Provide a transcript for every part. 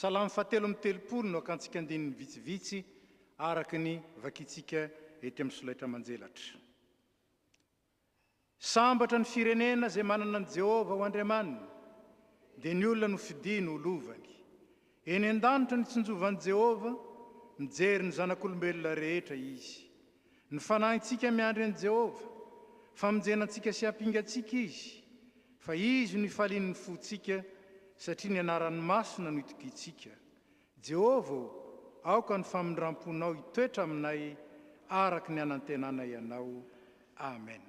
salamy fatelo amin'ny telopolo no akantsika andininy vitsivitsy araky ny vakitsika ety amin'ny solaitra manjelatra. Sambatra ny firenena izay manana an Jehova ho Andriamanina, dia ny olona no fidiny ho lovany. Eny an-danitra ny tsinjovan'i Jehova, mijery ny zanak'olombelona rehetra izy. Ny fanahintsika miandry an'i Jehova, famonjenantsika sy hampingatsika izy, fa izy no ifalian'ny fontsika satria ny anaran'ny masina no itokitsika. Jehova, aoka ny famindramponao hitoetra aminay araky ny anantenana ianao. Amen.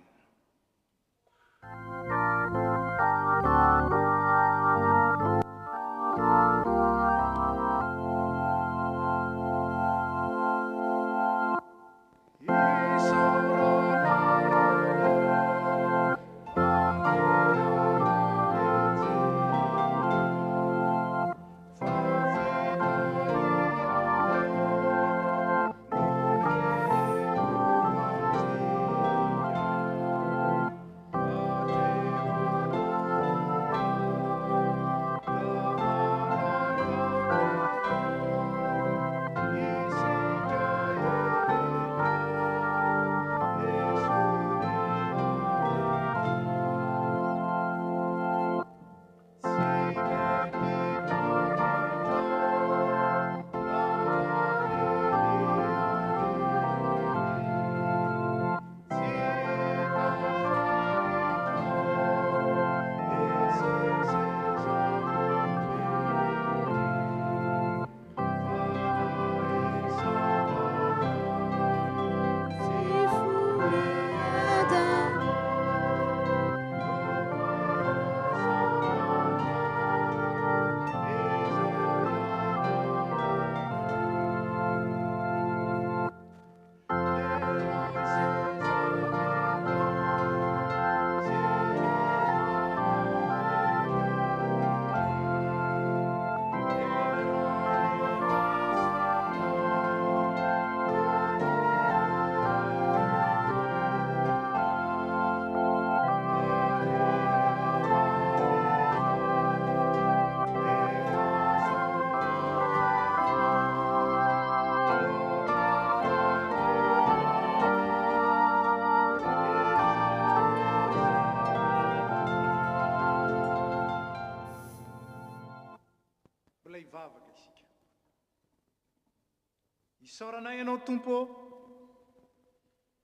Isaoranay ianao Tompo,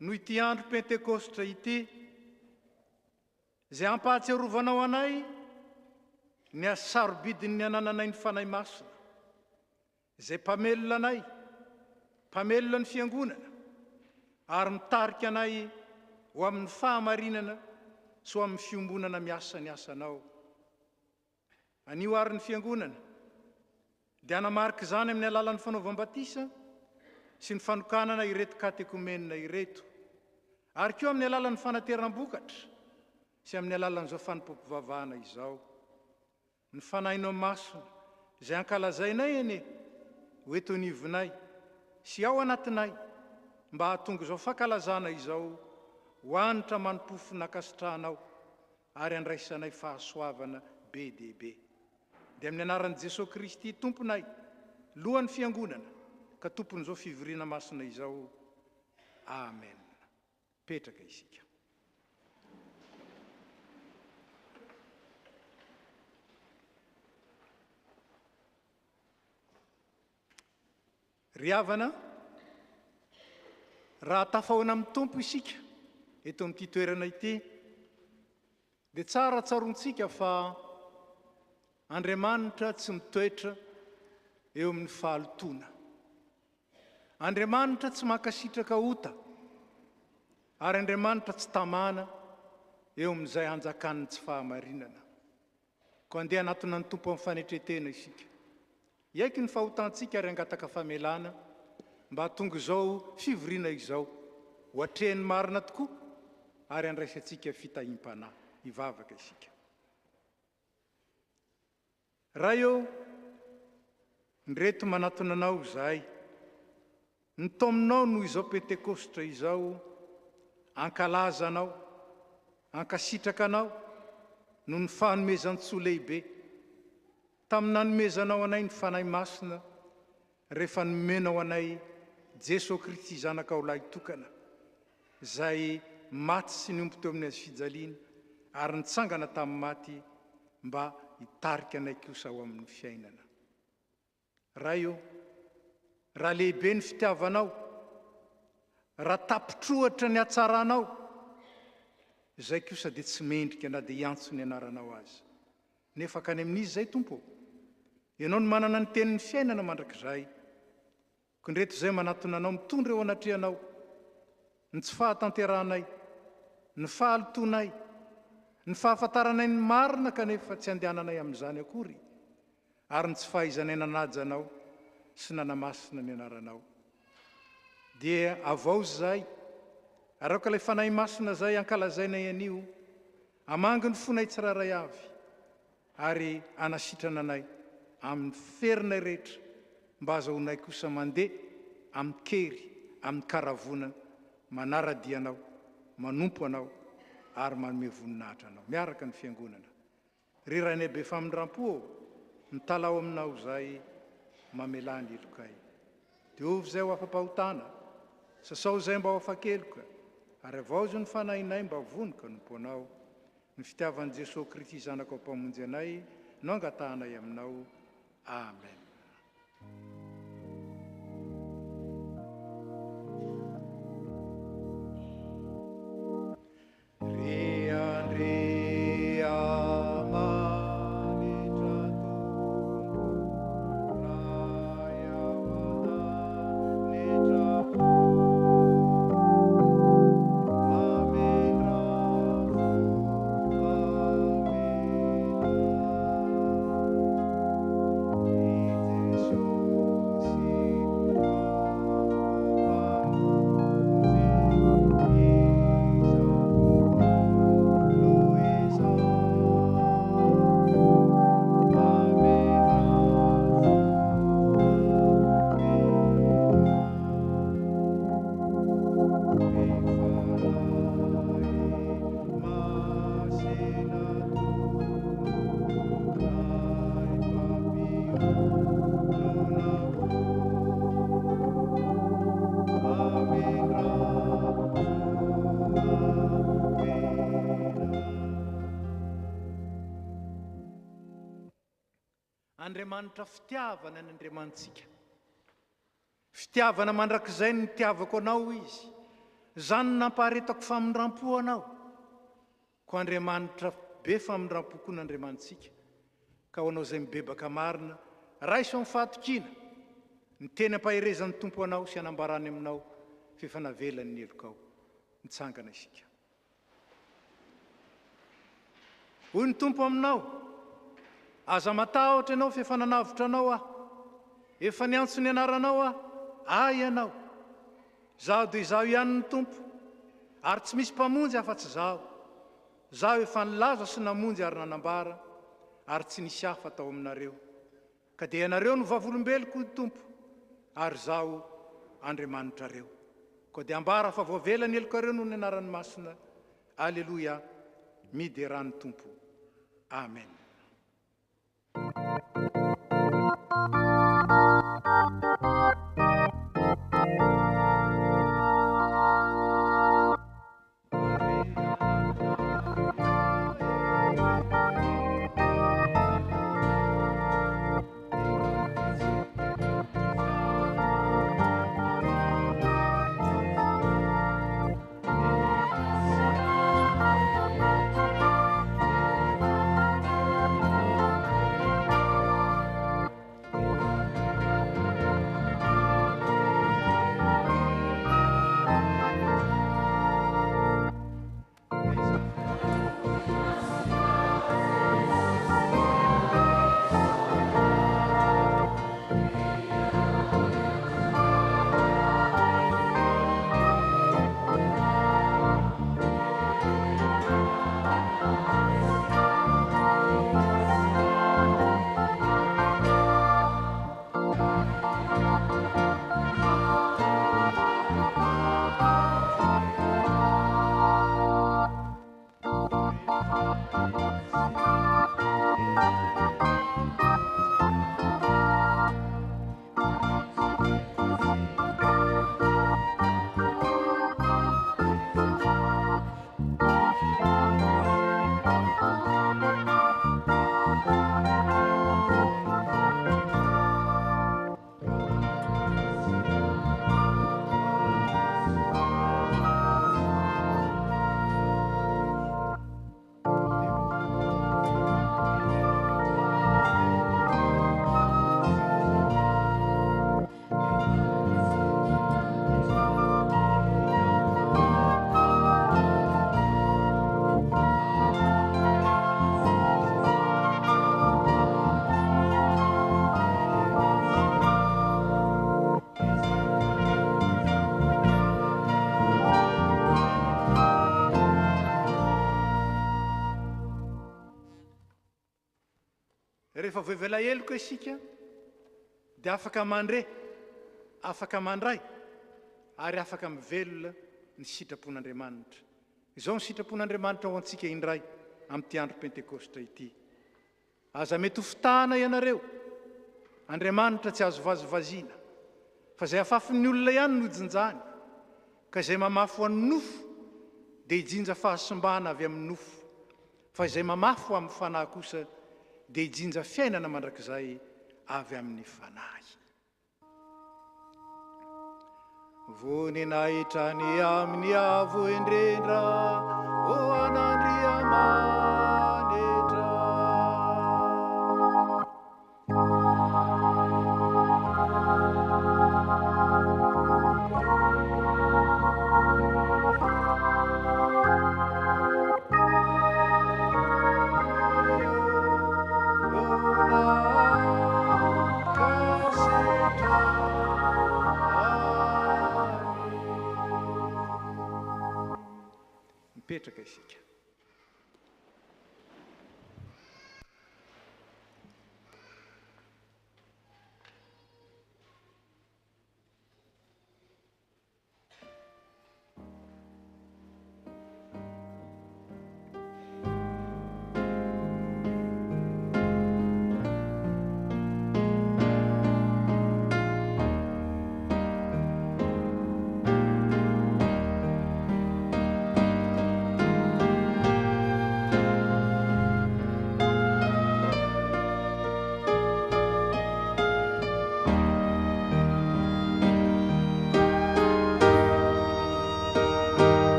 noho ity andro Pentekostra ity, izay ampahatsiarovanao anay ny sarobidin'ny anananay ny fanahy masina, izay mpamelona anay, mpamelona ny fiangonana, ary mitarika anay ho amin'ny fahamarinana sy ho amin'ny fiombonana miasa ny asanao. Anio ary ny fiangonana, dia anamariky izany amin'ny alalan'ny fanaovam-batisa sy ny fanokanana ireto katekomenina ireto, ary koa amin'ny alalan'ny fanateram-bokatra sy amin'ny alalan'izao fanompom-pivavahana izao. Ny fanahinao masina izay ankalazainay ene ho eto anivonay sy ao anatinay mba hahatonga izao fankalazana izao ho anitra manompofo nakasitrahanao ary andraisanay fahasoavana be dia be. Dia amin'ny anaran'i Jesosy Kristy Tomponay, lohan'ny fiangonana, ka tompon'izao fivoriana masina izao. Amen. Petraka isika. Ry havana, raha tafahoana amin'ny Tompo isika eto amin'ity toerana ity, dia tsara tsarontsika fa Andriamanitra tsy mitoetra eo amin'ny fahalotoana. Andriamanitra tsy mankasitraka ota, ary Andriamanitra tsy tamana eo amin'izay anjakan'ny tsy fahamarinana. Ko andeha anatona ny Tompo amin'ny fanetretena isika. Iaiky ny fahotantsika ary angataka famelana mba hahatonga izao fivoriana izao ho atrehan'ny marina tokoa ary andraisantsika fitahim-panahy. Hivavaka isika. Raha eo, ndreto manatona anao zahay, nytominao noho izao Pentekostra izao, ankalaza anao, ankasitraka anao, noho ny fanomezan-tsoa lehibe tamin'ny nanomezanao anay ny fanahy masina rehefa nomenao anay Jesosy Kristy zanaka ao lahy tokana izay maty sy niompo teo amin'ny azy fijaliana ary nitsangana tamin'ny maty mba hitarika anay kosa ao amin'ny fiainana. Raha raha lehibe ny fitiavanao, raha tapitrohatra ny hatsaranao, izay kosa dia tsy mendrika na dia hiantso ny anaranao azy. Nefa ka ny amin'izy izay Tompo, ianao no manana ny tenin'ny fiainana mandrakizay. Kondreto izay manatona anao mitondra eo anatrehanao ny tsy fahatanteranay, ny fahalotonay, ny fahafantaranay ny marina kanefa tsy andehananay amin'izany akory, ary ny tsy fahaizanay nanajanao sy nanamasina ny anaranao. Dia avao izay, araka ilay fanahy masina izay ankalazainay anio, amangy ny fonay tsiraray avy, ary anasitrana anay amin'ny ferinay rehetra mba azahoanay kosa mandeha amin'ny kery, amin'ny karavonana, manaradianao, manompo anao, ary manome voninahitra anao, miaraka ny fiangonana. Riranay be famindram-po, mitalao aminao izay mamelany elokay. Diovy izay ho afa-pahotana, sasao izay mba ho afa-keloka, ary avao izy ny fanahinay mba vonoka nompo anao. Ny fitiavan'i Jesosy Kristy zanaka ao mpamonjy anay no angatahanay aminao. Amen. Andriamanitra fitiavana ny Andriamantsika. Fitiavana mandrakizay ny tiavako anao izy. Zany nampaharetako famindram-po anao. Ko Andriamanitra be famindram-po koa n'Andriamantsika. Ka ho anao izay mibebaka marina, raiso amin'ny fahatokina, ny teny ampaherezan'ny Tompo anao sy anambarany aminao fifanavelan'ny ny elokao. Mitsangana isika. Hoy ny Tompo aminao, aza matahotra ianao fa efa nanavotra anao aho, efa niantso ny anaranao aho, ay ianao. Zaho dia izaho ihany ny Tompo, ary tsy misy mpamonjy afa-tsy zaho. Zaho efa nilaza sy namonjy ary nanambara, ary tsy nisy hafa tao aminareo. Ka dia ianareo no vavolombeloko ny Tompo, ary zaho Andriamanitrareo. Ko dia ambara fa voavelany elokareo noho ny anaran'ny masina. Alleluia, midy eran'ny Tompo. Amen. rehefa voevelaheloko isika dia afaka mandre afaka mandray ary afaka mivelona ny sitrapon'Andriamanitra. Izao ny sitrapon'Andriamanitra ho antsika indray amin'ity andro pentekostra ity. Aza mety ho fitahana ianareo, Andriamanitra tsy azo vazivaziana, fa izay afafin'ny olona ihany no jinjany, ka izay mamafy ho amin'ny nofo dia hijinja fahasimbahana avy amin'ny nofo, fa izay mamafy ho amin'ny fanahy kosa dia hijinja fiainana mandrakizay avy amin'ny fanahy. Voninahitra ny amin'ny avo indrindra, o an'Andriamanitra. Mipetraka isika.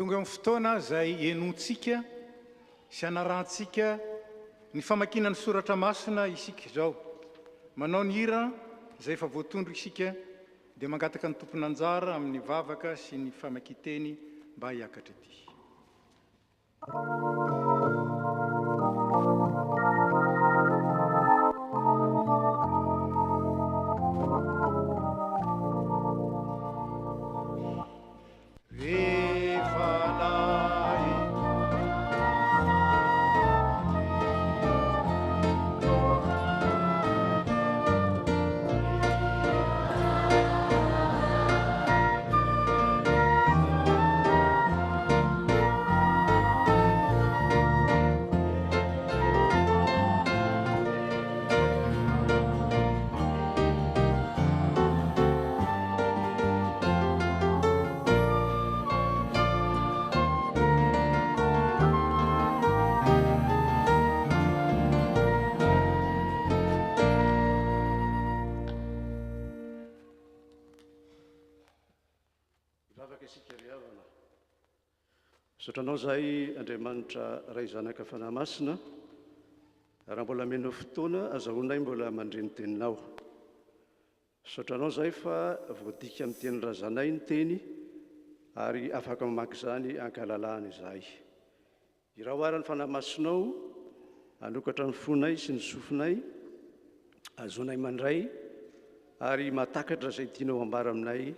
Tonga amin'ny fotoana izay henontsika sy anarantsika ny famakiana ny soratra masina isika izao. Manao ny hira izay efa voatondro isika dia mangataka ny tompon'anjara amin'ny vavaka sy ny famakian-teny mba hiakatra ety. Sotranao zahay Andriamanitra ray zanaka fanahy masina, raha mbola menao fotoana azahoanay mbola mandre ny teninao. Sotranao zahay fa voadika amin'ny teny razanay ny teny ary afaka mamaky izany ankahalalahana izahay. Irahoara ny fanahy masinao anokatra ny fonay sy ny sofinay, azonay mandray ary mahatakatra izay tianao ambara aminay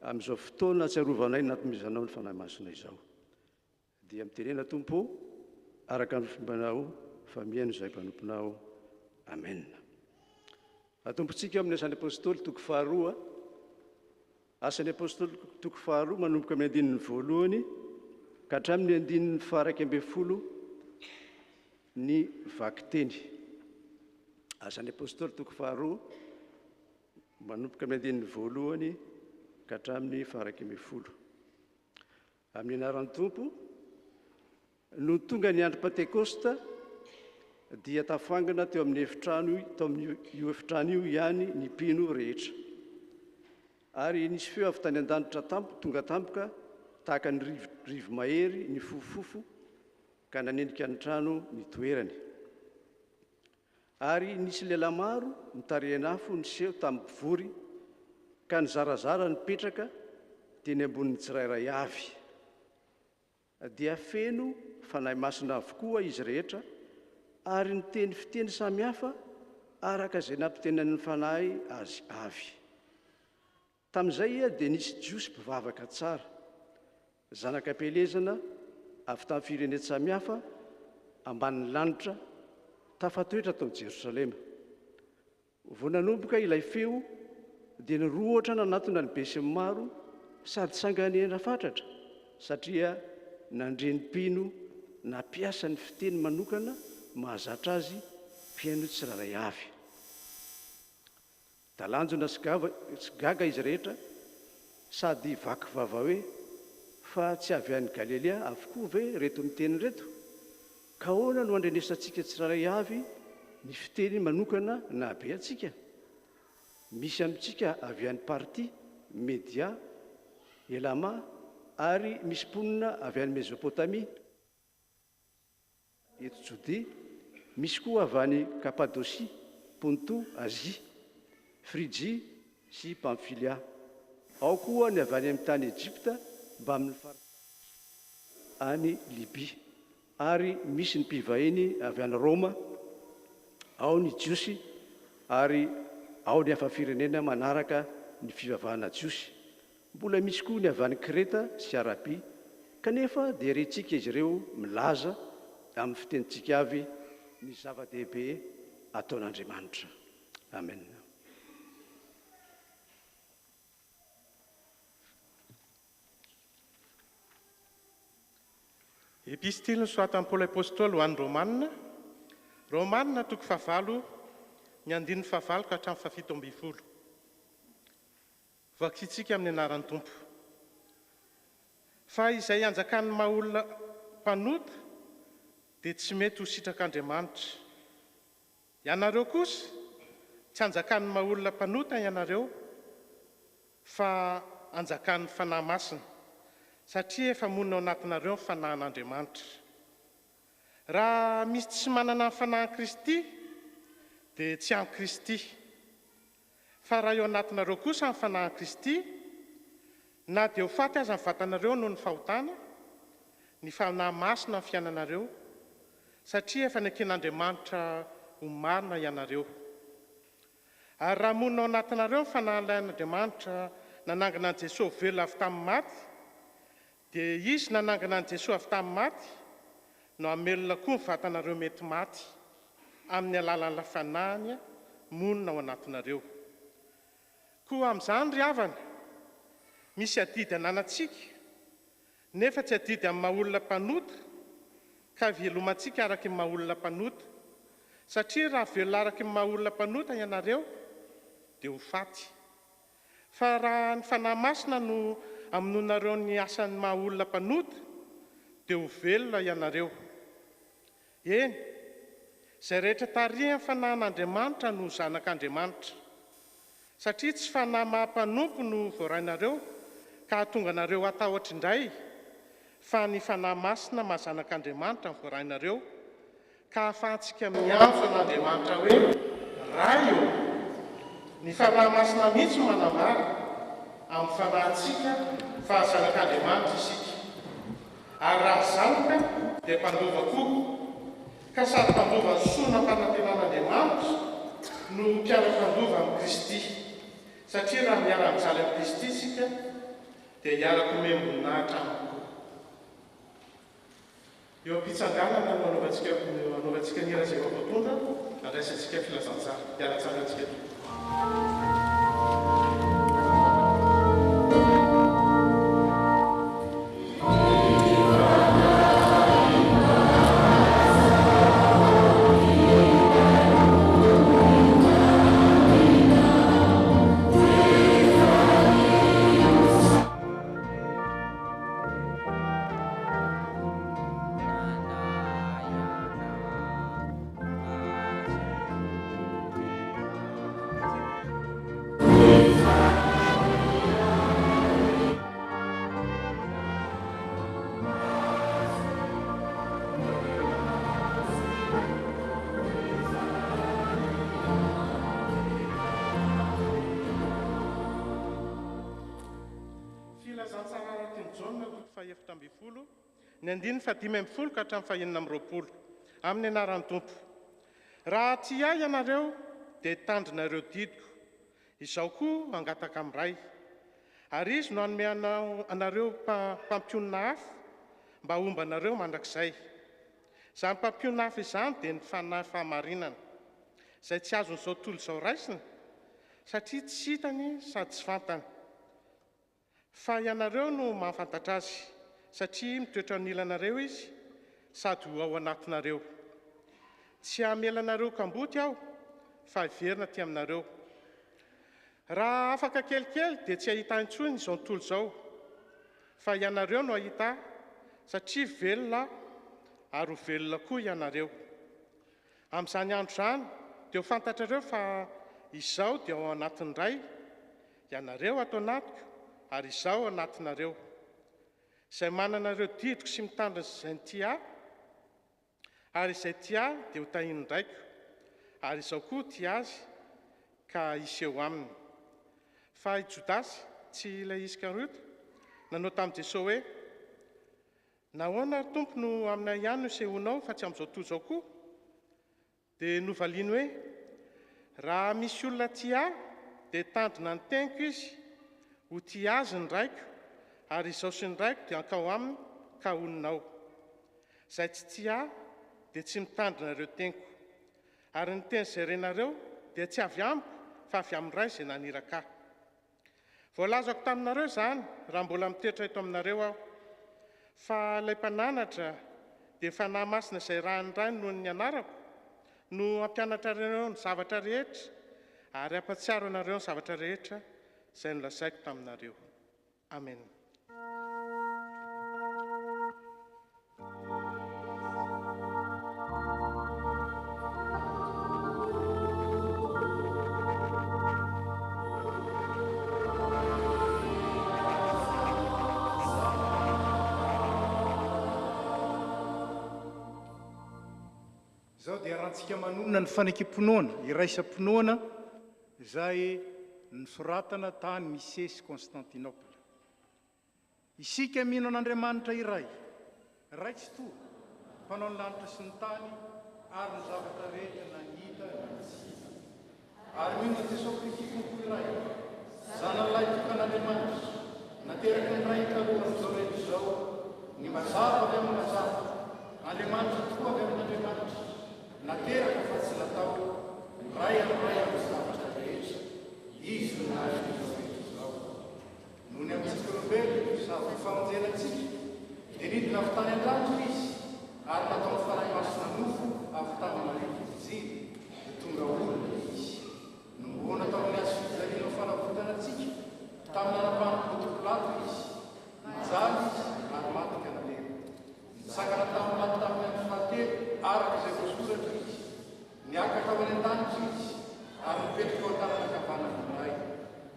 amin'izao fotoana atsiarovanay natomizanao ny fanahy masina izao. Dia mitenena Tompo araka ny fombanao fa mihaino izay mpanomponao. Amen. Atompontsika amin'ny asan'ny apôstôly toko 2 asan'ny apôstoly toko faharoa manomboka amin'ny andininy voalohany ka hatramin'ny andininy faharaiky ambin'ny folo ny vakiteny. Asan'ny apôstoly toko faharoa manomboka amin'ny andininy voalohany ka hatramin'ny faharaiky ambin'ny folo. Amin'ny anaran'ny Tompo, no tonga ny andro Pentekosta dia tafangana teo amin'ny io efitrano io ihany ny mpino rehetra. Ary nisy feo avy tany an-danitra tonga tampoka tahaka ny rivo mahery ny fofofofo ka nanendrika ny trano nitoerany. Ary nisy lehilahy maro mitarihana-afo niseho tamin'ny mpivory ka ny zarazara nipetraka teny ambonin'ny tsirairay avy. Dia feno fanahy masina avokoa izy rehetra ary niteny fiteny samihafa araka izay nampitenany ny fanahy azy avy. Tamin'izay dia nisy jiosy mpivavaka tsara, zanakam-pielezana avy tamin'ny firenena samihafa ambanin'ny lanitra tafatoetra tao Jerosalema. Vao nanomboka ilay feo dia nirohatra nanatona ny be sy ny maro sady sanganena fatratra satria nandre ny mpino nampiasa ny fiteny manokana mahazatra azy mpiaino tsirairay avy. Dalanjona sy gaga izy rehetra sady vaky vava hoe fa tsy avy any Galilea avokoa ve reto miteny reto? Ka ahoana no andrenesantsika tsirairay avy ny fiteny manokana na be atsika? Misy amintsika avy any Parti, Media, Elama ary misy mponina avy any Mesopotamia, eto Jodea, misy koa avy any Kapadosia, Ponto, Azia, Frigia sy Pamfilia. Ao koa ny avy any amin'ny tany Egypta mba amin'ny any Libia. Ary misy ny mpivahiny avy any Roma, ao ny jiosy ary ao ny hafa firenena manaraka ny fivavahana jiosy. Mbola misy koa ny avy any Kreta sy Arabia, kanefa dia rentsika izy ireo milaza amin'ny fitenitsika avy ny zava-dehibe ataon'Andriamanitra. Amen. Epistily nosoratan'i Paoly apôstôly ho an'ny Romanina toko 9 ny andininy 9 ka hatramin'ny 17. Vakitsika amin'ny anaran'ny Tompo. Fa izay anjakan'ny maha-olona mpanota dia tsy mety ho sitrak'Andriamanitra. Ianareo kosa tsy anjakan'ny maha-olona mpanota ianareo fa anjakan'ny fanahy masina, satria efa monina ao anatinareo ny fanahin'Andriamanitra. Raha misy tsy manana ny fanahin Kristy dia tsy an Kristy. Fa raha eo anatinareo kosa ny fanahin Kristy, na dia ho faty aza ny vatanareo noho ny fahotana, ny fanahy masina ny fiainanareo, satria efa naken'Andriamanitra ho marina ianareo. Ary raha monina ao anatinareo ny fanahin'Andriamanitra nanangana an Jesosy velona avy tamin'ny maty, dia izy nanangana an Jesosy avy tamin'ny maty no hamelona koa ny vatanareo mety maty amin'ny alalan'ilay fanahiny monina ao anatinareo. Koa amin'izany ry havana, misy adidy ananantsika, nefa tsy adidy amin'ny maha-olona mpanota, ka velomantsika araka ny maha-olona mpanota, satria raha velona araka ny maha-olona mpanota ianareo dia ho faty. Fa raha ny fanahy masina no amononareo ny asan'ny maha-olona mpanota dia ho velona ianareo. Eny, izay rehetra tarihany fanahin'Andriamanitra no zanak'Andriamanitra, satria tsy fanahy maha-mpanompo no voarainareo ka hahatonga anareo atahotra indray, fa ny fanahy masina mahazanak'Andriamanitra ny voarainareo ka ahafahantsika miantso an'Andriamanitra hoe ray eo. Ny fanahy masina mihitsy manambara amin'ny fanahintsika fa zanak'Andriamanitra isika. Ary raha zanaka dia mpandova koa, ka sady mpandova ny soa nampanantenan'Andriamanitra no mpiara-pandova amin'ny Kristy. Satria raha miara-mijaly amin'ny Kristy isika dia hiarako membonahitra amiko. Eo am-pitsanganana no anaovantsika nira izay vaovao-tondra, andraisantsika filazantsara. Hiara-tsara antsika. taona toko fahaefatra amby folo ny andiny fa 5 ka hatramin'ny fahaenina amby 20 amin'ny anaran'ny tompo. Raha tsy ahy ianareo dia tandrinareo didiko, izao koa angataka amin'ray. Ary izy no hanome anareo mpampionina hafa mba homba anareo mandrakizay. Izany mpampionina hafa izany dia ny fanahy fahamarinana, izay tsy azon'izao tontolo izao raisina, satria tsy hitany sady tsy fantany. Fa ianareo no mahafantatra azy, satria mitoetra ny ilanareo izy, sady ho ao anatinareo. Tsy hamelanareo kamboty aho, fa hiverina ty aminareo. Raha afaka kelikely dia tsy ahita intsony izao tontolo izao, fa ianareo no ahita, satria velona ary ho velona koa ianareo. Amin'izany andro izany dia ho fantatrareo fa izao dia ao anatin'ny ray, ianareo ato anatiko ary izao anatinareo. Izay mananareo didiko sy mitandrina izay ty ahy, ary izay ty ahy dia ho tahin'ny raiko, ary izao koa ty azy ka iseho aminy. Fa i Jodasy, tsy ilay Iskarioty, nanao tamin'i Jesosy hoe: nahoana ary tompo no aminay ihany no isehonao fa tsy amin'izao tontolo izao koa? Dia novaliany hoe: raha misy olona ty ahy dia tandrina ny teniko izy, ho ty azy ny raiko, ary izao sy ny raiko dia ankao aminy ka honinao. Izay tsy ty ahy dia tsy mitandrina ireo teniko, ary ny teny izay renareo dia tsy avy amiko fa avy amin'ny ray izay naniraka ahy. Voalazako taminareo izany raha mbola mitoetra eto aminareo aho, fa ilay mpananatra dia fanahy masina izay rahany ray noho ny anarako no hampianatra anareo ny zavatra rehetra ary hampatsiaro anareo ny zavatra rehetra izay nolazaiko taminareo. Amen. Izao dia rahantsika manonona ny fanekym-ponoana, iraisam-ponoana izay nosoratana tany Misesy Constantinople. Isika mino an'Andriamanitra iray, ray tsy toa, mpanao ny lanitra sy ny tany ary ny zavatra rehetra na ny hita na ny tsy hita. Ary mino Jesosy Kristy tompo iray, zanan'ilay tokan'Andriamanitra, nateraky ny ray taloha amin'izao rehetra izao, ny mazava avy amin'ny mazava, Andriamanitra tokoa avy amin'Andriamanitra, nateraka fa tsy natao, ray amin'ny zavatra rehetra, izy no nazy izao rehetra izao. Noho ny amintsika olombelona sady famonjenantsika, dia nidina avy tany an-danitra izy, ary natao ny fanahy masina nofo avy tamina rivotsiny, dia tonga olona izy. Nomboana tao amin'ny azy fijaliana ho fanavotana antsika, tamin'ny anapahana Pilato izy, nijaly izy ary maty kanalelo. Nitsangana tamin'ny laty tamin'ny andro fahatelo, araka izay voasoratra izy, niakatra ao any an-danitra izy, ary nipetraka ao tamin'ny ankavanana ny ray.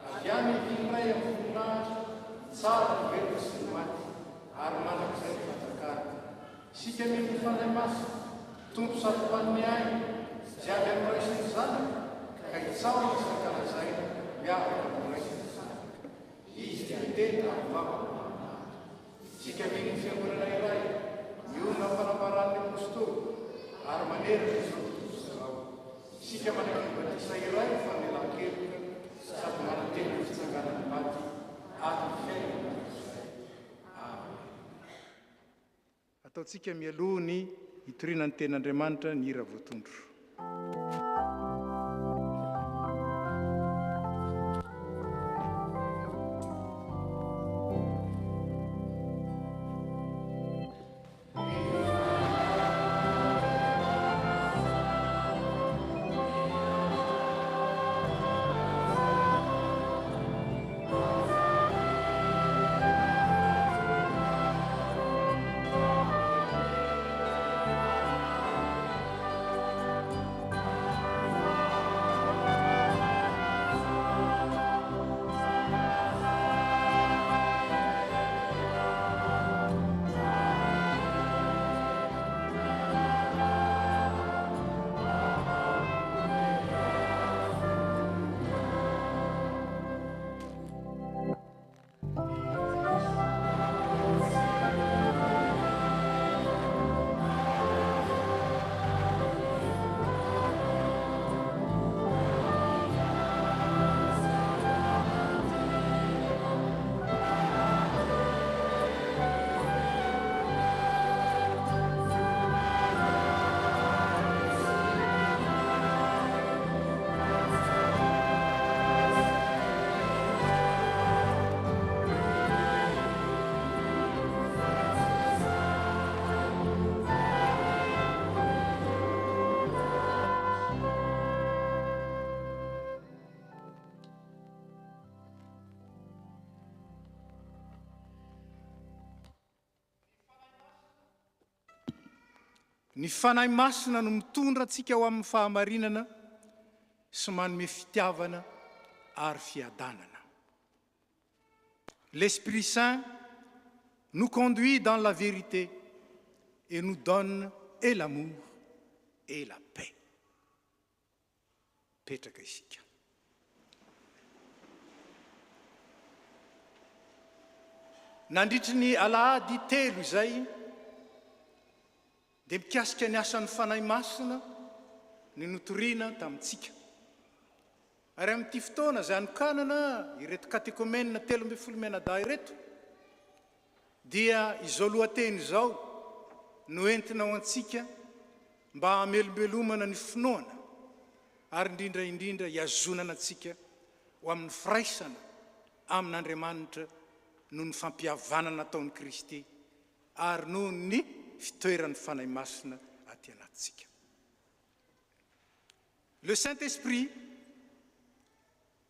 Avy any ny ray amin'ny voninahitra, tsara ny velona sy ny maty, ary manak'izay ny fanjakana. Isika mino ny fanahy masina, tompo sady mpanome aina, izay avy amin'ny ray sy ny zanaka, ka hitsaona izy fankalazaina, miavaka amin'ny ray sy ny zanaka. Izy dia miteny amin'ny vava-manahara. Isika mino ny fiangonana iray, miorina fanambaran'ny apôstôly, ary manerana izao tontolo izao. Isika manaiky ny batisa iray famelan-keloka, sady manantena ny fitsanganany maty, ary ny fiainana izay. Amen. Ataontsika mialoha ny hitoriana ny ten'Andriamanitra ny hira voatondro. ny fanahy masina no mitondra antsika ho amin'ny fahamarinana sy manome fitiavana ary fiadanana. L'Esprit Saint nous conduit dans la vérité et nous donne et l'amour et la paix. Petraka isika. Nandritry ny alahady telo izay dia mikasika ny asan'ny fanahy masina ny notoriana tamintsika. Ary amin'ity fotoana izay anokanana ireto katekomena 12 menada ireto dia izao lohateny izao no entina ho antsika mba hamelobelomana ny finoana ary indrindra hiazonana antsika ho amin'ny firaisana amin'Andriamanitra noho ny fampihavanana nataon'i Kristy ary noho ny fitoeran'ny fanahy masina aty anatintsika. Le Saint-Esprit,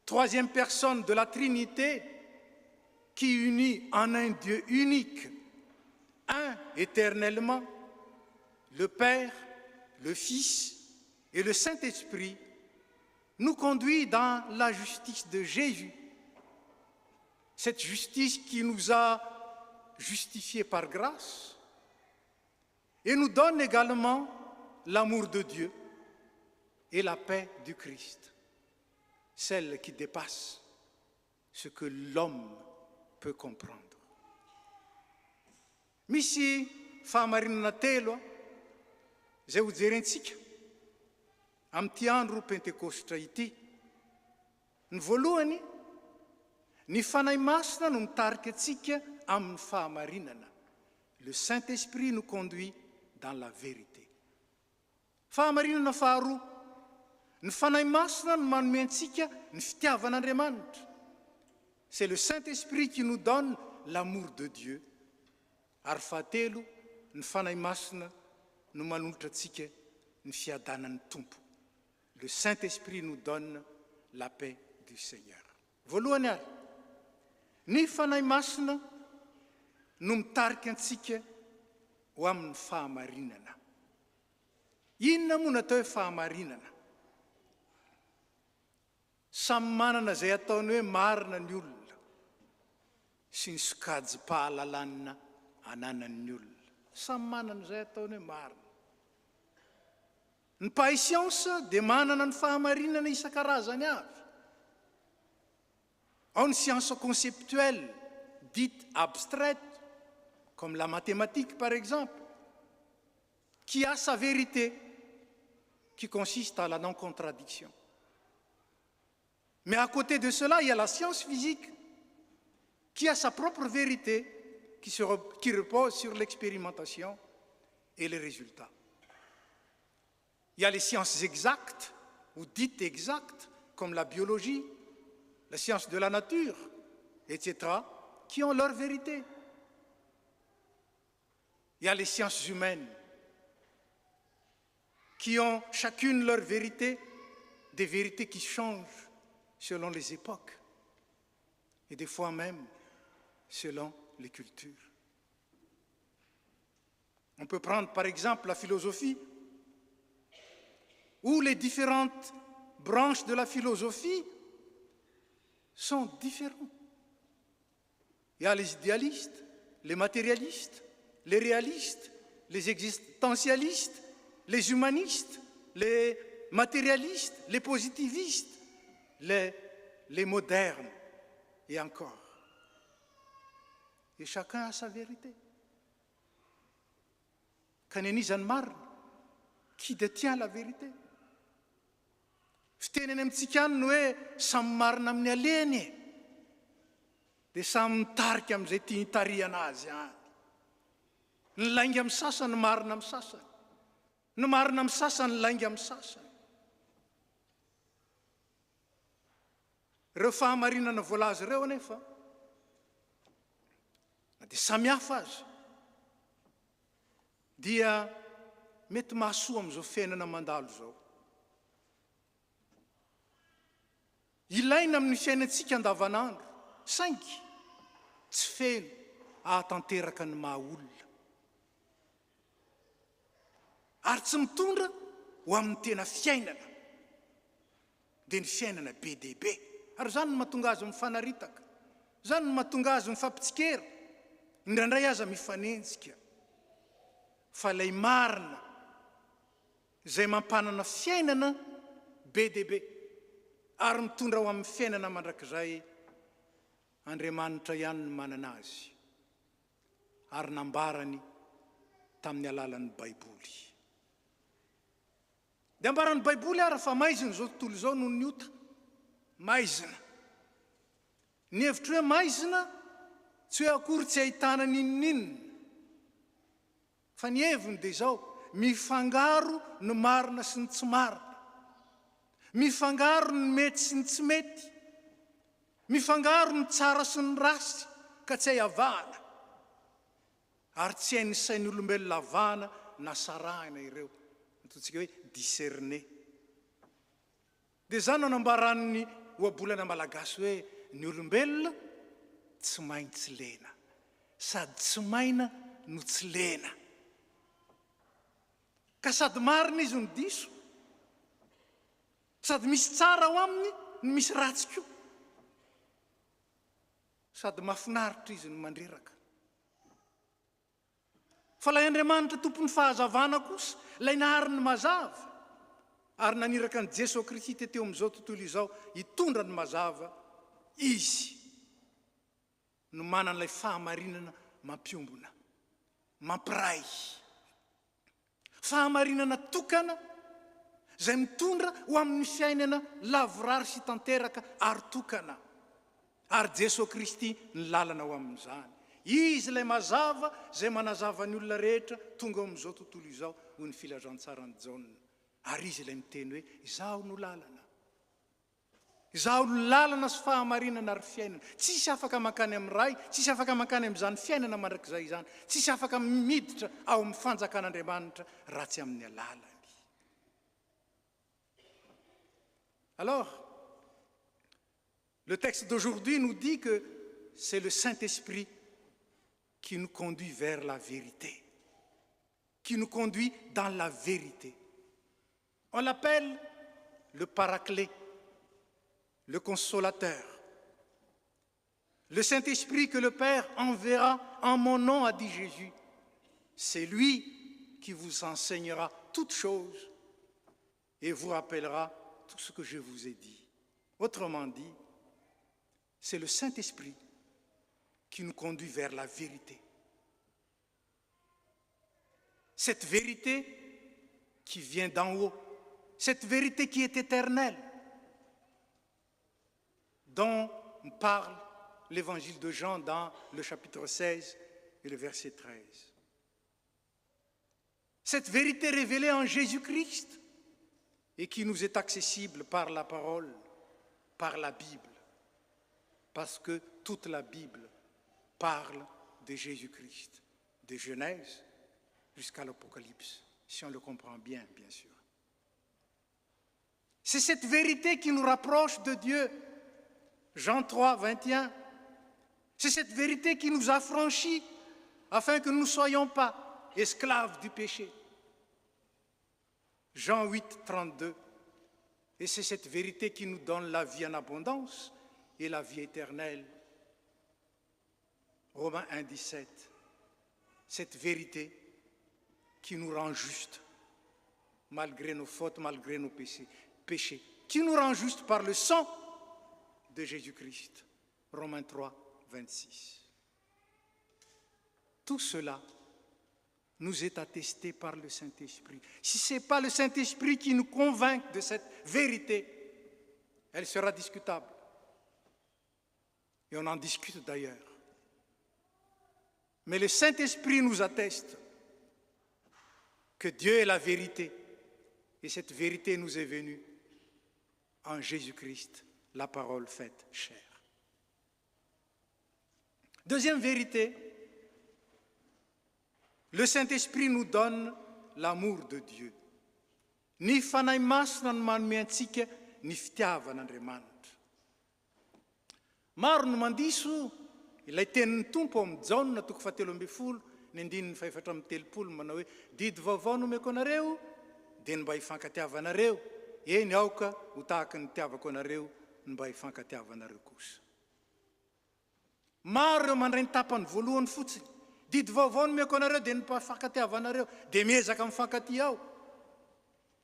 troisième personne de la Trinité, qui unit en un Dieu unique, un éternellement, le Père, le Fils et le Saint-Esprit, nous conduit dans la justice de Jésus. Cette justice qui nous a justifiés par grâce et nous donne également l'amour de Dieu et la paix du Christ, celle qui dépasse ce que l'homme peut comprendre. Misy fahamarinana telo zay ho jerentsika amin'ity andro pentekostra ity. Ny voalohany, ny fanahy masina no mitarika atsika amin'ny fahamarinana. Le Saint-Esprit nous conduit dans la vérité. Fahamarinana faharoa, ny fanahy masina no manome antsika ny fitiavan'Andriamanitra. C'est le Saint-Esprit qui nous donne l'amour de Dieu. Ary fahatelo, ny fanahy masina no manolotra atsika ny fiadanan'ny Tompo. Le Saint-Esprit nous donne la paix du Seigneur. Voalohany ary, ny fanahy masina no mitarika antsika ho amin'ny fahamarinana. Inona moa natao hoe fahamarinana? Samy manana zay ataony hoe marina ny olona sy ny sokajim-pahalalana ananan'ny olona. Samy manana zay ataony hoe marina. Ny mpahay siansa dia manana ny fahamarinana isan-karazany avy. Ao ny sciences conceptuelles, dites abstraites, comme la mathématique par exemple, qui a sa vérité, qui consiste à la non-contradiction. Mais à côté de cela, il y a la science physique, qui a sa propre vérité, qui repose sur l'expérimentation et les résultats. Il y a les sciences exactes, ou dites exactes, comme la biologie, la science de la nature, etc., qui ont leur vérité. Il y a les sciences humaines, qui ont chacune leur vérité, des vérités qui changent selon les époques, et des fois même selon les cultures. On peut prendre par exemple la philosophie, où les différentes branches de la philosophie sont différentes. Il y a les idéalistes, les matérialistes, les réalistes, les existentialistes, les humanistes, les matérialistes, les positivistes, les modernes, et encore. Et chacun a sa vérité. Kanenizan marina, qui détient la vérité? Fiteneny amintsika any no hoe samy marina amin'ny aleny e, dia samy mitarika amin'izay tia hitarihana azy any. Ny lainga amin'ny sasany ny marina amin'ny sasany, ny marina amin'ny sasany ny lainga amin'ny sasany. Ireo fahamarinana voalaza ireo anefa na dia samy hafa azy, dia mety mahasoa amin'izao fiainana mandalo zao. Ilaina amin'ny fiainantsika andavanandro, saingy tsy feno ahatanteraka ny maha olona. ary tsy mitondra ho amin'ny tena fiainana dia ny fiainana be dehibe. Ary zany no mahatonga azy mifanaritaka, zany no mahatonga azy mifampitsikera, indraindray aza mifanenjika. Fa ilay marina izay mampanana fiainana be dehibe ary mitondra ho amin'ny fiainana mandrakizay, Andriamanitra ihany no manana azy ary nambarany tamin'ny alalan'ny Baiboly. Dia ambaran'ny Baiboly ary fa maizina zao tontolo izao noho ny ota. Maizina. Ny hevitro hoe maizina tsy hoe akory tsy ahitana n'inon'inona. Fa ny heviny dia izao, mifangaro ny marina sy ny tsy marina. Mifangaro ny mety sy ny tsy mety. Mifangaro ny tsara sy ny rasy ka tsy hayavahana. Ary tsy hainy sain'ny olombelona avahana na sarahana ireo. Ataontsika hoe discerner. Dia zany no anambaran'ny ohabolana malagasy hoe ny olombelona tsy mainy tsy lena, sady tsy maina no tsy lena. Ka sady marina izy no diso, sady misy tsara ao aminy no misy ratsy koa, sady mahafinaritra izy no mandreraka. Fa ilay Andriamanitra tompon'ny fahazavana kosa, ilay nahariny mazava ary naniraka ny Jesosy Kristy teo amin'izao tontolo izao hitondra ny mazava, izy no manana ilay fahamarinana mampiombona, mampiray. Fahamarinana tokana izay mitondra ho amin'ny fiainana lavorary sy tanteraka ary tokana. Ary Jesosy Kristy ny lalana ho amin'izany. Izy ilay mazava izay manazava ny olona rehetra tonga amin'izao tontolo izao ho ny filazantsarany Jaona. Ary izy ilay miteny hoe izaho no lalana. Izaho no lalana sy fahamarinana ary fiainana. Tsisy afaka mankany amin'ny ray, tsisy afaka mankany amin'izany fiainana mandrakizay izany. Tsisy afaka miditra ao amin'ny fanjakan'Andriamanitra raha tsy amin'ny alalany. Alors, le texte d'aujourd'hui nous dit que c'est le Saint-Esprit qui nous conduit vers la vérité, qui nous conduit dans la vérité. On l'appelle le Paraclet, le Consolateur. Le Saint-Esprit que le Père enverra en mon nom, a dit Jésus. C'est lui qui vous enseignera toutes choses et vous rappellera tout ce que je vous ai dit. Autrement dit, c'est le Saint-Esprit qui nous conduit vers la vérité. Cette vérité qui vient d'en haut, cette vérité qui est éternelle, dont parle l'évangile de Jean dans le chapitre 16 et le verset 13. Cette vérité révélée en Jésus-Christ et qui nous est accessible par la parole, par la Bible, parce que toute la Bible parle de Jésus-Christ, de Genèse jusqu'à l'Apocalypse, si on le comprend bien, bien sûr. C'est cette vérité qui nous rapproche de Dieu. Jean 3, 21. C'est cette vérité qui nous affranchit afin que nous ne soyons pas esclaves du péché. Jean 8, 32. Et c'est cette vérité qui nous donne la vie en abondance et la vie éternelle. Romains 1, 17. Cette vérité qui nous rend justes, malgré nos fautes, malgré nos péchés, qui nous rend justes par le sang de Jésus-Christ. Romains 3, 26. Tout cela nous est attesté par le Saint-Esprit. Si ce n'est pas le Saint-Esprit qui nous convainc de cette vérité, elle sera discutable. Et on en discute d'ailleurs. Mais le Saint-Esprit nous atteste que Dieu est la vérité. Et cette vérité nous est venue en Jésus-Christ, la parole faite chair. Deuxième vérité, le Saint-Esprit nous donne l'amour de Dieu. Ny fanahy masina no manome antsika ny fitiavan'Andriamanitra. Maro no mandiso ilay tenin'ny tompo amin'ny Jaona 3:12, ny andininy fahefatra amin'ny telopolo manao hoe didy vaovao no meko anareo dia ny mba hifankatiavanareo eny aoka ho tahaka ny tiavako anareo ny mba hifankatiavanareo kosa. Maro ireo mandray ny tapany voalohany fotsiny, didy vaovao no meko anareo dia ny mba hifankatiavanareo, dia miezaka mifankatia ao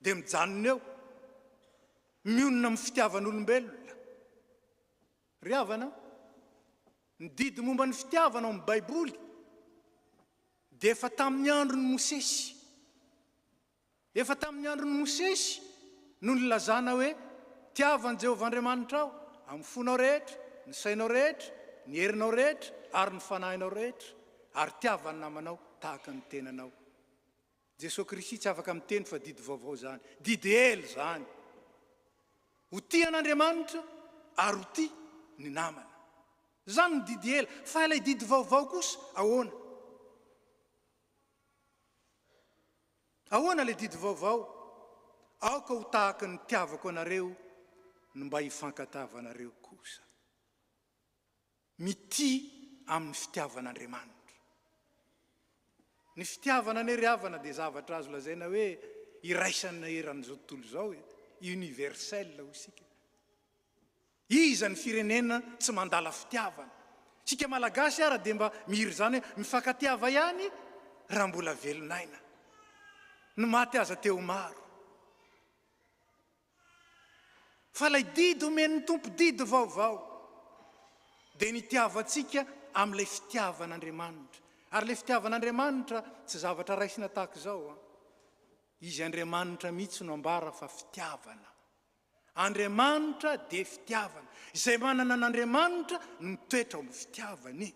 dia mijanona eo mionona amin'ny fitiavan'olombelona. Ry havana, ny didy momba ny fitiavana ao amin'ny baiboly dia efa tamin'ny andron'ny Mosesy. Efa tamin'ny andron'ny Mosesy no nilazana hoe tiavan' Jehovah Andriamanitra ao amin'ny fonao rehetra, ny sainao rehetra, ny herinao rehetra ary ny fanahinao rehetra, ary tiavany namanao tahaka ny tenanao. Jesosy Kristy tsy afaka miteny fa didy vaovao zany, didy ely zany. Ho tia an'Andriamanitra ary ho tia ny namana. Zany ny didy ely, fa ilay didy vaovao kosa ahoana? Ahoana ilay didy vaovao? Aoka ho tahaka ny tiavako anareo ny mba hifankatavanareo kosa. Mity amin'ny fitiavan'Andriamanitra. Ny fitiavana ny ry havana dia zavatra azo lazaina hoe iraisana eran'izao tontolo izao, universel ho isika. Iza ny firenena tsy mandala fitiavana? Sika malagasy ara dia mba mihiry zany hoe mifankatiava ihany raha mbola velonaina. Ny maty aza teo maro. Fa ilay didy omen'ny tompo didy vaovao dia nitiavantsika amin'ilay fitiavan'Andriamanitra. Ary ilay fitiavan'Andriamanitra tsy zavatra raisina tahaka izao. Izy Andriamanitra mihitsy no ambara fa fitiavana. Andriamanitra dia fitiavana. Izay manana an'Andriamanitra no toetra amin'ny fitiavany.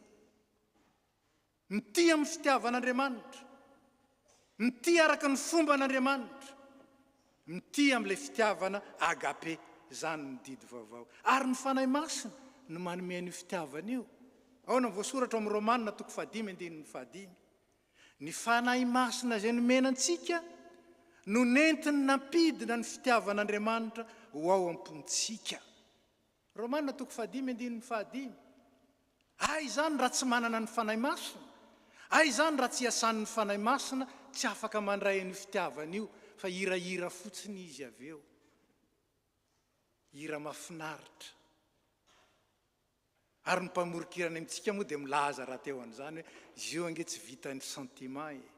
Mitia amin'ny fitiavan'Andriamanitra. Mitia araka ny fomba an'Andriamanitra. Mitia amin'ilay fitiavana agape, zany ny didy vaovao. Ary ny fanahy masina no manome an'io fitiavana io. Ao na voasoratra amin'ny Romanina 5:5. Ny fanahy masina izay nomena antsika no nentiny nampidina ny fitiavan'Andriamanitra ho ao am-pontsika. Romanina 5:5. Ay zany raha tsy manana ny fanahy masina. Ay zany raha tsy iasan'ny fanahy masina tsy afaka mandray an'io fitiavana io, fa hirahira fotsiny izy avy eo. Hira mahafinaritra. Ary ny mpamorikirana amintsika moa dia milaza raha teo an'izany hoe izy io ange tsy vitan'ny sentiment e.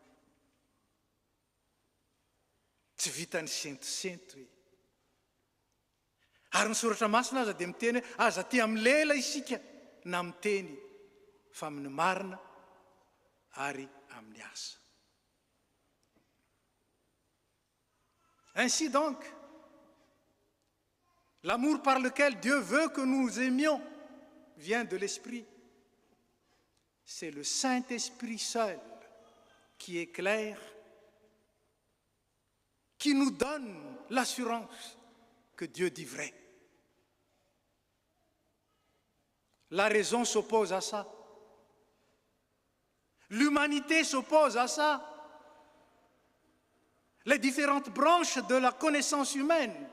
Tsy vitan'ny sentosento e. Ary ny soratra masina aza dia miteny hoe aza ty amin'ny lela isika na miteny fa amin'ny marina ary amin'ny asa. Ainsi donc, l'amour par lequel Dieu veut que nous nous aimions vient de l'Esprit. C'est le Saint-Esprit seul qui éclaire, qui nous donne l'assurance que Dieu dit vrai. La raison s'oppose à ça. L'humanité s'oppose à ça. Les différentes branches de la connaissance humaine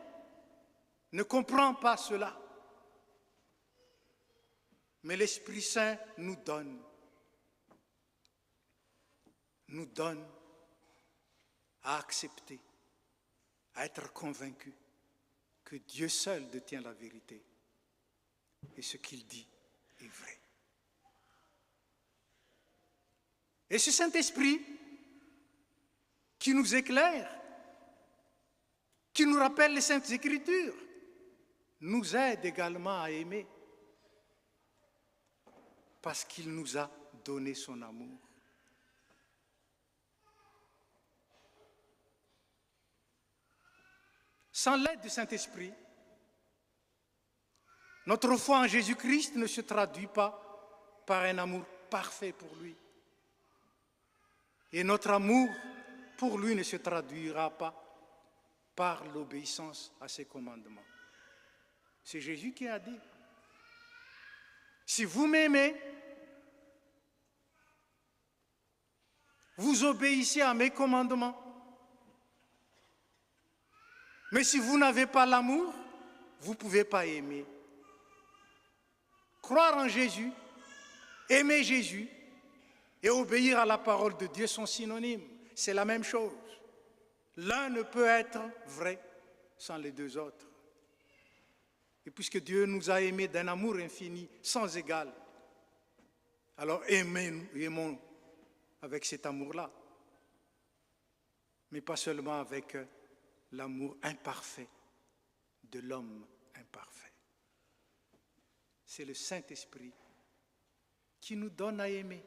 ne comprennent pas cela. Mais l'Esprit Saint nous donne à accepter, à être convaincu que Dieu seul détient la vérité et ce qu'il dit est vrai. Et ce Saint-Esprit qui nous éclaire, qui nous rappelle les Saintes Écritures, nous aide également à aimer parce qu'il nous a donné son amour. Sans l'aide du Saint-Esprit, notre foi en Jésus-Christ ne se traduit pas par un amour parfait pour lui. Et notre amour pour lui ne se traduira pas par l'obéissance à ses commandements. C'est Jésus qui a dit, si vous m'aimez, vous obéissez à mes commandements. Mais si vous n'avez pas l'amour, vous ne pouvez pas aimer. Croire en Jésus, aimer Jésus et obéir à la parole de Dieu sont synonymes. C'est la même chose. L'un ne peut être vrai sans les deux autres. Et puisque Dieu nous a aimés d'un amour infini, sans égal, alors aimons avec cet amour-là, mais pas seulement avec l'amour imparfait de l'homme imparfait. C'est le Saint-Esprit qui nous donne à aimer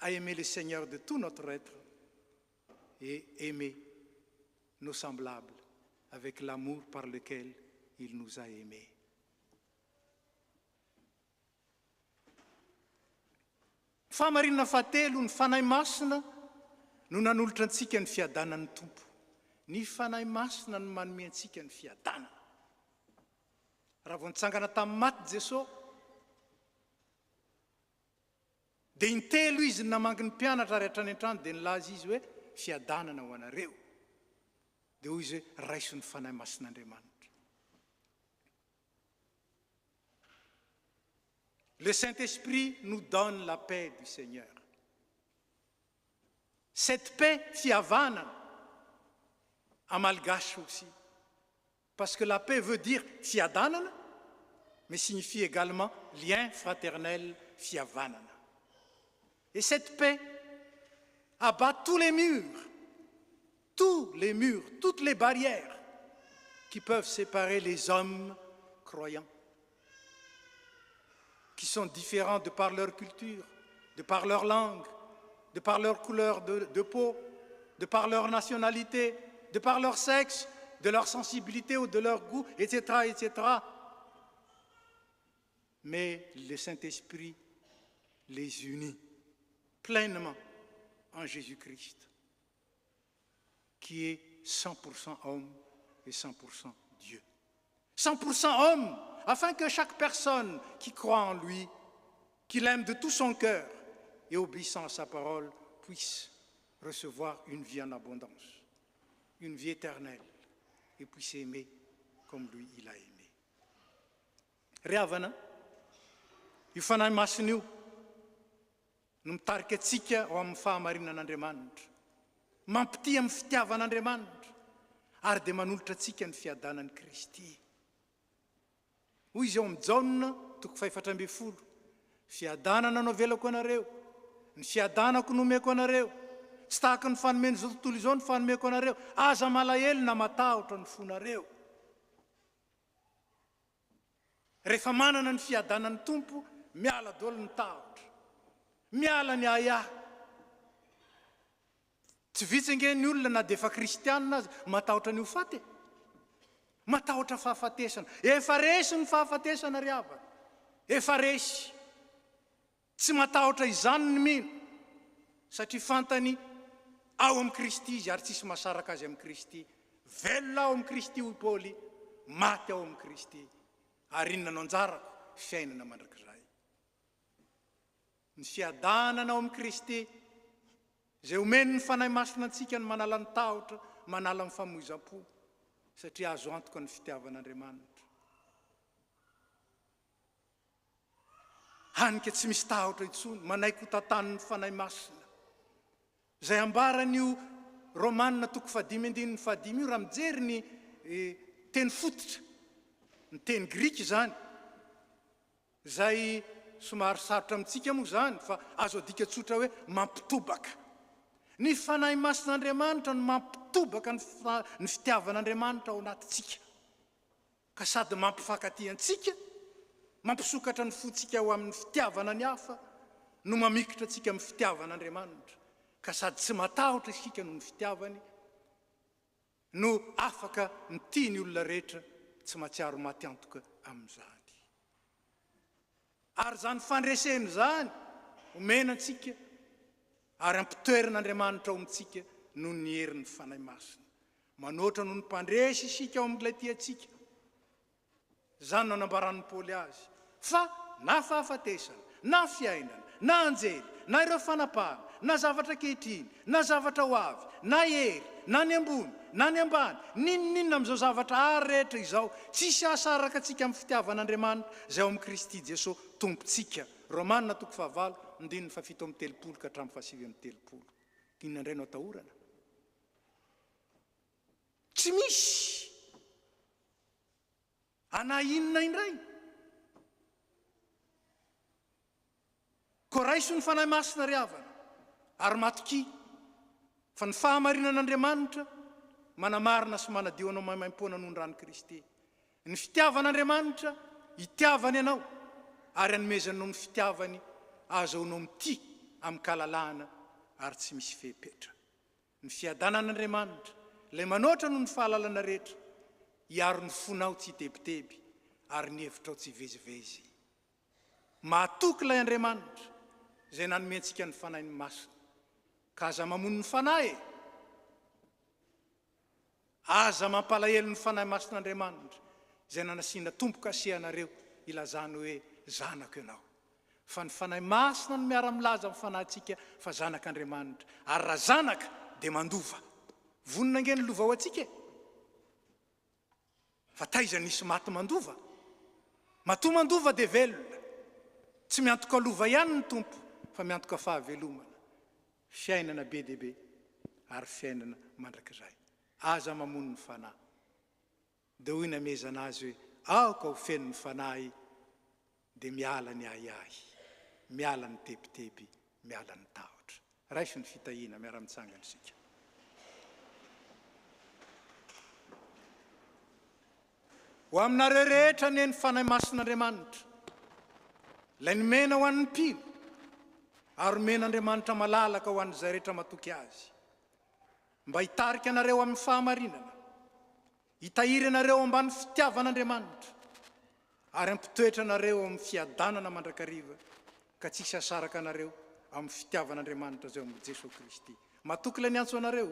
le Seigneur de tout notre être et aimer nos semblables avec l'amour par lequel il nous a aimés. Famarinana fahatelo ny fanahy masina no nanolotra antsika ny fiadanan'ny tompo. Ny fanahy masina no manome antsika ny fiadanana. Raha vao nitsangana tamin'ny maty Jesosy, dia intelo izy namangy ny mpianatra rehetra any an-trano dia nilaza izy hoe fiadanana ho anareo. Dia hoy izy hoe raiso ny fanahy masin'Andriamanitra. Le Saint-Esprit nous donne la paix du Seigneur. Cette paix fiavanana en malgache aussi. Parce que la paix veut dire fiadanana, mais signifie également lien fraternel fiavanana. Et cette paix abat tous les murs, toutes les barrières qui peuvent séparer les hommes croyants, qui sont différents de par leur culture, de par leur langue, de par leur couleur de peau, de par leur nationalité, de par leur sexe, de leur sensibilité ou de leur goût, etc., etc. Mais le Saint-Esprit les unit pleinement en Jésus-Christ, qui est 100% homme et 100% Dieu. 100% homme, afin que chaque personne qui croit en lui, qui l'aime de tout son cœur et obéissant à sa parole, puisse recevoir une vie en abondance, une vie éternelle, et puisse aimer comme lui il a aimé. Riavana, io fanahy masina io no mitarika atsika ao amin'ny fahamarinan'Andriamanitra, mampity amin'ny fitiavan'Andriamanitra, ary dia manolotra atsika ny fiadanan'i Kristy. Hoy izy ao amin'ny Jaona 4:40, fiadanana no avelako anareo, ny fiadanako nomeko anareo, tsy tahaka ny fanomeny zao tontolo izao ny fanomeko anareo, aza malahelo na matahotra ny fonareo. Rehefa manana ny fiadanan'ny tompo, miala daholo ny tahotra, miala ny aya. Tsy vitsy ange ny olona na dia efa kristianina azy matahotra ny ho faty, matahotra fahafatesana. Efa resy ny fahafatesana ry havana, efa resy. Tsy matahotra izany ny mino, satria fantany ao amin'ny Kristy izy ary tsisy masaraka azy amin'ny Kristy. Velona ao amin'ny Kristy hoy Paoly, maty ao amin'ny Kristy. Ary inona no anjarako? Fiainana mandrakizay. Ny fiadanana ao amin'ny Kristy, izay omeny ny fanahy masina antsika ny manala ny tahotra, manala ny famoizam-po, satria azo antoka ny fitiavan'Andriamanitra. Hanika tsy misy tahotra intsony, manaiky ho tantaniny fanahy masina. Izay ambaran'io Romanina 5:5 io, raha mijery ny teny fototra, ny teny Grika zany, izay somary sarotra amintsika moa zany, fa azo adika tsotra hoe mampitobaka. Ny fanahy masin'Andriamanitra no mampitobaka ny fitiavan'Andriamanitra ao anatintsika, ka sady mampifankatia antsika, mampisokatra ny fontsika ao amin'ny fitiavana ny hafa, no mamikitra antsika amin'ny fitiavan'Andriamanitra, ka sady tsy matahotra isika no ny fitiavany, no afaka mity ny olona rehetra tsy mahatsiaro maty antoka amin'izany. Ary zany fandreseny zany omena antsika, ary ampitoeran'Andriamanitra ao amintsika no ny herin'ny fanahy masina. Manoatra no ny mpandresy isika ao amin'ilay tiantsika. Zany no anambaran'ny Paoly azy. Fa na fahafatesana, na fiainana, na anjely, na ireo fanapahana, na zavatra kehitriny, na zavatra ho avy, na hery, na ny ambony, na ny ambany, ninonina amin'izao zavatra ary rehetra izao, tsisy asaraka antsika amin'ny fitiavan'Andriamanitra izay ao amin'ny Kristy Jesosy tompontsika. Romanina 5:7 ndininy fa fito amin'ny telopolo ka hatramin'ny fahasivy amin'ny telopolo. Inona indray no atahorana? Tsy misy. Ana inona indray? Ko raiso ny fanahy masina ry havana, ary matoky fa ny fahamarinan'Andriamanitra manamarina sy manadio anao maimaim-poana noho ny rano Kristy. Ny fitiavan'Andriamanitra hitiavany ianao ary anomezanao ny fitiavany azahoanao mity amin'ny kahalalahana ary tsy misy fehipetra. Ny fiadanan'Andriamanitra ilay manoatra noho ny fahalalana rehetra hiaro ny fonao tsy hitebiteby ary ny hevitrao tsy hivezivezy. Mahatoky ilay Andriamanitra izay nanome antsika ny fanahy ny masina, ka aza mamono ny fanahy e. Aza mampalahelo ny fanahy masin'Andriamanitra izay nanasiana tompo-kase anareo ilazany hoe zanako ianao. Fa ny fanahy masina no miara-milaza amin'ny fanahintsika fa zanak'Andriamanitra. Ary raha zanaka dia mandova. Vonona nge ny lova ho antsika e. Fa taiza nisy maty mandova. Matoa mandova dia velona. Tsy miantoka lova ihany ny tompo, fa miantoka fahavelomana. Fiainana be dehibe ary fiainana mandrakizay. Aza mamono ny fanahy. Dia hoy namezana azy hoe aoka ho feno ny fanahy dia miala ny ahiahy, miala ny tebiteby, miala ny tahotra. Raisy ny fitahiana miara-mitsangana isika. Ho aminareo rehetra ny fanahy masin'Andriamanitra, ilay nomena ho an'ny mpino, ary men'Andriamanitra malalaka ho an'izay rehetra matoky azy, mba hitarika anareo amin'ny fahamarinana, hitahiry anareo ambany fitiavan'Andriamanitra, ary ampitoetra anareo amin'ny fiadanana mandrakariva, ka tsisy asaraka anareo amin'ny fitiavan'Andriamanitra zay amin'ny Jesosy Kristy. Matoky ilay niantso anareo,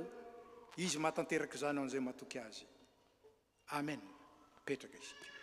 izy mahatanteraka izany ao an'izay matoky azy. Amen. Petraka isika.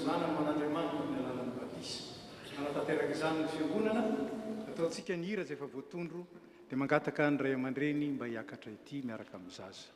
zana man'andriamanitra amin'ny alalan'ny batisa anatanteraka izany ny fiangonana ataontsika ny hira zay efa voatondro dia mangataka ny ray aman-dreny mba hiakatra ity miaraka amin'ny zaza.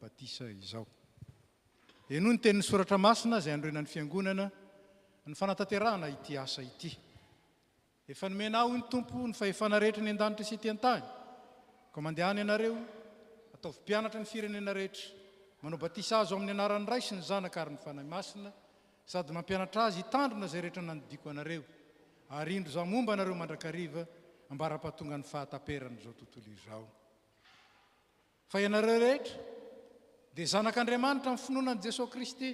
Batisa izao eno ny tenin'ny soratra masina izay androenan'ny fiangonana ny fanatanterahana ity asa ity. Efa nomenao ny tompo ny fahefana rehetra ny an-danitra sy ety an-tany, ko mandehany ianareo ataovy mpianatra ny firenena rehetra, manao batisa azo amin'ny anaran'ny Ray sy ny Zanaka ary ny Fanahy Masina, sady mampianatra azy hitandrina izay rehetra nanodiko anareo, ary indro izao momba anareo mandrakariva ambara-pahatonga ny fahataperana izao tontolo izao. Fa ianareo rehetra dia zanak'Andriamanitra amin'ny finoanan'i Jesosy Kristy,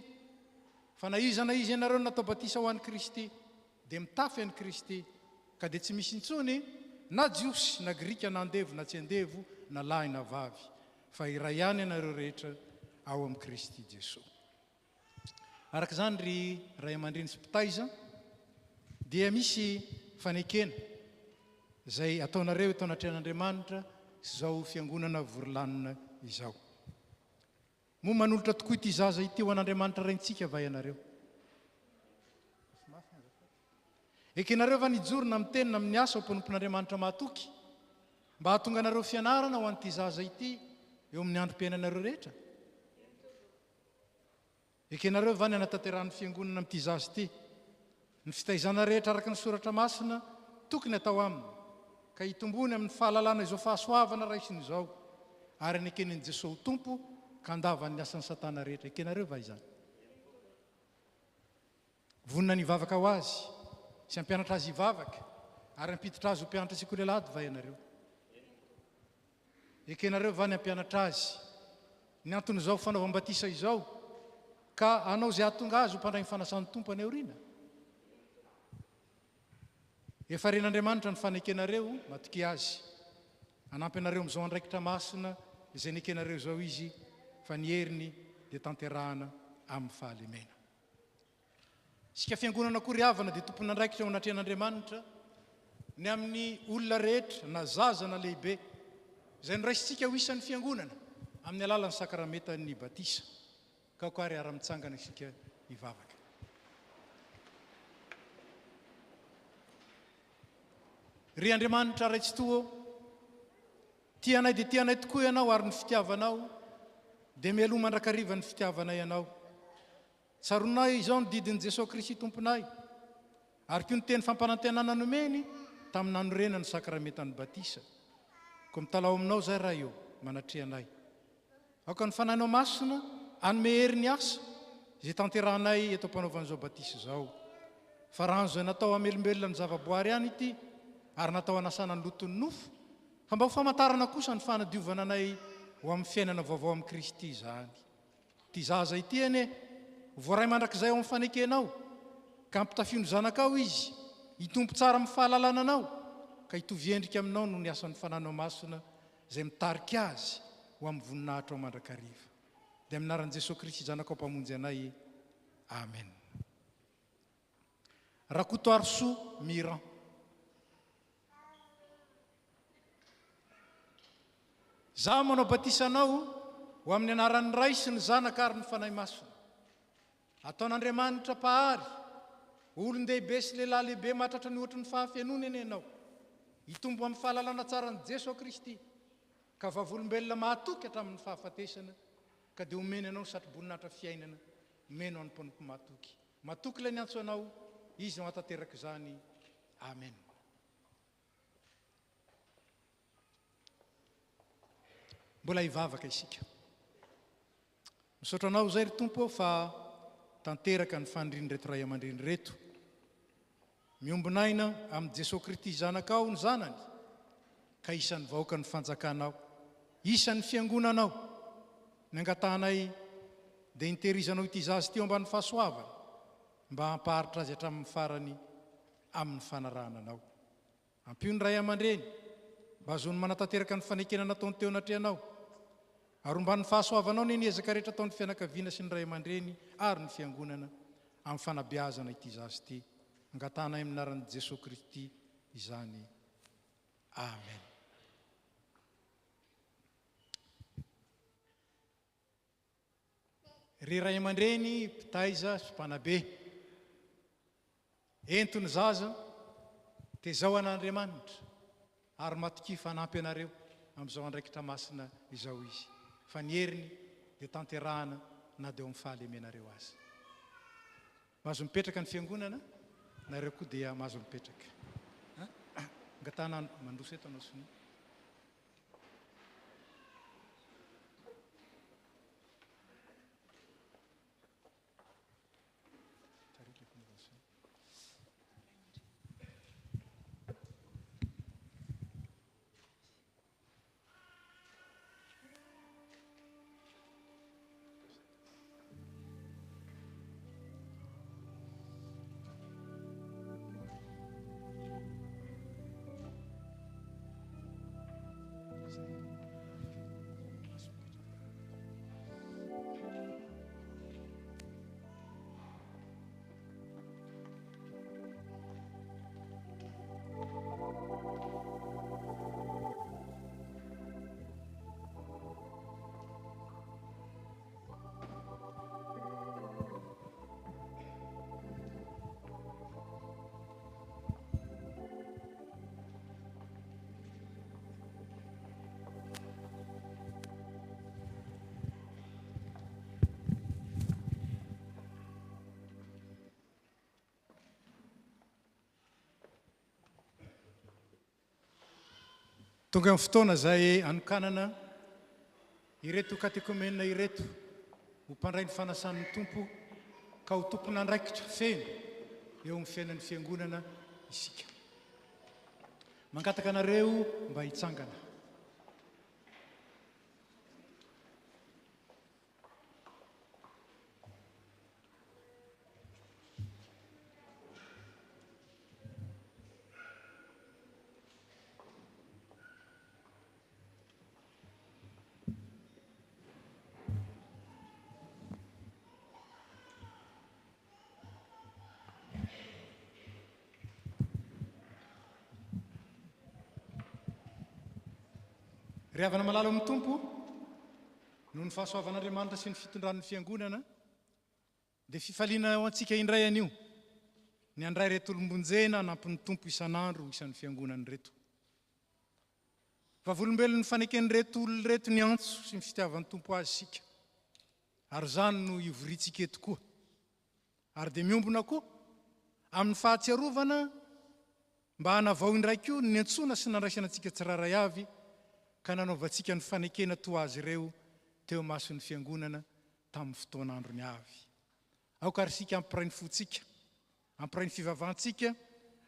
fa na iza izy ianareo natao batisa ho an'i Kristy dia mitafy an'i Kristy, ka dia tsy misy intsony na jiosy na grika na andevo na tsy andevo na lahy na vavy, fa iray ihany ianareo rehetra ao amin'i Kristy Jesosy. Araka izany ry ray aman-dreny sy mpitaiza dia misy fanekena izay ataonareo eto anatrehan'Andriamanitra sy izao fiangonana vorolanina izao. Moa manolotra tokoa ity zaza ity ho an'Andriamanitra raintsika va ianareo. Ekenareo va nijorona amin'ny tenina amin'ny asa ho mpanompon'Andriamanitra mahatoky mba hahatonga anareo fianarana ho an'ity zaza ity eo amin'ny androm-piainanareo rehetra. Ekenareo va ny anatanterahany fiangonana amin'ity zaza ity, ny fitaizana rehetra araka ny soratra masina tokony atao aminy, ka hitombony amin'ny fahalalana izao fahasoavana raisiny izao, ary aneken'ny Jesosy tompo ka andavan'ny asan'ny Satana rehetra. Ekenareo va izany? Vonina ny vavaka ho azy sy ampianatra azy hivavaka, ary ampiditra azy ho mpianatra sekolelady va ianareo? Ekenareo va ny ampianatra azy ny anton'izao fanaovam-batisa izao, ka anao izay ahatonga azy ho mpandray ny fanasan'ny tompo any aoriana? Efa ren'Andriamanitra ny fanekenareo matoky azy, hanampy anareo amin'izao andraikitra masina izay nekenareo izao izy, fa ny heriny dia tanterahana amin'ny fahalemena. Sika fiangonana koriavana dia tompon'andraikitra ao anatrehan'Andriamanitra ny amin'ny olona rehetra na zaza na lehibe izay noraisintsika ho isan'ny fiangonana amin'ny alalan'ny sakramentan'ny batisa, ka ko ary ara-mitsangana isika hivavaka. Ry Andriamanitra raitsy toa, tianay dia tianay tokoa ianao ary ny fitiavanao dia mialoha mandrakariva ny fitiavanay ianao. Tsaronay izao ny didin'i Jesosy Kristy tomponay, ary koa ny teny fampanantenana nomeny tamin'ny nanorena ny sakramentan'ny batisa, ko mitalao aminao zay raha eo manatrehanay. Aoka ny fanahinao masina anome hery ny asa izay tanterahanay eto ampanaovan'izao batisa izao, fa raha an'izay natao hamelombelona ny zavaboary ihany ity, ary natao hanasana ny loton'ny nofo, fa mba ho famantarana kosa ny fanadiovana anay ho amin'ny fiainana vaovao amin'i Kristy izany. Ty zaza ity ane voaray mandrakizay ao amin'ny fanekenao, ka ampitafiano zanakao izy hitompo tsara amin'ny fahalalana anao, ka hitoviendrika aminao no ny asan'ny fananao masina izay mitarika azy ho amin'ny voninahitra ao mandrakariva. Dia aminaran'i Jesosy Kristy zanakao mpamonjy anay, amen. Rakotoarsoa Miran. Zaho manao batisanao ho amin'ny anaran'ny Ray sy ny Zanaka ary ny Fanahy Masina. Ataon'Andriamanitra pahary, olon-dehibe sy lehilahy lehibe mahatratra ny ohatry ny fahafenona eny ianao, hitombo amin'ny fahalalana tsaran'i Jesosy Kristy, ka vavolombelona mahatoky hatramin'ny fahafatesana, ka dia omeny anao ny satroboninahitra fiainana, omeno an'ny mpanompo mahatoky. Mahatoky ilay ny antso anao, izy no hatateraka izany. Amen. Mbola hivavaka isika. Misaotra anao izay ry Tompo fa tanteraka ny faniriany reto ray aman-dreny reto. Miombinaina amin'ny Jesosy Kristy zanakao ny zanany, ka isan'ny vahoaka ny fanjakanao, isan'ny fiangonanao, ny angatahanay dia intehirizanao ity zazy teo amban'ny fahasoavana, mba hampaharitra azy hatramin'ny farany amin'ny fanarahana anao. Ampio ny ray aman-dreny, mba azony manatanteraka ny fanekena nataony teo anatrehanao, ary omban'ny fahasoavanao ny ezaka rehetra ataon'ny fianakaviana sy ny ray aman-dreny ary ny fiangonana amin'ny fanabeazana ity zazy ity. Angatanay amin'ny anaran'i Jesosy Kristy izany. Amen. Ry ray aman-dreny, mpitaiza sy mpanabe, entony zaza tezao an'Andriamanitra ary matoki fanampy anareo amin'izao andraikitra masina izao izy. Fa ny heriny dia tanterahana na dia amin'ny fahalemenareo azy. Mahazo mipetraka ny fiangonana, nareo koa dia mahazo mipetraka. Angatana mandroso eto anao sinoa. Tonga amin'ny fotoana izay anokanana ireto katekomenina ireto ho mpandray ny fanasan'ny Tompo ka ho tompona andraikitra feno eo amin'ny fiainan'ny fiangonana isika. Mangataka anareo mba hitsangana. Ry havana malala amin'ny Tompo, noho ny fahasoavan'Andriamanitra sy ny fitondran'ny fiangonana, dia fifaliana ho antsika indray anio, ny andray reto olombonjena nampin'ny Tompo isan'andro isan'ny fiangonany reto. Vavolombelon'ny fanekeny reto olona reto ny antso sy ny fitiavan'ny Tompo azy sika, ary izany no ivorintsika eto koa. Ary dia miombona koa amin'ny fahatsiarovana mba hanavao indray koa ny antsona sy nandraisana antsika tsiraray avy, ka nanaovantsika ny fanekena toa azy ireo teo mason'ny fiangonana tamin'ny fotoan'andro ny avy. Aoka ary sika ampiray ny fotsika, ampiray ny fivavahantsika,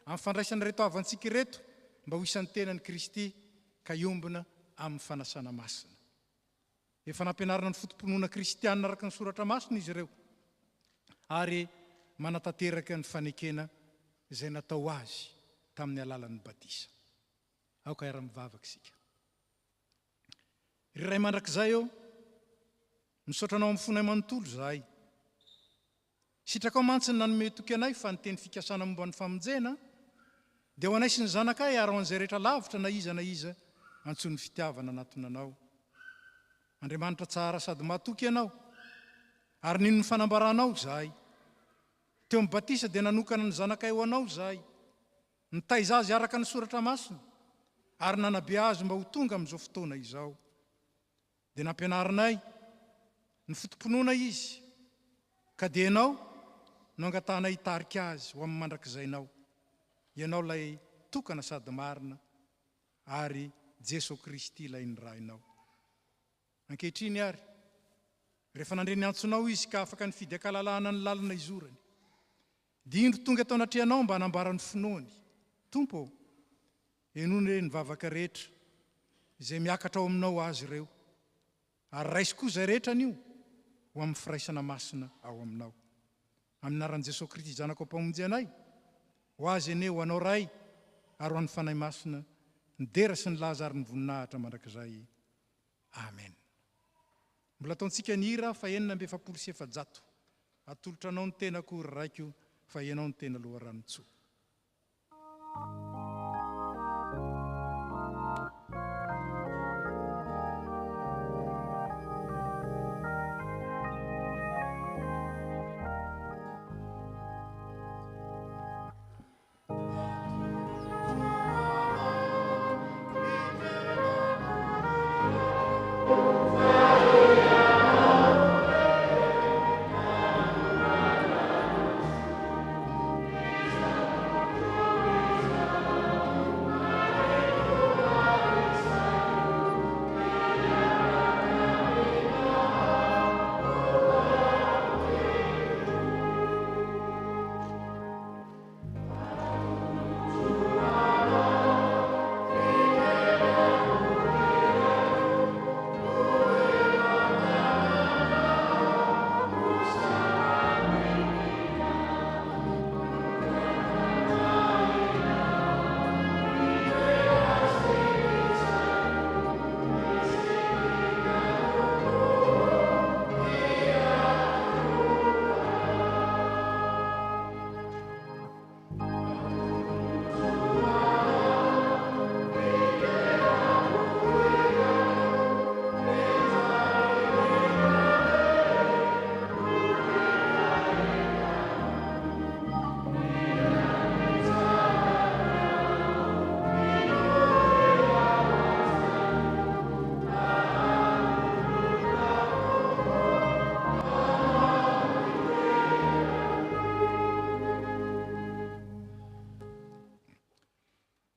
amin'ny fandraisana reto avantsika reto, mba ho isan'ny tenan'ny Kristy ka iombona amin'ny fanasana masina. Efa nampianarana ny fotomponoana kristianina araka ny soratra masina izy ireo, ary manatanteraka ny fanekena izay natao azy tamin'ny alalan'ny batisa. aoka ara-mivavaka isika. Ry ray mandrakizay eo, misaotranao amin'ny fonay manontolo zahay. Sitraka ao mantsiny nanome toky anay fa ny teny fikasana momba ny famonjena, dia ho anay sy ny zanakay aro an'izay rehetra lavitra na iza antsony fitiavana anatonanao. Andriamanitra tsara sady mahatoky ianao, ary nino ny fanambaranao zahay. Teo amin'ny batisa dia nanokana ny zanakay ho anao zahay, nitaiza azy araka ny soratra masina, ary nanabe azy mba ho tonga amin'izao fotoana izao. Dia nampianarinay ny fotomponoana izy, ka dia ianao no angatanay hitarika azy ho amin'ny mandrakizainao. Ianao lay tokana sady marina, ary Jesosy Kristy lay nirainao. Ankehitriny ary, rehefa nandre ny antsonao izy ka afaka nifidy akalalana ny lalana izorany, dia indro tonga tao anatrehanao mba hanambara ny finoany. Tompo, enony ny vavaka rehetra izay miakatra ao aminao azy ireo, ary raisy koa izay rehetra anio ho amin'ny firaisana masina ao aminao. Amin'ny anaran'i Jesosy Kristy zanako mpamonjy anay, ho azy ene ho anao ray, ary ho an'ny fanahy masina, ny dera sy ny laza ary ny voninahitra mandrakizay. Amen. Mbola ataontsika ny hira fa 970. Atolotra anao ny tenako ry raiko, fa ianao ny tena loharanotsoa.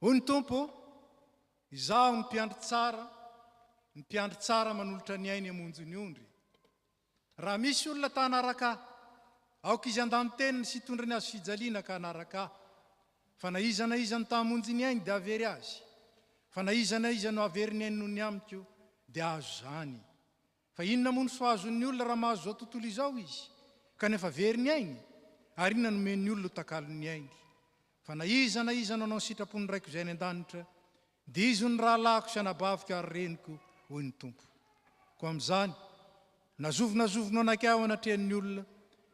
Hoy ny tompo, izaho ny mpiandry tsara manolotra ny ainy amonjo ny ondry. Raha misy olona ta hanaraka, aoka izy andany teniny sy hitondrany azy fijaliana ka hanaraka. Fa na iza ny ta hamonjy ny ainy dia avery azy. Fa na iza no avery ny ainy noho ny amiko dia azo zany. Fa inona moa ny soazon'ny olona raha mahazo zao tontolo izao izy, kanefa very ny ainy, ary inona nomen'ny olona ho takalony ainy. Fa na iza no anao sitrapony raiko izay any an-danitra, dia izy ny rahalahako sy anabaviko ary reniko, hoy ny tompo. Ko amin'izany, nazovinao anakay ao anatrehan'ny olona,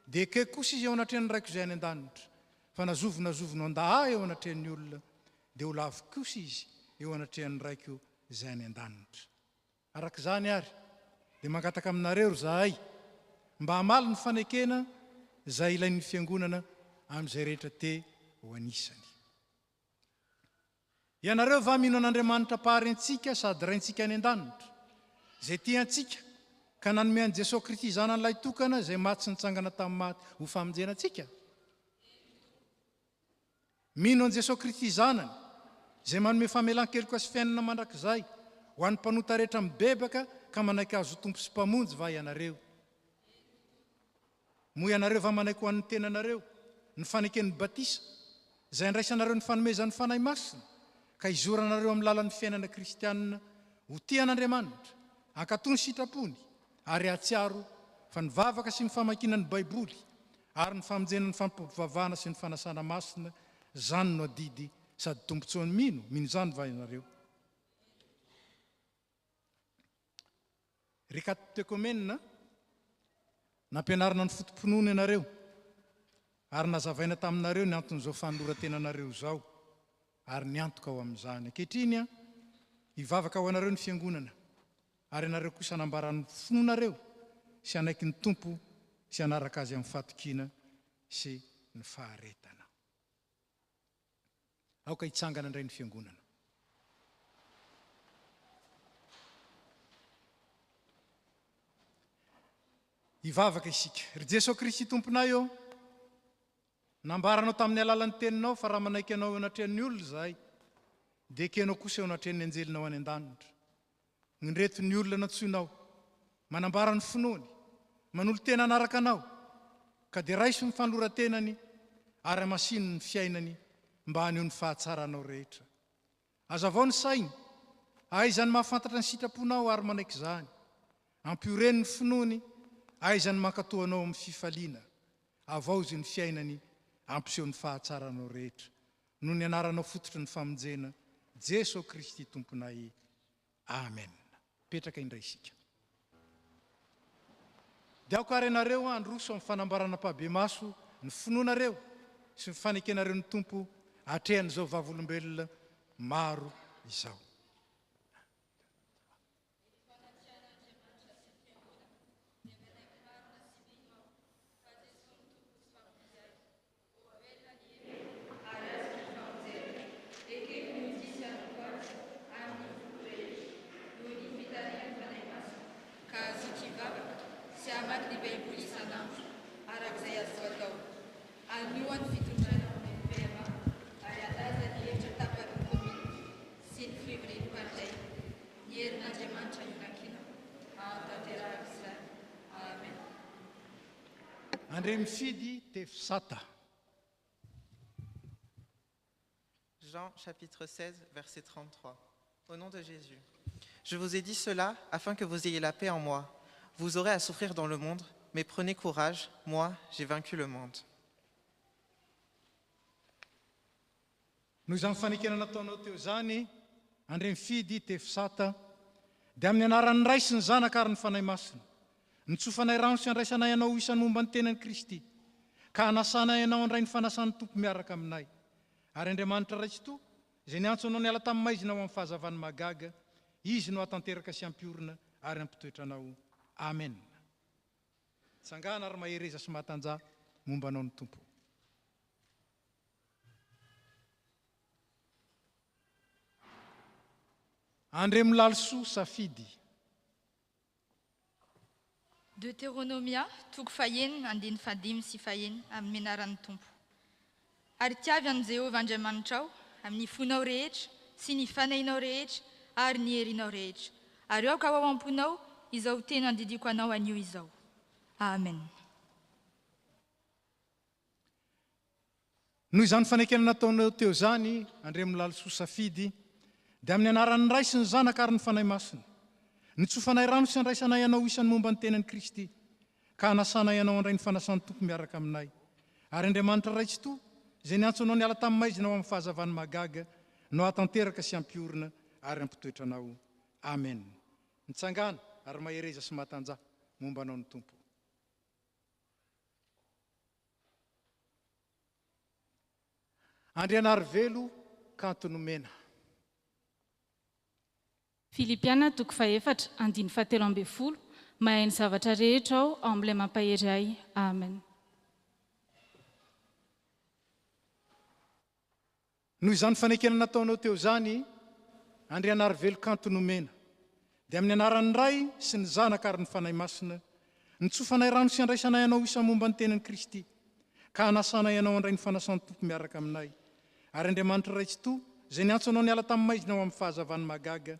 dia ke kosa izy eo anatrehan'ny raiko izay any an-danitra. Fa nazovinao andahy eo anatrehan'ny olona, dia ho lavo kosa izy eo anatrehan'ny raiko izay any an-danitra. Arak'izany ary, dia mangataka aminareo zahay, mba hamaly ny fanekena izay ilain'ny fiangonana amin'izay rehetra ho anisany. Ianareo va mino an'Andriamanitra paharentsika sady raintsika any an-danitra, izay tiantsika ka nanome an'i Jesosy Kristy zanan'ilay tokana izay maty sy nitsangana tamin'ny maty ho famonjenantsika. Mino an'i Jesosy Kristy zanany izay manome famelan-keloka sy fiainana mandrakizay ho an'ny mpanota rehetra mibebaka ka manaiky azo tompo sy mpamonjy va ianareo. Moa ianareo va manaiky ho an'ny tenanareo ny faneken'ny batisa izay andraisanareo ny fanomezan'ny fanahy masina, ka izoranareo amin'ny lalan'ny fiainana kristianina ho tian'Andriamanitra, ankatony sitrapony ary atsiaro fa ny vavaka sy ny famakiana ny Baiboly ary ny famonjena ny fampivavahana sy ny fanasana masina, zany no adidy sady tombontsoany mino zany va ianareo. rekatekomenina nampianarina ny fotom-pinoana ianareo ary nazavaina taminareo ny anton'izao fanoloratenanareo zao ary niantoka ao amin'izany ankehitriny a hivavaka ao anareo ny fiangonana ary ianareo kosa hanambaran'ny finoanareo sy anaiky ny tompo sy hanaraka azy amin'ny fatokina sy ny faharetana aoka hitsangana indray ny fiangonana. Hivavaka isika. Ry Jesosy Kristy tomponay eo, nambaranao tamin'ny alalan'ny teninao fa raha manaiky anao eo anatrehan'ny olona zahay, dia ekenao kosa eo anatrehan'ny anjelinao any an-danitra. Nindretin'ny olona natsoinao, manambara ny finoany, manolo tena anaraka anao, ka dia raiso ny fanoloratenany ary masino ny fiainany mba haneo ny fahatsaranao rehetra. Azavao ny sainy, aizany mahafantatra ny sitraponao ary manaiky izany, ampioreny ny finoany, aizany mankatoanao amin'ny fifaliana, avao izy ny fiainany ampiseho ny fahatsaranao rehetra. No ny anaranao fototry ny famonjena, Jesosy Kristy tomponay. Amen. Petraka indray isika. Dia aoka ary ianareo androso amin'ny fanambarana pahabe maso ny finoanareo sy ny fanekenareo ny tompo atrehan'izao vavolombelona maro izao. Jean chapitre 16, verset 33. Au nom de Jésus. Je vous ai dit cela afin que vous ayez la paix en moi. Vous aurez à souffrir dans le monde, mais prenez courage, moi j'ai vaincu le monde. Noho izany fanekena nataonao teo zany, andre mifidy tefisata, dia amin'ny anaran'ny Ray sy ny Zanaka ary ny fanahy masina, ny tsofanay rano sy andraisanay ianao isan'ny momba ny tenan'i Kristy, ka hanasanay ianao andray ny fanasan'ny tompo miaraka aminay. Ary Andriamanitra raitso izay niantso anao niala tamin'ny maizina ao amin'ny fahazavany magaga, izy no hatanteraka sy ampiorina ary ampitoetra anao. Amen. Tsangana ary mahereza sy mahatanja momba anao ny tompo. Andre milalisoa safidy. Deutéronomia, toko fahenina, andiny fadimy sy fahenina amin'ny anaran'ny tompo. Ary tiavy an' Jehovah Andriamanitrao amin'ny fonao rehetra sy ny fanahinao rehetra ary ny herinao rehetra. Ary aoka ao am-ponao izao tena andidiko anao anio izao. Amen. Noho izany fanekena nataonao teo zany, andre milalisoa safidy, dia amin'ny anaran'ny Ray sy ny Zanaka ary ny fanahy masina, ny tsofanay rano sy andraisanay ianao isan'ny momba ny tenan'i Kristy, ka hanasanay ianao andray ny fanasan'ny tompo miaraka aminay. Ary Andriamanitra raitso izay niantso anao niala tamin'ny maizina ao amin'ny fahazavany magaga, no hatanteraka sy ampiorina ary ampitoetra anao. Amen. Mitsangana ary mahereza sy mahatanja momba anao ny tompo. Andrianary velo kanto nomena. Filipiana toko faefatra andiny fahatelo ambin'ny folo, mahay ny zavatra rehetra ao amin'ilay mampahery ahy. Amen. Noho izany fanekena nataonao teo zany, Andrianary velo kanto nomena, dia amin'ny anaran'ny Ray sy ny Zanaka ary ny fanahy masina, ny tsofanay rano sy andraisanay ianao isan'ny momba ny tenan'i Kristy, ka hanasanay ianao andray ny fanasan'ny tompo miaraka aminay. Ary Andriamanitra raitso izay niantso anao niala tamin'ny maizina ao amin'ny fahazavany magaga,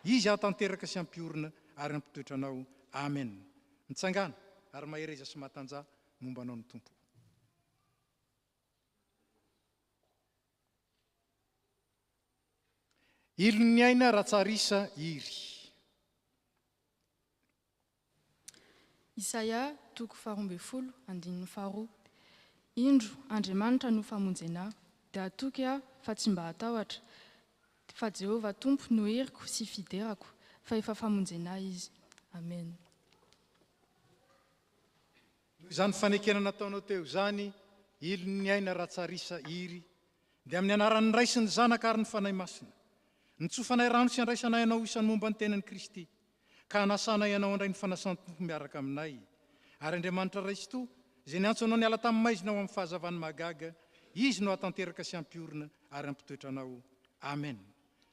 izy hatanteraka sy ampiorina ary ampitoetra anao. Amen. Mitsangana ary mahereza sy mahatanja momba anao ny tompo. Ilon'ny aina ratsarisa iry. Isaia toko faha ambin'ny folo andininy faharoa. Indro Andriamanitra no famonjena, dia atoky aho fa tsy mba hatahotra, fa Jehovah tompo no heriko sy fiderako, fa efa famonjena izy. amen. Izany fanekena nataonao teo zany ilony aina ratsarisa iry dia amin'ny anaran'ny ray sy ny zanaka ary ny fanahy masina ny tsofanay rano sy andraisanay ianao isan'ny momba ny tenan'i Kristy ka hanasana ianao andray ny fanasany tompo miaraka aminay ary Andriamanitra Raitso izay niantso anao niala tamin'ny maizina ao amin'ny fahazavany magaga izy no hatanteraka sy ampiorina ary ampitoetra anao amen.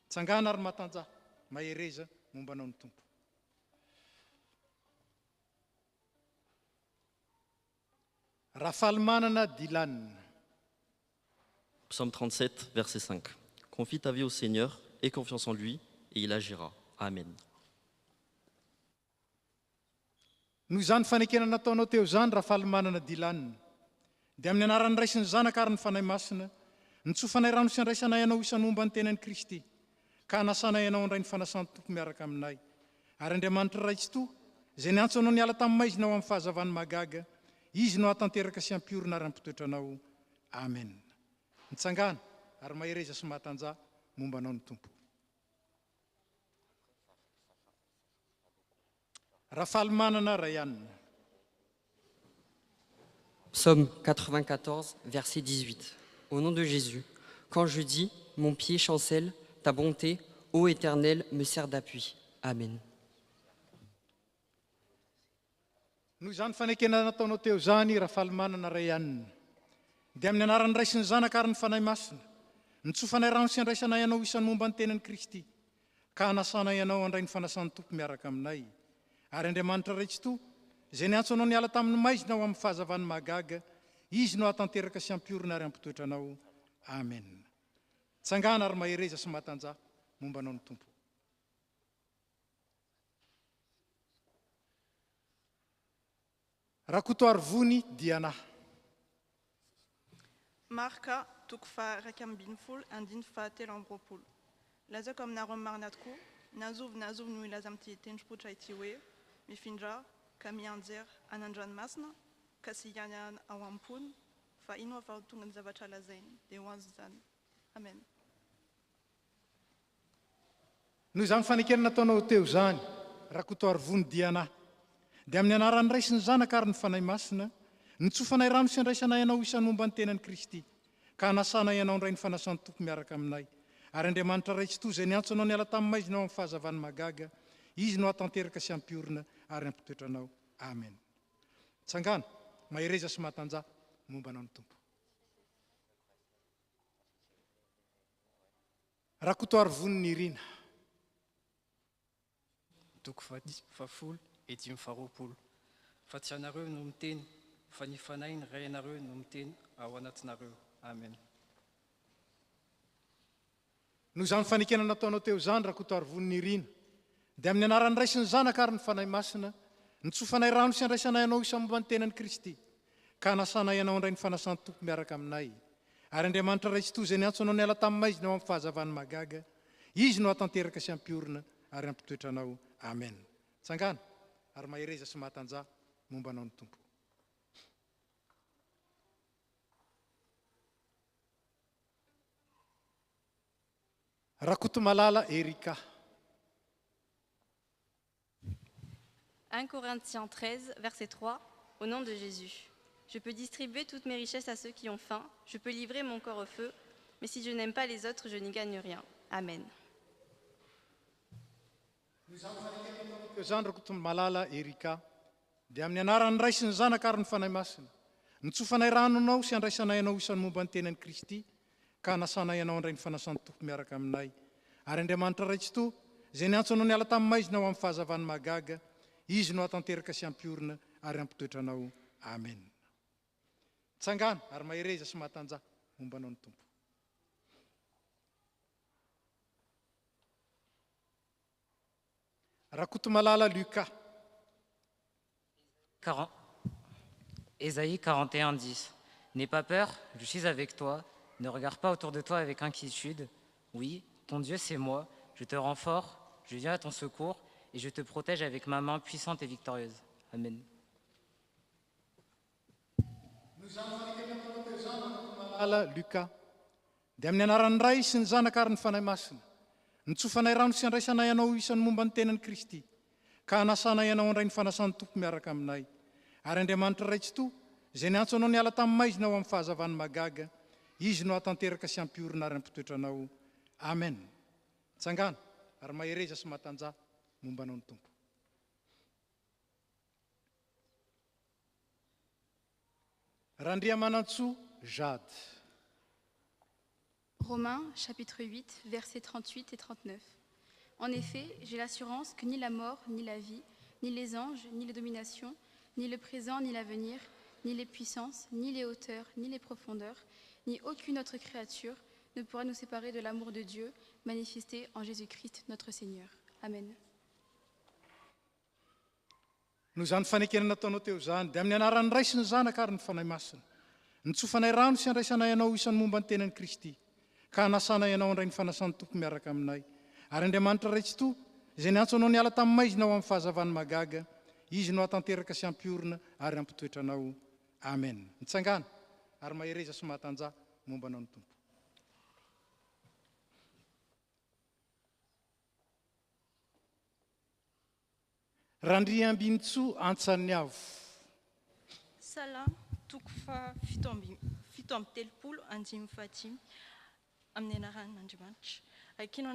Tsangana ary matanjah mahereza momba anao ny tompo. Rafalmanana Dylan. Psaume 37, verset 5. Confie ta vie au Seigneur, aie confiance en lui, et il agira. Amen. Noho izany fanekena nataonao teo zany Rafalmanana Dylan, dia amin'ny anaran'ny ray sy ny zanaka ary ny fanahy masina, ny tsofanay rano sy andraisanay ianao isan'ny momba ny tenan'i Kristy, ka hanasanay ianao andray ny fanasany tompo miaraka aminay. Ary Andriamanitra Raitso izay niantso anao niala tamin'ny maizina ao amin'ny fahazavany magaga, izy no hatanteraka sy ampiorina ary ampitoetra anao amen. Mitsangana ary mahereza sy matanjah momba anao ny tompo. Rafalmanana Ryan. Psaume 94, verset 18. Au nom de Jésus, quand je dis, mon pied chancelle, ta bonté, ô Éternel, me sert d'appui. Amen. Noho izany fanekena nataonao teo zany Rafalmanana Ryan, dia amin'ny anaran'ny ray sy ny zanaka ary ny fanahy masina, ny tsofanay rano sy andraisanay ianao isan'ny momba ny tenan'i Kristy, ka hanasana ianao andray ny fanasany tompo miaraka aminay. Ary Andriamanitra Raitso izay niantso anao niala tamin'ny maizina ao amin'ny fahazavany magaga, izy no hatanteraka sy ampiorina ary ampitoetra anao amen. Tsangana ary mahereza sy matanjah momba anao ny tompo. Rakotoarivony Diana. Marka toko faha 12 andiny fahatelo amby roapolo. Lazako aminareo marina tokoa, nazovy no ilaza amin'ity tendrompoitra ity hoe mifindra ka mianjera any an-dranomasina ka sy ihany ao am-pony fa ino afahatonga ny zavatra lazainy dia ho azy izany. Amen. Noho izany fanekena nataonao teo zany Rakotoarivony Diana, dia amin'ny anaran'ny ray sy ny zanaka ary ny fanahy masina, ny tsofanay rano sy andraisanay ianao isan'ny momba ny tenan'i Kristy, ka hanasana ianao andray ny fanasany tompo miaraka aminay. Ary Andriamanitra Raitso izay niantso anao niala tamin'ny maizina ao amin'ny fahazavany magaga, izy no hatanteraka sy ampiorina ary ampitoetra anao amen. Tsangana mahereza sy matanjah momba anao ny tompo. Rakotoarivony Nirina. Toko fahafolo e dimy faharoapolo. Fa tsy anareo no miteny, fa ny fanahy ny ray anareo no miteny ao anatinareo. Amen. Noho izany fanekena nataonao teo zany Rakotoarivony Nirina, dia amin'ny anaran'ny ray sy ny zanaka ary ny fanahy masina, ny tsofanay rano sy andraisanay ianao isan'ny momba ny tenan'i Kristy, ka hanasanay ianao andray ny fanasany tompo miaraka aminay. Ary Andriamanitra Raitso izay niantso anao niala tamin'ny maizina ao amin'ny fahazavany magaga, izy no hatanteraka sy ampiorina ary ampitoetra anao amen. Tsangana ary mahereza sy matanjah momba anao ny tompo. Rakotomalala Erika. 1 Corinthiens 13, verset 3, au nom de Jésus. Je peux distribuer toutes mes richesses à ceux qui ont faim, je peux livrer mon corps au feu, mais si je n'aime pas les autres, je n'y gagne rien. Amen. Zany Rakotomalala Erika, dia amin'ny anaran'ny ray sy ny zanaka ary ny fanahy masina, ny tsofanay ranonao sy andraisanay ianao isan'ny momba ny tenan'i Kristy, ka hanasanay ianao andray ny fanasany tompo miaraka aminay. Ary Andriamanitra Raitso izay niantso anao niala tamin'ny maizina ao amin'ny fahazavany magaga, izy no hatanteraka sy ampiorina ary ampitoetra anao amen. Tsangana ary mahereza sy matanjah momba anao ny tompo. Rakotomalala Lucas. Ésaïe 41, 10. N'aie pas peur, je suis avec toi. Ne regarde pas autour de toi avec inquiétude. Oui, ton Dieu, c'est moi. Je te rends fort, je viens à ton secours et je te protège avec ma main puissante et victorieuse. Amen. Lucas, dia amin'ny anaran'ny ray sy ny zanaka ary ny fanahy masina, ny tsofanay rano sy andraisanay ianao isan'ny momba ny tenan'i Kristy, ka hanasana ianao andray ny fanasan'ny tompo miaraka aminay. Ary Andriamanitra raitsy to, izay ny antso anao niala tamin'ny maizina ao amin'ny fahazavany magaga, izy no hatanteraka sy ampiorina ary ampitoetranao. Amen. Tsangana ary mahereza sy matanja momba anao ny tompo. Randriamanantsoa Jade. Romains chapitre 8, versets 38 et 39. En effet, j'ai l'assurance que ni la mort, ni la vie, ni les anges, ni les dominations, ni le présent, ni l'avenir, ni les puissances, ni les hauteurs, ni les profondeurs, ni aucune autre créature ne pourra nous séparer de l'amour de Dieu manifesté en Jésus-Christ notre Seigneur. Amen. No zany fanekena nataonao teo zany, dia amin'ny anaran'ny Ray sy ny Zanaka ary ny fanahy masina, ny tsofanay rano sy andraisanay ianao isan'ny momba ny tenan'i Kristy, ka hanasana ianao andray ny fanasan'ny tompo miaraka aminay. Ary Andriamanitra raitsy to, izay ny antso anao niala tamin'ny maizina ao amin'ny fahazavany magaga, izy no hatanteraka sy ampiorina ary ampitoetranao. Amen. Mitsangana ary mahereza sy matanja momba anao ny tompo. Randriambinitsoa Antsaniavo. Salam toko fito amby telopolo andimy fahadimy amin'ny anaran'Andriamanitra. Akino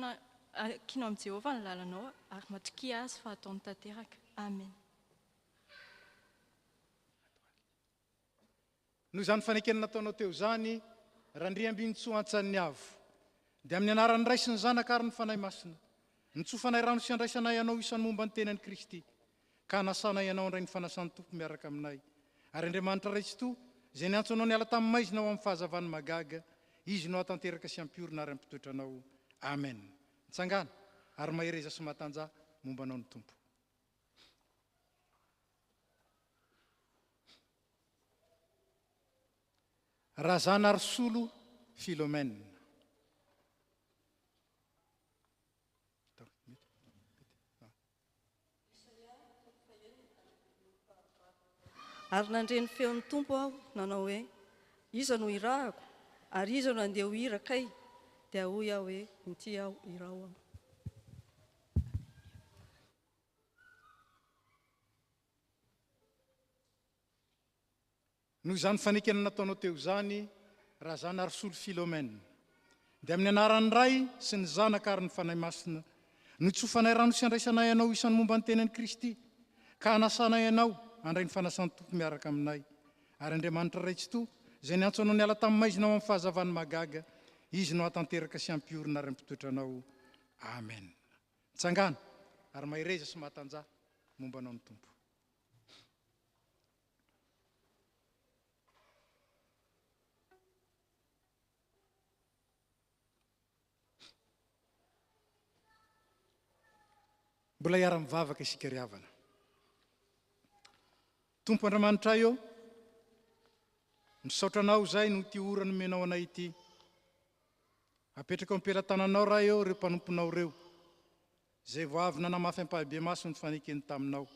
amin'i Jehovah ny lalanao ary matokia azy fa ataony tanteraka. Amen. Noho izany fanekena nataonao teo zany, Randriambinitsoa Antsaniavo, dia amin'ny anaran'ny Ray sy ny Zanaka ary ny fanahy masina, ny tsofanay rano sy andraisanay ianao isan'ny momba ny tenan'i Kristy, ka hanasana ianao andray ny fanasan'ny tompo miaraka aminay. Ary Andriamanitra raitsy to, izay ny antso anao niala tamin'ny maizina ao amin'ny fahazavany magaga, izy no hatanteraka sy ampiorina ary ampitoetranao. Amen. Mitsangana ary mahereza sy matanja momba anao ny tompo. Razana Arsolo Philomène. Ary nandreny feon'ny tompo aho nanao hoe iza no irahako ary iza no andeha ho hira kay, dia hoy aho hoe inty aho iraho aho. Noho izany fanekena nataonao teo zany, Razana Arsolo Philomène, dia amin'ny anaran'ny Ray sy ny Zanaka ary ny fanahy masina, ny tsofanay rano sy andraisanay ianao isan'ny momba ny tenan'i Kristy, ka hanasana ianao andray ny fanasan'ny tompo miaraka aminay. Ary Andriamanitra raitsy to, izay ny antso anao niala tamin'ny maizina ao amin'ny fahazavany magaga, izy no hatanteraka sy ampiorina ary ampitoetranao. Amen. Mitsangana ary mahereza sy matanja momba anao ny tompo. Mbola hiara-mivavaka isika ry havana. Tompo Andriamanitra eo, misaotranao zay no ty ora nomenao anay ity. Apetraka ao am-pelantananao raha eo ireo mpanomponao reo, zay vao avy nanamafy ampahabe maso ny fanekeny taminao.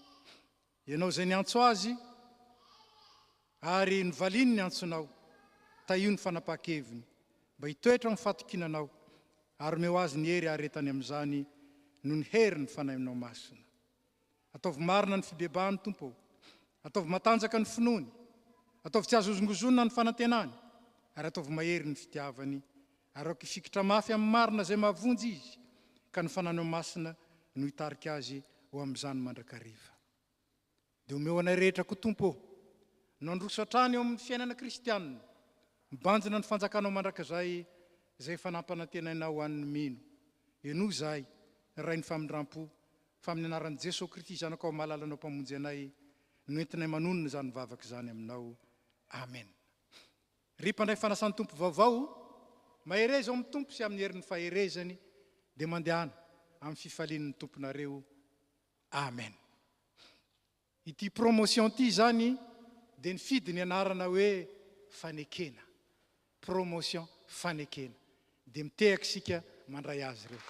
Ianao zay niantso azy, ary nivaliny ny antsonao, taio ny fanapaha-keviny, mba hitoetra amin'ny fatokinanao, ary meo azy ny hery aretany amin'izany no ny hery ny fanahinao masina. Ataovy marina ny fibebahany tompo, ataovy matanjaka ny finoany, ataovy tsy azozongozonina ny fanantenany, ary ataovy mahery ny fitiavany, ary aoky fikitra mafy amin'ny marina zay mahavonjy izy, ka ny fananao masina no hitarika azy ho amin'izany mandrakariva. Dia omeo anay rehetra ko tompo, no androso hatrany eo amin'ny fiainana kristianina, mibanjina ny fanjakanao mandrakizay, zay fanampanantenainao an'ny mino. Eno zay, ray ny famindrampo, fa amin'ny anaran'i Jesosy Kristy zanakao mahalalanao mpamonjy anay, no entinay manonona zany vavaka zany aminao. Amen. Ry mpandray fanasan'ny tompo vaovao, mahereza ao amin'ny tompo sy amin'ny herin'ny faherezany, dia mandehana amin'ny fifalian'ny tomponareo. Amen. Ity promotion ty zany, dia nifidy ny anarana hoe fanekena. Promotion fanekena. Dia mitehaka sika mandray azy reo.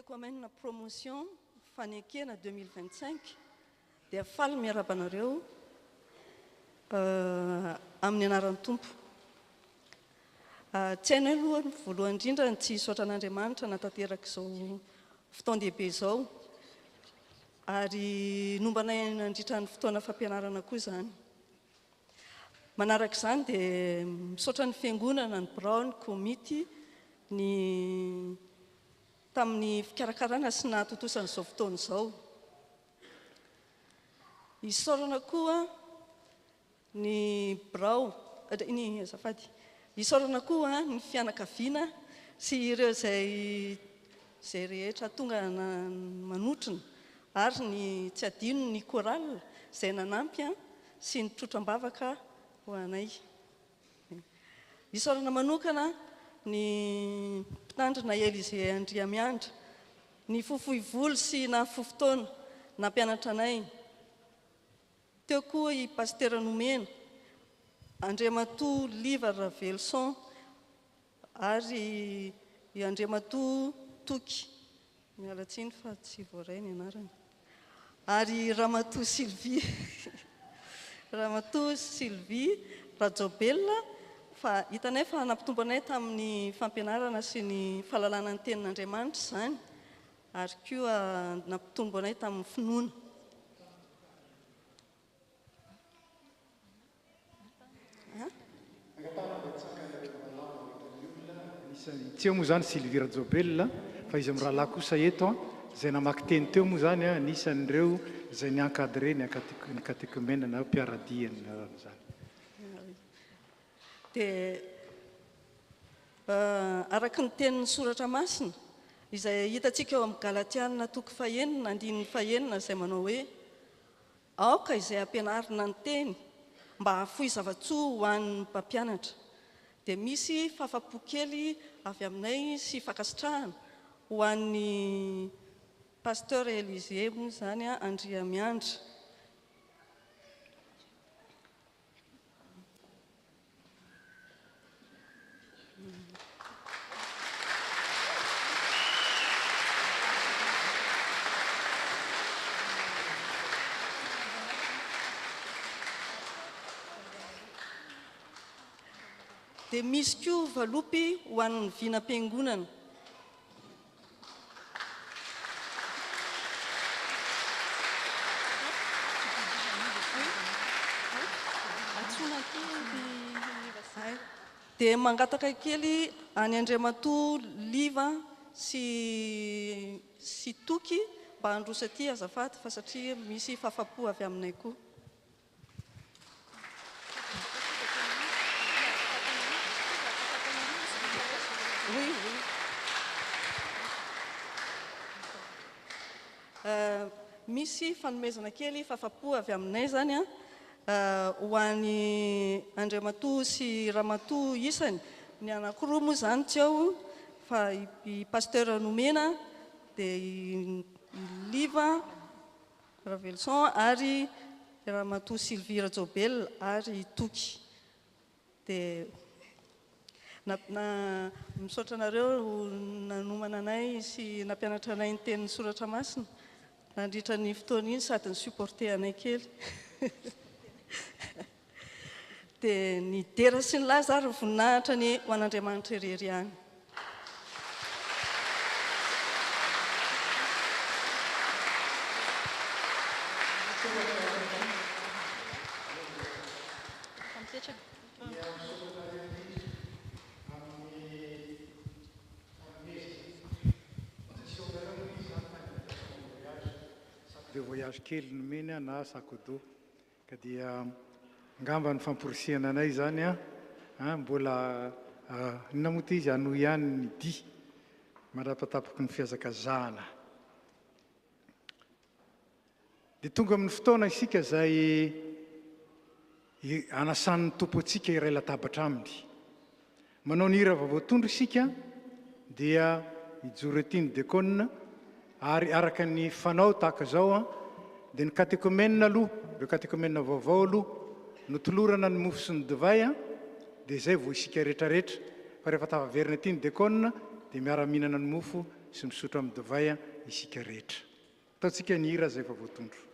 tiako amainina promotion fanekena 2025 dia faly miarabanareo amin'ny anaran'ny tompo. Tsy hainay aloha voalohany indrindra ny tsy hisaotra an'Andriamanitra natanteraka izao fotoan-dehibe izao ary nombanay nandritra ny fotoana fampianarana koa izany. Manaraka izany dia misaotra ny fiangonana, ny birao, ny komity ny tamin'ny fikarakarana sy nahatotosan'izao fotoana izao. Isaorana koa ny birao, ny azafady. Isaorana koa ny fianakaviana sy ireo izay rehetra tonga manotrina ary ny tsy adino ny koral izay nanampy sy ny trotram-bavaka ho anay. Isaorana manokana ny mpitandrina Elize Andriamiandra, ny fofohy volo sy nafofotoana nampianatra anay. Teo koa i Pasteur Nomena, Andriamatoa Liva Ravelson ary i Andriamatoa Toky, mialatsiny fa tsy voaray ny anarany, ary Ramatoa Sylvie Ramatoa Sylvie Rajobelona, fa hitanay fa nampitombo anay tamin'ny fampianarana sy ny fahalalana ny tenin'Andriamanitra izany, ary koa nampitombo anay tamin'ny finoana. Tsy eo moa zany Sylvie Rajobelona fa izy amin'ny rahalahy kosa eto izay namaky teny teo moa zany anisan'ireo izay niankadre ny katekomena na mpiaradiany zany. Dia araka ny tenin'ny soratra masina izay hitantsika eo amin'ny Galatiana 4:9 izay manao hoe aoka izay ampianarina ny teny mba hahafohy zava-tsoa ho an'ny mpampianatra. Dia misy fahafapo kely avy aminay sy fankasitrahana ho an'ny Pasteur Elize moa zany Andriamiandra. Dia misy koa valopy ho an'ny vinam-piangonana. Dia mangataka kely any Andriamatoa Liva sy Toky mba handrosa aty azafady fa satria misy fahafapo avy aminay koa. Misy fanomezana kely fahafapo avy aminay zany ho an'ny Andriamatoa sy Ramatoa isany. Ny anankiroa moa zany tsy ao fa i Pasteur Nomena dia i Liva Ravelson ary Ramatoa Sylvie Rajobelona ary Toky. Dia misaotra anareo nanomana anay sy nampianatra anay ny tenin'ny soratra masina nandritra ny fotoana iny sady ny supporter anay kely. Dia ny dera sy ny laza ary voninahitra ny ho an'Andriamanitra irery ihany. Dia voyage kely nomeny na sakodo ka dia ngamba ny famporisiana anay zany mbola namoty izy anohy ihany ny di mandrapatapaky ny fiazakazahana. Dia tonga amin'ny fotoana isika izay anasan'ny tompo antsika iray latabatra aminy. Manao ny hira vaovao tondro isika dia ijoro ety ny dekona ary araka ny fanao tahaka izao dia ny katekomena aloha, ireo katekomena vaovao aloha notolorana ny mofo sy ny divay dia izay vao isika rehetrarehetra. Fa rehefa tafaverina ety ny dekona dia miara-mihinana ny mofo sy misotro amin'ny divay isika rehetra. Ataontsika ny hira zay efa voatondro.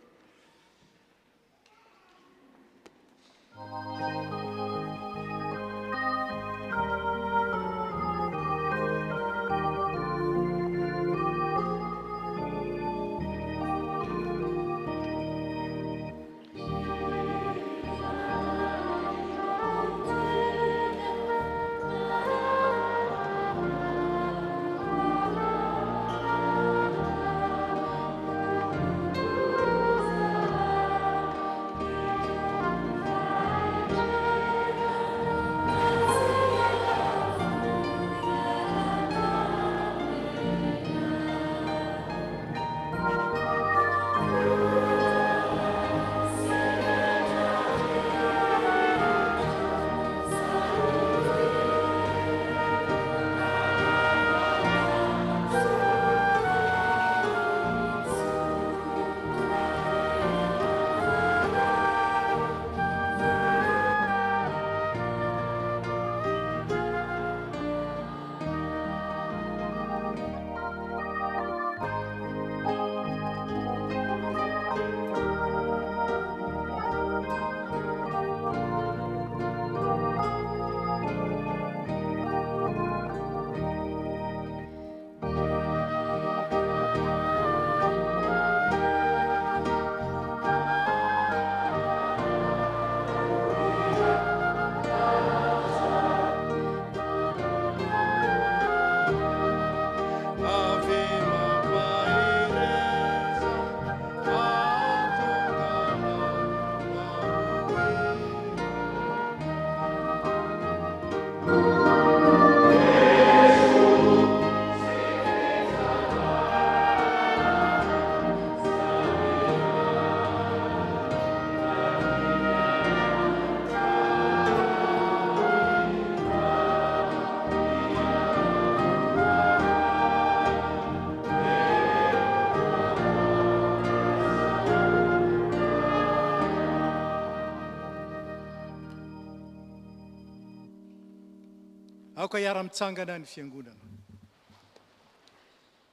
Aoka hiara-mitsangana ny fiangonana.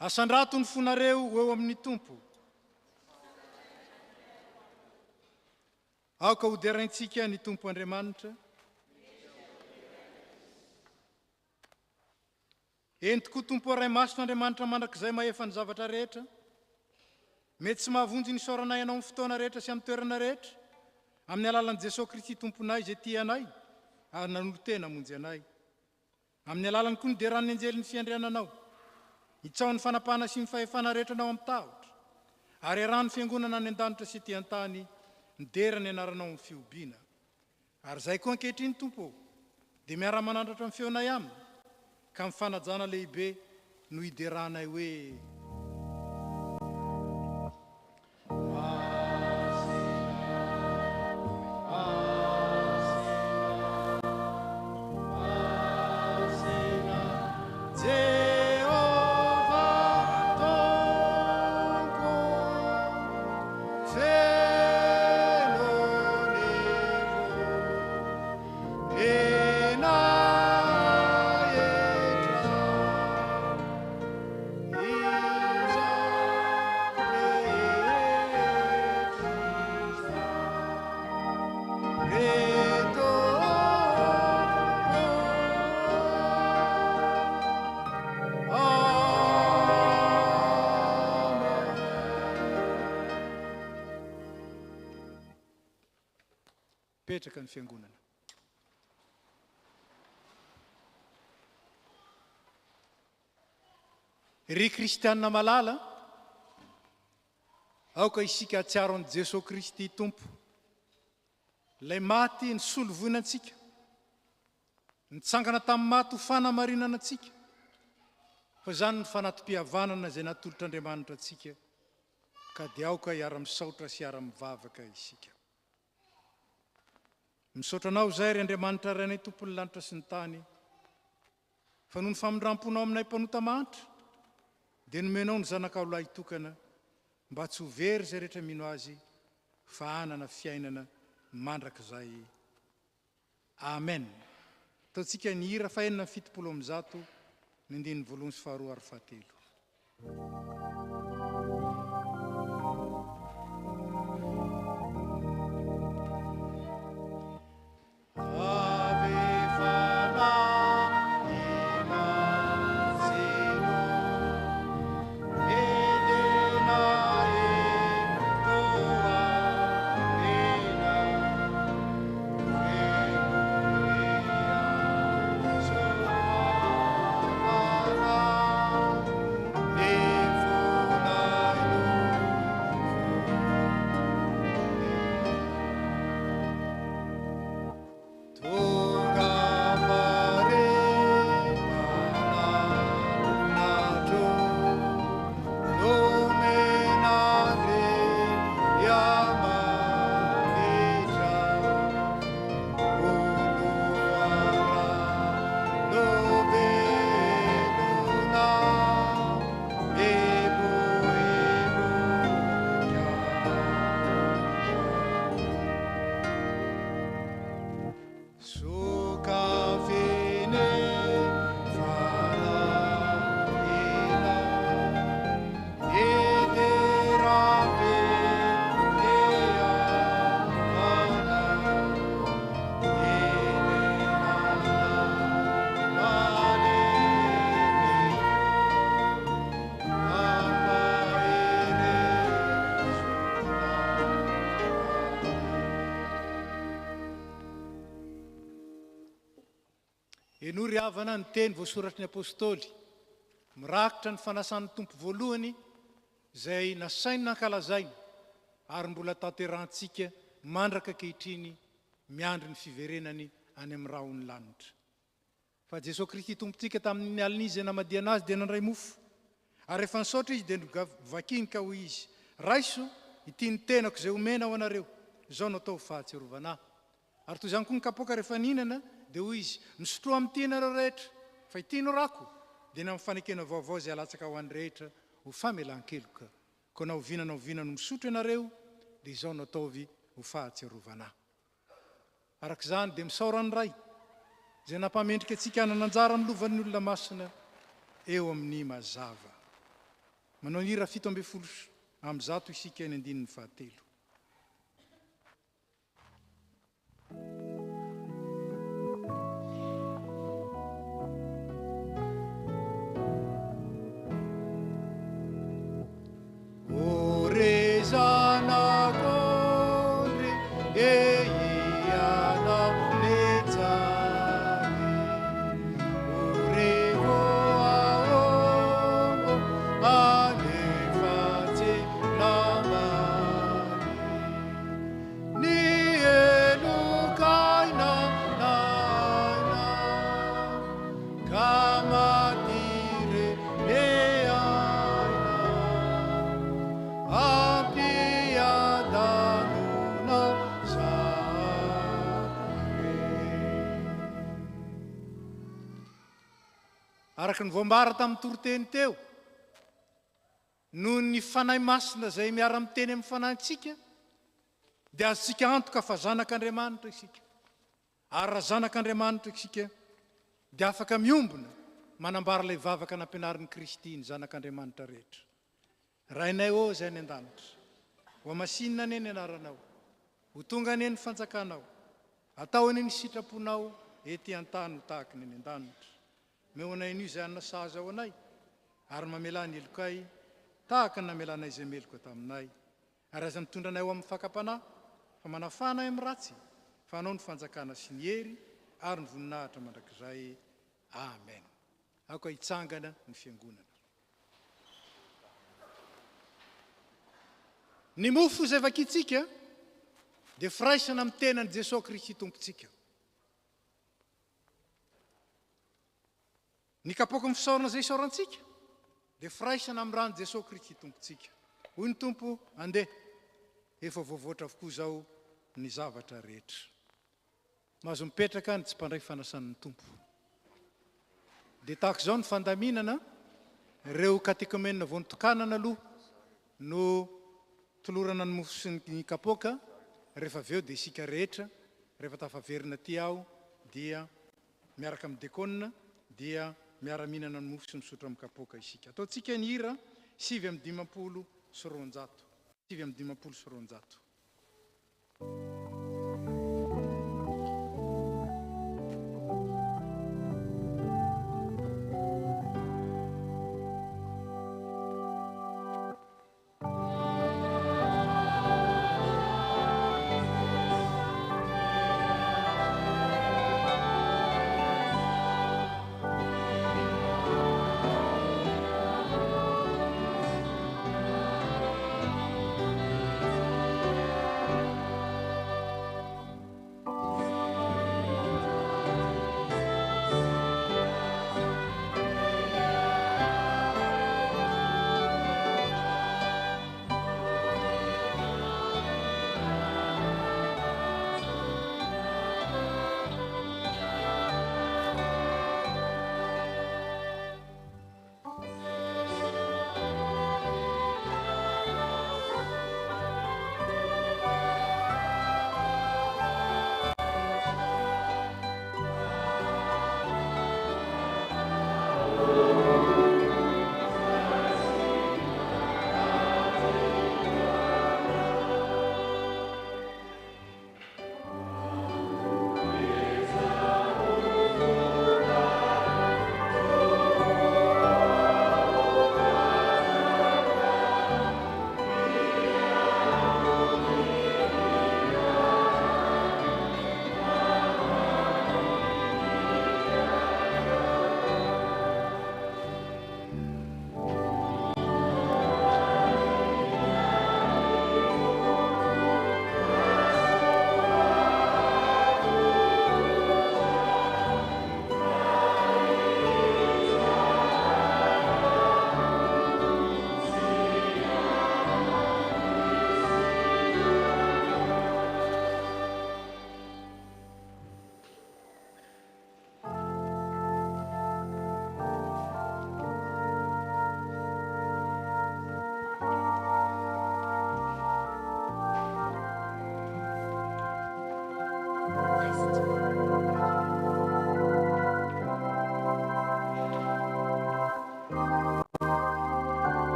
Asandrato ny fonareo eo amin'ny tompo. Aoka hoderaintsika ny tompo Andriamanitra. Entiko tompo ray masina Andriamanitra mandrakizay mahefa ny zavatra rehetra. Mety tsy mahavonjy ny soranay anao amin'ny fotoana rehetra sy amin'ny toerana rehetra. Amin'ny alalan'i Jesosy Kristy tomponay izay tianay ary nanolo tena monjy anay. Amin'ny alalany koa ny deran'ny anjely ny fiandriananao. Itsao ny fanapana sy ny fahefana rehetra anao amin'ny tahotra. Ary arahany fiangonana any an-danitra sy ety an-tany, ny derany anaranao amin'ny fiobiana. Ary zay koa ankehitriny tompo, dia miara-manandratra amin'ny feonay aminy, ka amin'ny fanajana lehibe no hideranay hoe petraka ny fiangonana. Ry kristianina malala, aoka isika atsiaro an'i Jesosy Kristy tompo. Lay maty ny solovoina antsika, nitsangana tamin'ny maty ho fanamarinana antsika. Fa zany ny fanatom-pihavanana izay natolotr'Andriamanitra antsika, ka dia aoka hiara-misaotra sy hiara-mivavaka isika. Misaotra anao zay ry Andriamanitra rainay tompon'ny lanitra sy ny tany, fa noho ny famindramponao aminay mpanota mantra, dia nomenao ny zanakao lahy tokana mba tsy ho very izay rehetra mino azy, fa hanana fiainana mandrakizay. Amen. Ataontsika ny hira fahenina 700 ny 1 voalohany sy 2 ary 7. Eno ry havana ny teny voasoratry ny apôstôly mirakitra ny fanasan'ny tompo voalohany izay nasainy nankalazaina ary mbola tanterantsika mandraka kehitriny miandry ny fiverenany any amin'ny rahony lanitra. Fa Jesosy Kristy tompontsika tamin'ny alinizy namadiana azy dia nandray mofo ary rehefa nisaotra izy dia novakiny ka hoy izy, raiso ity ny tenako izay omena ao anareo, izao no atao fahatsiarovana. Ary toy izany koa ny kapoaka rehefa nihinana dia hoy izy, nisotroa amin'ity ianareo rehetra, fa ity no rako dia na mifanekena vaovao izay alatsaka ho an'ny rehetra ho famelan-keloka. Ko na ovinana misotro ianareo dia izao no ataovy ho fahatsiarovana. Araka izany dia misaorany ray izay nampamendrika antsika hanana anjara amin'ny lovan'ny olona masina eo amin'ny mazava. Manao ny hira 17 amby 100 isika ny 9-7. Araka ny voambara tamin'ny toroteny teo, noho ny fanahy masina izay miara-miteny amin'ny fanahintsika, dia azontsika antoka fa zanak'Andriamanitra isika. Ary raha zanak'Andriamanitra isika, dia afaka miombona manambara ilay vavaka nampianarin'i Kristy ny zanak'Andriamanitra rehetra. Rainay ô izay any an-danitra, ho masinina ane ny anaranao, ho tonga ane ny fanjakanao, atao ane ny sitraponao ety an-tany ho tahaka ny any an-danitra. Meonay n'io izay anasaza ao anay, ary mamela ny elokay tahaka ny namelanay izay meloka taminay. Ary aza mitondranay ho amin'ny fakapanahy, fa manafanay amin'ny ratsy, fa anao ny fanjakana sy ny hery ary ny voninahitra mandrakizay. Amen. Akoa hitsangana ny fiangonana. Ny mofo izay vakitsika dia firaisana amin'ny tenan'i Jesosy Kristy tompontsika. Ny kapoaka misaorana izay isaorantsika dia firaisana amin'ny rano Jesosy Kristy tompontsika. Hoy ny tompo, andeha, efa voavoatra avokoa izao ny zavatra rehetra. Mahazo mipetraka ny tsy mpandray fanasan'ny tompo. Dia tahaka izao ny fandaminana, ireo katekomena vao nitokanana aloha no tolorana ny mofo sy ny kapoaka, rehefa avy eo dia isika rehetra, rehefa tafaverina ty aho, dia miaraka amin'ny dekona, dia miara-minana ny mofo sy misotro amin'ny kapoaka isika. Ataontsika ny hira 7:50 sy 200. 7:50 sy 200.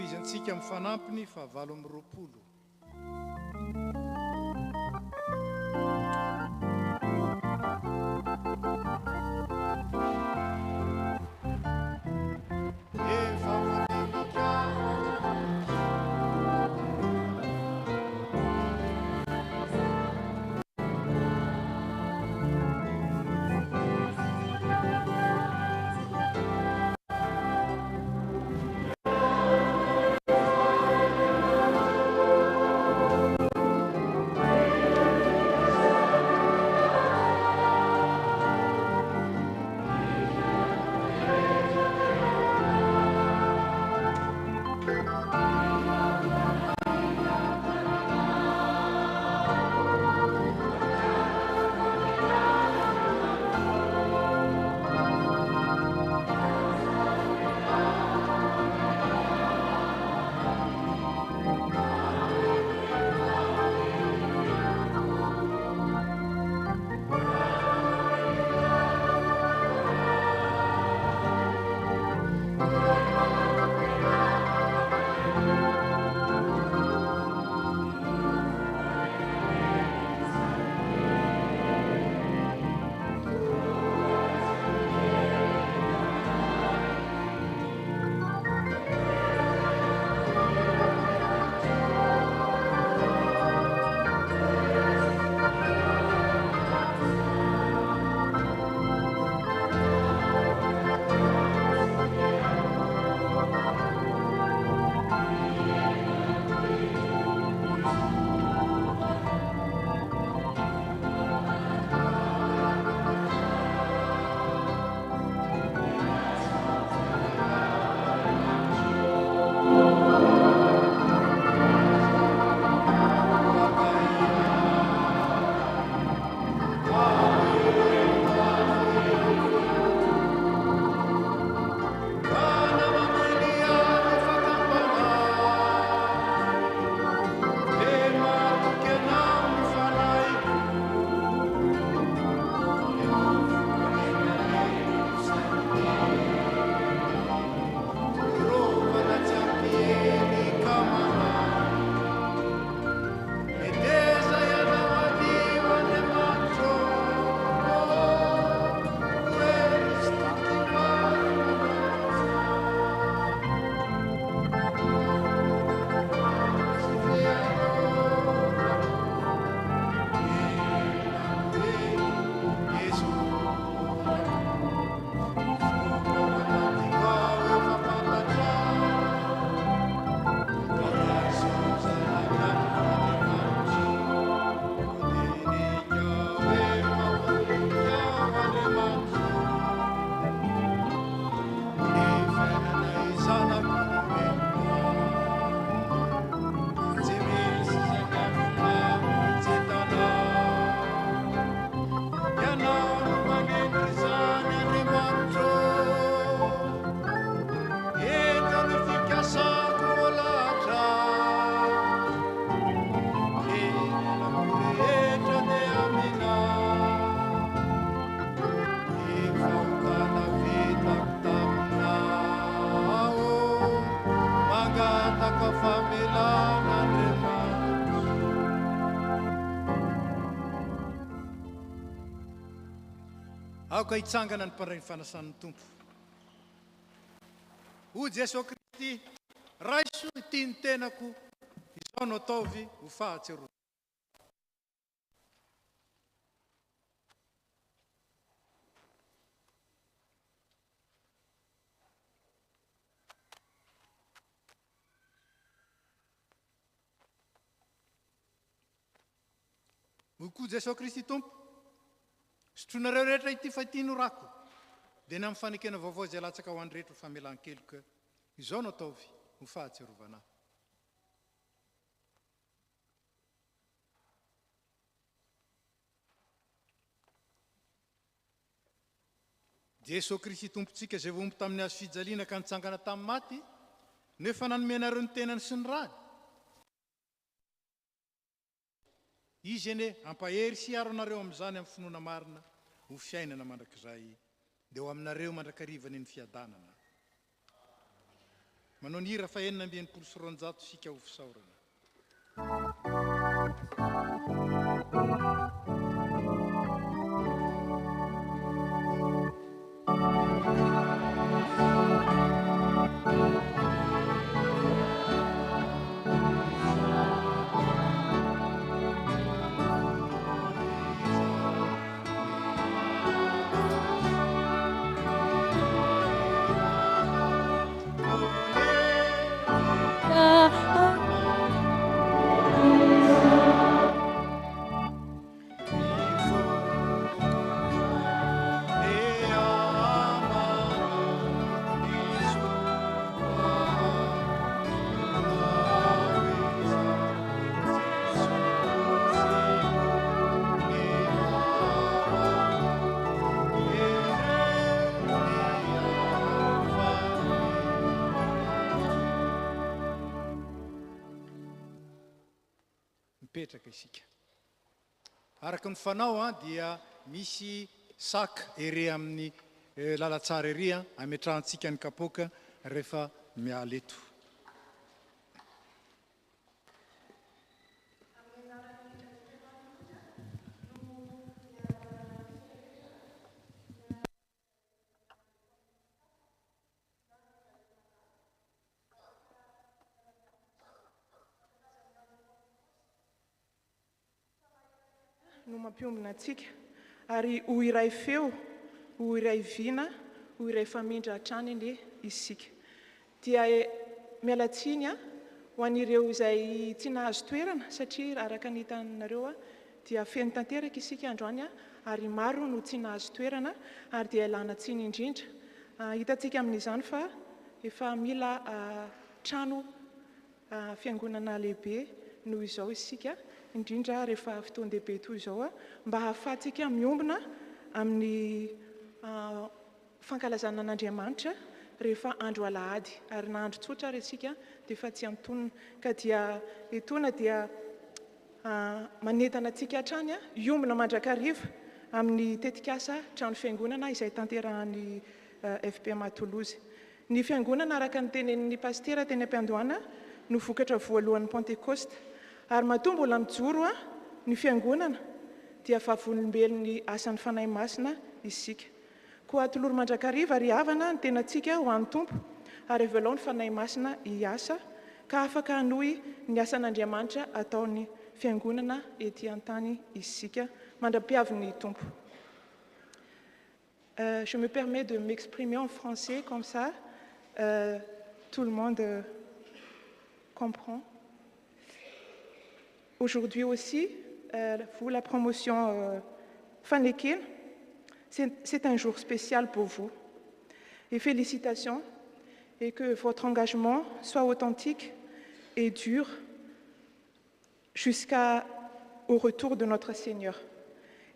ifafizintsika amin'ny fanampiny fa 8 aoka hitsangana ny mpandray ny fanasan'ny tompo ho Jesosy Kristy raiso ity ny tenako izao no ataovy ho fahatsiarovana. Hoy Jesosy Kristy tompo sotronareo rehetra ity fa ity no rako dia ny amin'ny fanekena vaovao izay latsaka ho an'ny rehetra ho famelan-keloka izao no ataovy ho fahatsiarovana. Jesosy Kristy tompontsika izay vomby tamin'ny hazo fijaliana ka nitsangana tamin'ny maty nefa nanomenareo ny tenany sy ny rany. Izy ene ampahery sy aro anareo amin'izany amin'ny finoana marina ho fiainana mandrakizay dia ho aminareo mandrakarivany ny fiadanana. manao ny hira fa 900 sika ho fisaorana. Mipetraka isika. Araka ny fanao dia misy sac ery amin'ny lalatsara ery ametrahantsika ny kapoaka rehefa miala eto. No mampiombona antsika ary ho iray feo, ho iray vina, ho iray famindra hatrany ane isika. Dia mialatsiny ho an'ireo izay tsy nahazo toerana satria araka ny hitanareo dia feno tanteraka isika androany ary maro no tsy nahazo toerana ary dia ilana tsiny indrindra. Hitantsika amin'izany fa efa mila trano fiangonana lehibe noho izao isika indrindra rehefa fotoan-dehibe toy izao mba hahafahantsika miombona amin'ny fankalazana an'Andriamanitra rehefa andro alahady ary na andro tsotra ary isika dia efa tsy antonona ka dia etona dia manentana antsika hatrany iombona mandrakariva amin'ny tetikasa trano fiangonana izay tanterahan'ny FPMA Toulouse. Ny fiangonana araka ny tenenin'ny pastera teny am-piandohana no vokatra voalohan'ny Pentecoste ary matombo mbola mijoro ny fiangonana dia vavolombelon'ny asan'ny fanahy masina isika. Koa toloro mandrakariva ary havana ny tenantsika ho an'ny tompo ary velao ny fanahy masina hiasa ka afaka hanohy ny asan'Andriamanitra ataony fiangonana ety an-tany isika mandra-piavin'ny tompo. Je me permets de m'exprimer en français comme ça, tout le monde comprend. Aujourd'hui aussi, vous, la promotion Fanekin, c'est un jour spécial pour vous. Et félicitations, et que votre engagement soit authentique et dur jusqu'au retour de notre Seigneur.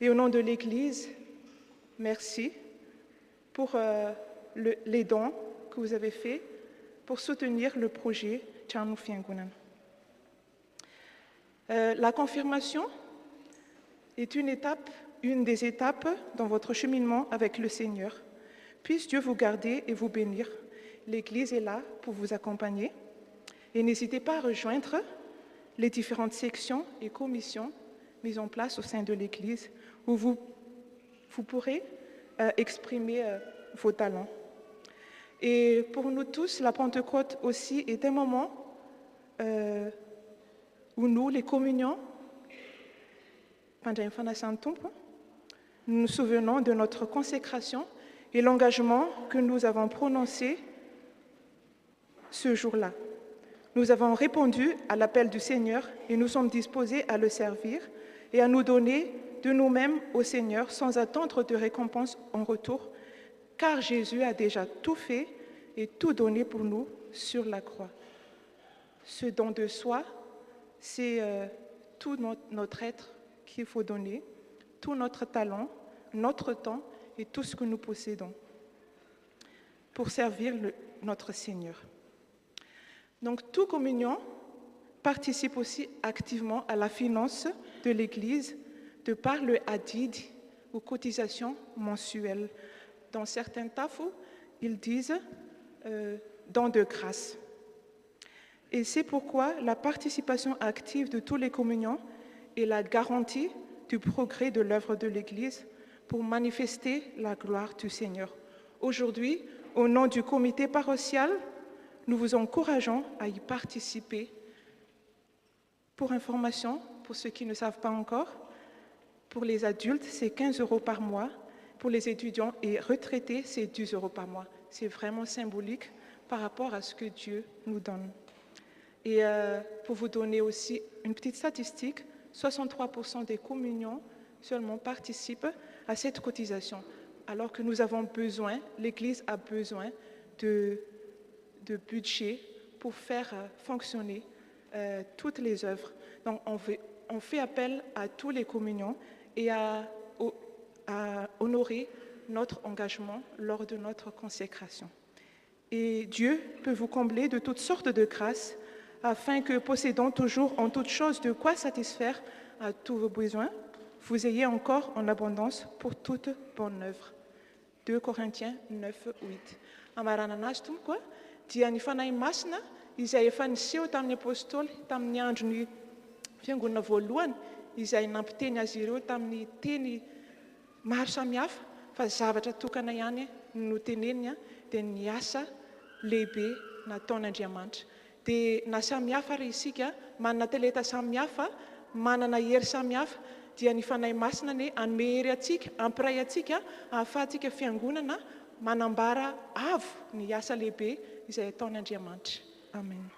Et au nom de l'Église, merci pour les dons que vous avez faits pour soutenir le projet Tcharnou Fiangunan. La confirmation est une des étapes dans votre cheminement avec le Seigneur. Puisse Dieu vous garder et vous bénir. L'Église est là pour vous accompagner. Et n'hésitez pas à rejoindre les différentes sections et commissions mises en place au sein de l'Église où vous pourrez exprimer vos talents. Et pour nous tous, la Pentecôte aussi est un moment où nous, les communions, nous nous souvenons de notre consécration et l'engagement que nous avons prononcé ce jour-là. Nous avons répondu à l'appel du Seigneur et nous sommes disposés à le servir et à nous donner de nous-mêmes au Seigneur sans attendre de récompense en retour, car Jésus a déjà tout fait et tout donné pour nous sur la croix. Ce don de soi, c'est tout notre être qu'il faut donner, tout notre talent, notre temps et tout ce que nous possédons pour servir notre Seigneur. Donc, toute communion participe aussi activement à la finance de l'Église de par le hadid ou cotisation mensuelle. Dans certains tafous, ils disent don de grâce. Et c'est pourquoi la participation active de tous les communiants est la garantie du progrès de l'œuvre de l'Église pour manifester la gloire du Seigneur. Aujourd'hui, au nom du comité paroissial, nous vous encourageons à y participer. Pour information, pour ceux qui ne savent pas encore, pour les adultes, c'est 15 € par mois. Pour les étudiants et retraités, c'est 10 € par mois. C'est vraiment symbolique par rapport à ce que Dieu nous donne. Et pour vous donner aussi une petite statistique, 63% des communions seulement participent à cette cotisation, alors que nous avons besoin, l'Église a besoin de budget pour faire fonctionner toutes les œuvres. Donc on fait appel à tous les communions et à honorer notre engagement lors de notre consécration. Et Dieu peut vous combler de toutes sortes de grâces afin que, possédant toujours en toutes choses de quoi satisfaire à tous vos besoins, vous ayez encore en abondance pour toute bonne œuvre. 2 Corinthiens 9:8. Amarana anazy tompoko dia ny fanahy masina izay efa niseho tamin'ny apôstôly tamin'ny andron'ny fiangonana voalohany izay nampiteny azy ireo tamin'ny teny maro samihafa fa zavatra tokana ihany no teneniny dia ny asa lehibe nataon'Andriamanitra. Dia na samihafa ary isika manana talenta samihafa, manana hery samihafa, dia ny fanahy masina ny hanome hery atsika, hampiray atsika ahafahantsika fiangonana manambara avo ny asa lehibe izay ataon'Andriamanitra. Amen.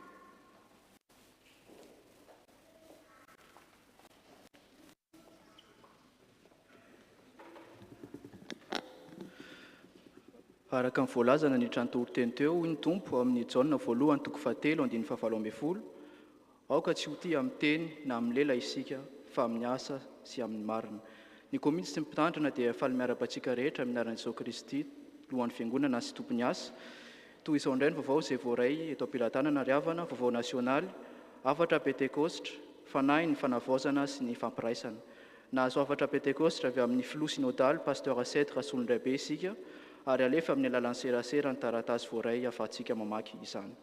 Araka ny voalazana ny tranotoroteny teo ny tompo amin'ny Jaona voalohany toko 7:17. Aoka tsy ho tia amin'ny teny na amin'ny lela isika fa amin'ny asa sy amin'ny marina. Ny komity sy mpitandrina dia efaly miara-batsika rehetra amin'ny anaran'i Jesosy Kristy, lohan'ny fiangonana sy tompony asa. Toy izao indray ny vaovao izay voaray eto am-pilatanana ry havana, vaovao nasionaly, afatra pentekostra, fanahy ny fanavaozana sy ny fampiraisana. Nahazo afatra pentekostra avy amin'ny filoha sinodaly, pasteur Asety Rasolondraibe isika, ary alefa amin'ny alalan'ny serasera ny taratasy voaray afahantsika mamaky izany.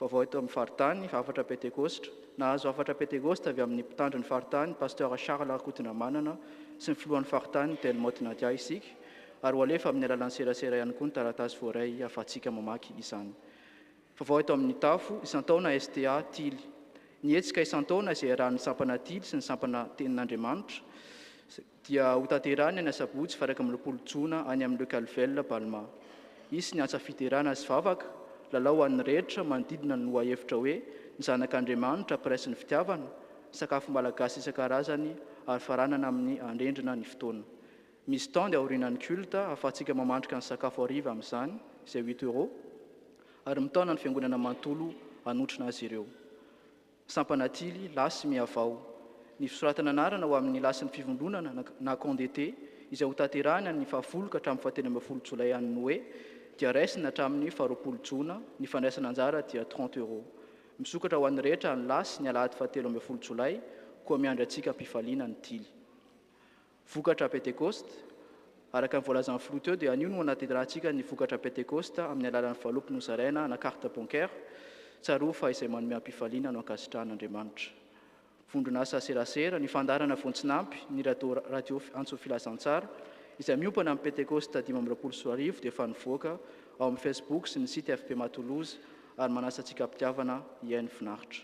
Vaovao eto amin'ny faritany, afatra pentekostra, nahazo afatra pentekostra avy amin'ny mpitandro ny faritany, pasteur Charles Akotonamanana sy ny filohan'ny faritany Delmote Nadia isika, ary ho alefa amin'ny alalan'ny serasera ihany koa ny taratasy voaray afahantsika mamaky izany. Vaovao eto amin'ny tafo, isan-taona STA Tily. Ny hetsika isan-taona izay arahan'ny sampana Tily sy ny sampana tenin'Andriamanitra dia ho tanterahany any Sabotsy faraka amin'ny 20 Jona any amin'ny Le Calvel Balma. Isy ny antsa fiterana sy vavaka, lalao an'ny rehetra manodidina ny lohahevitra hoe ny zanak'Andriamanitra presy ny fitiavana, sakafo malagasy isan-karazany ary faranana amin'ny andrendrina ny fotoana. Misy temps dia aorianan'ny culte afahantsika mamandrika ny sakafo hariva amin'izany, izay 8 €, ary mitaona ny fiangonana manontolo hanotrina azy ireo. Sampana Tily, lasy miavao. Ny fisoratana anarana ho amin'ny lasin'ny fivondronana na condété izay ho tanterahana ny 10 ka hatramin'ny 17 Jolay an'ny Noé dia raisina hatramin'ny 20 Jona, ny fandraisana anjara dia 30 €. Misokatra ho an'ny rehetra ny lasy ny alahady 17 Jolay koa miandry antsika mpifaliana ny Tily. Vokatra Pentekosta, araka ny voalazan'ny filoha teo dia anio no anaterantsika ny vokatra Pentekosta amin'ny alalan'ny valopy nozaraina na carte bancaire, tsaroa fa izay manome ampifaliana no ankasitrahan'Andriamanitra. Vondronasa serasera, ny fandarana vontsinapy, ny radio Antso Filazantsara, izay miompana amin'ny Pentekosta 15 dia efa nivoaka ao amin'ny Facebook sy ny site FP Matoloza ary manasa antsika ampitiavana iain'ny finaritra.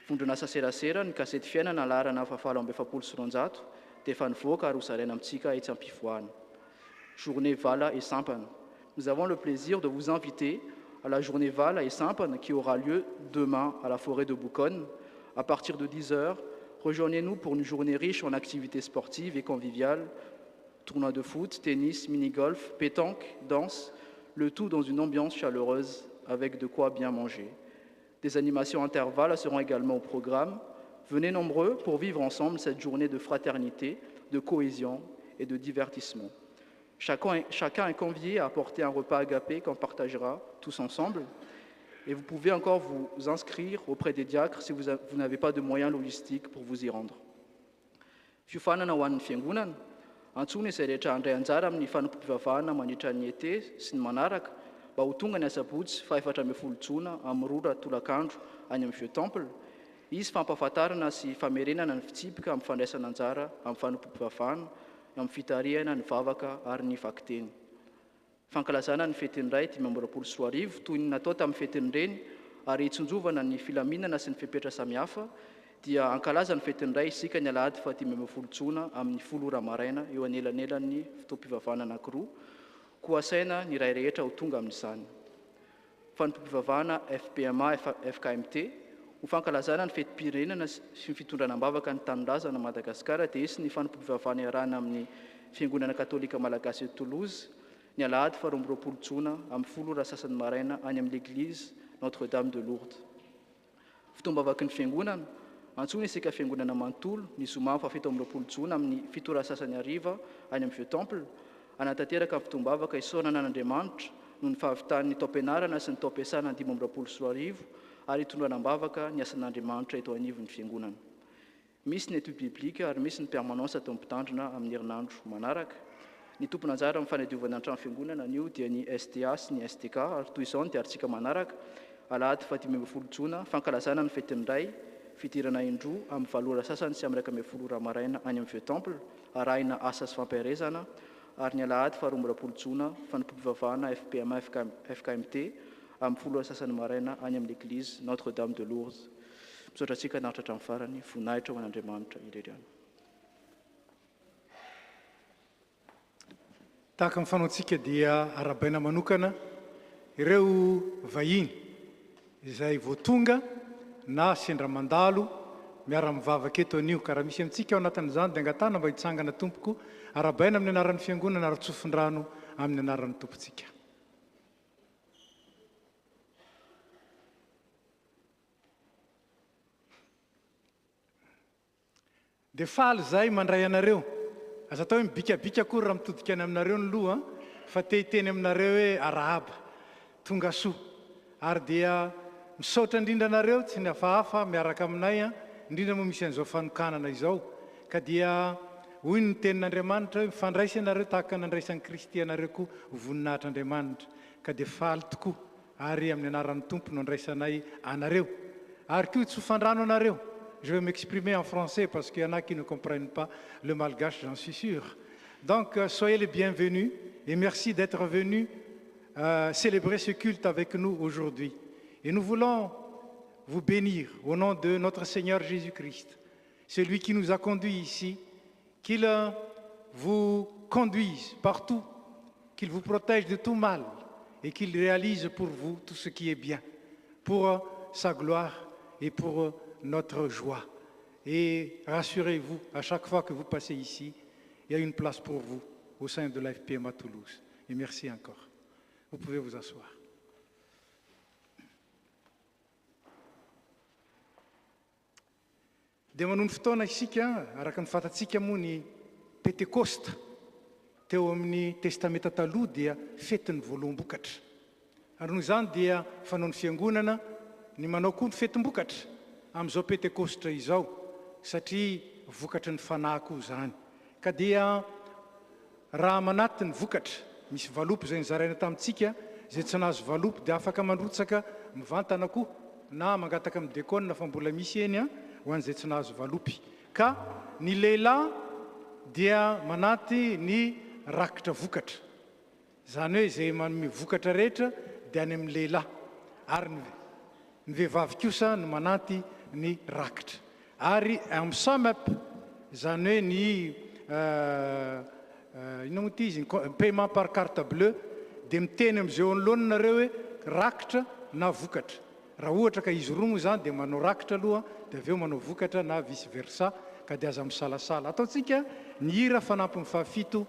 Vondronasa serasera, ny kasety fiainana laharana 720 dia efa nivoaka ary ho zaraina amintsika etsy ampivoahana. Journée Vala et Sampana. Nous avons le plaisir de vous inviter à la journée Vala et Sampana qui aura lieu demain à la forêt de Bouconne. À partir de 10 h, rejoignez-nous pour une journée riche en activités sportives et conviviales, tournois de foot, tennis, mini-golf, pétanque, danse, le tout dans une ambiance chaleureuse avec de quoi bien manger. Des animations intervalles seront également au programme. Venez nombreux pour vivre ensemble cette journée de fraternité, de cohésion et de divertissement. Chacun est convié à apporter un repas agapé qu'on partagera tous ensemble. Et vous pouvez encore vous inscrire auprès des diacres si vous n'avez pas de moyens logistiques pour vous y rendre. Fiofanana ho an'ny fiangonana, antsony izay rehetra handray anjara amin'ny fanampivavahana mandritra ny ete sy ny manaraka mba ho tonga ny asabotsy fa 4 jona amin'ny rora tolakandro any amin'ny vieux temple. Izy fampahafantarana sy famerenana ny fitsipika amin'ny fandraisana anjara amin'ny fanompoam-pivavahana, amin'ny fitariana ny vavaka ary ny vakiteny. Fankalazana ny fetiny ray 5 toy ny natao tamin'ny fetiny reny ary itsonjovana ny filaminana sy ny fipetra samihafa dia ankalaza ny fetiny ray isika ny alahady 15 jona amin'ny 10 ora maraina eo anelanelan'ny fotoam-pivavahana anankiroa, koa asaina ny ray rehetra ho tonga amin'izany. Fanompoam-pivavahana FPMA FKMT ho fankalazana ny fetim-pirenena sy ny fitondranam-bavaka ny tanindrazana Madagasikara dia isy ny fanompoam-pivavahana iarahana amin'ny Fiangonana Katolika Malagasy eto Toulouse ny alahady 12 jona amin'ny 10 ora sasany maraina any amin'ny l'église Notre-Dame de Lourdes. Fotoam-bavaky ny fiangonana antsoina isika fiangonana manontolo ny zoma 17 jona amin'ny 7 ora sasany hariva any amin'ny vieux temple anatanteraka ny fotoam-bavaka isaonana an'Andriamanitra no ny fahavitan'ny tao-pianarana sy ny tao-piasana 15 ary hitondranam-bavaka ny asan'Andriamanitra eto anivon'ny fiangonana. Misy ny étude biblique ary misy ny permanence atao mpitandrina amin'ny herinandro manaraka. Ny tompona anjara amin'ny fanadiovana ny trano fiangonana anio dia ny STA sy ny STK ary toy izao ny diarintsika manaraka alahady 15 jona fankalazana ny fetiny ray fidirana indroa amin'ny 7 ora sasany sy amin'ny 10 ora maraina any amin'ny vieux temple arahina asa sy fampiarezana ary ny alahady 12 jona fanompoam-pivavahana FPMA FKMT amin'ny 10 ora sasany maraina any amin'ny l'église Notre-Dame de Lourdes. Misaotra antsika naritra hatramin'ny farany, voninahitra ho an'Andriamanitra ireriana. Tahaka ny fanaontsika dia arabaina manokana ireo vahiny izay voatonga na sendra mandalo miara-mivavaka eto anio ka raha misy amintsika ao anatin'izany dia angatana mba hitsangana tompoko arabaina amin'ny anaran'ny fiangonana ary tsofin-drano amin'ny anaran'ny tompontsika. Dia faly zay mandray anareo aza atao hoe mibikabika akory raha mitodika any aminareo ny loha fa te-hiteny aminareo hoe arahaba tonga soa ary dia misaotra indrindra anareo tsy ny hafahafa miaraka aminay indrindra moa misy an'izao fanokanana izao ka dia hoy ny tenin'Andriamanitra hoe mifandraisa ianareo tahaka nandraisan'ny Kristy anareo koa voninahitr'Andriamanitra ka dia faly tokoa ary amin'ny anaran'ny tompo no andraisanay anareo ary koa tsofandrano anareo. Je vais m'exprimer en français parce qu'il y en a qui ne comprennent pas le malgache, j'en suis sûr. Donc, soyez les bienvenus et merci d'être venus célébrer ce culte avec nous aujourd'hui. Et nous voulons vous bénir au nom de notre Seigneur Jésus-Christ, celui qui nous a conduits ici, qu'il vous conduise partout, qu'il vous protège de tout mal et qu'il réalise pour vous tout ce qui est bien, pour sa gloire et pour notre joie. Et rassurez-vous, à chaque fois que vous passez ici, il y a une place pour vous au sein de la FPMA Toulouse. Et merci encore. Vous pouvez vous asseoir. Dia manono fotoana isika araka ny fantatsika moa ny Pentecoste teo amin'ny testamenta taloha dia fetin'ny voaloam-bokatra. Ary noho izany dia fanaon'ny fiangonana ny manao koa ny fetim-bokatra amin'izao Pentecoste izao satria vokatry ny fanahy koa zany. Ka dia raha manaty ny vokatra misy valopy izay nizaraina tamintsika izay tsy nahazo valopy dia afaka mandrotsaka mivantana koa na mangataka amin'ny dekona fa mbola misy eny ho an'izay tsy nahazo valopy. Ka ny lehilahy dia manaty ny rakitra vokatra, zany hoe izay manome vokatra rehetra dia any amin'ny lehilahy ary ny vehivavy kosa no manaty ny rakitra. Ary amin'ny SAMEP zany hoe ny ino moa ty izy paiement par carte bleue dia miteny amin'izay eo anoloana nareo hoe rakitra na vokatra. Raha ohatra ka izy roa moa zany dia manao rakitra aloha dia avy eo manao vokatra na vice versa ka dia aza misalasala. Ataontsika ny hira fanampy ny fahafito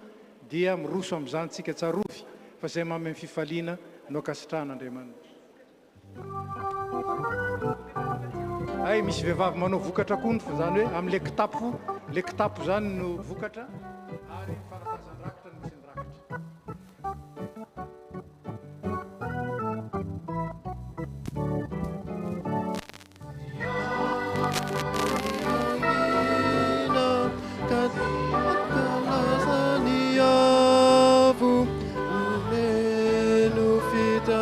dia miroso amin'izany tsika tsarovy fa izay manome fifaliana no akasitrahan'Andriamanitra. Ay misy vehivavy manao vokatra koa fa zany hoe amin'le kitapo zany no vokatra ary faratazany rakitra no misy ny rakitra. Fita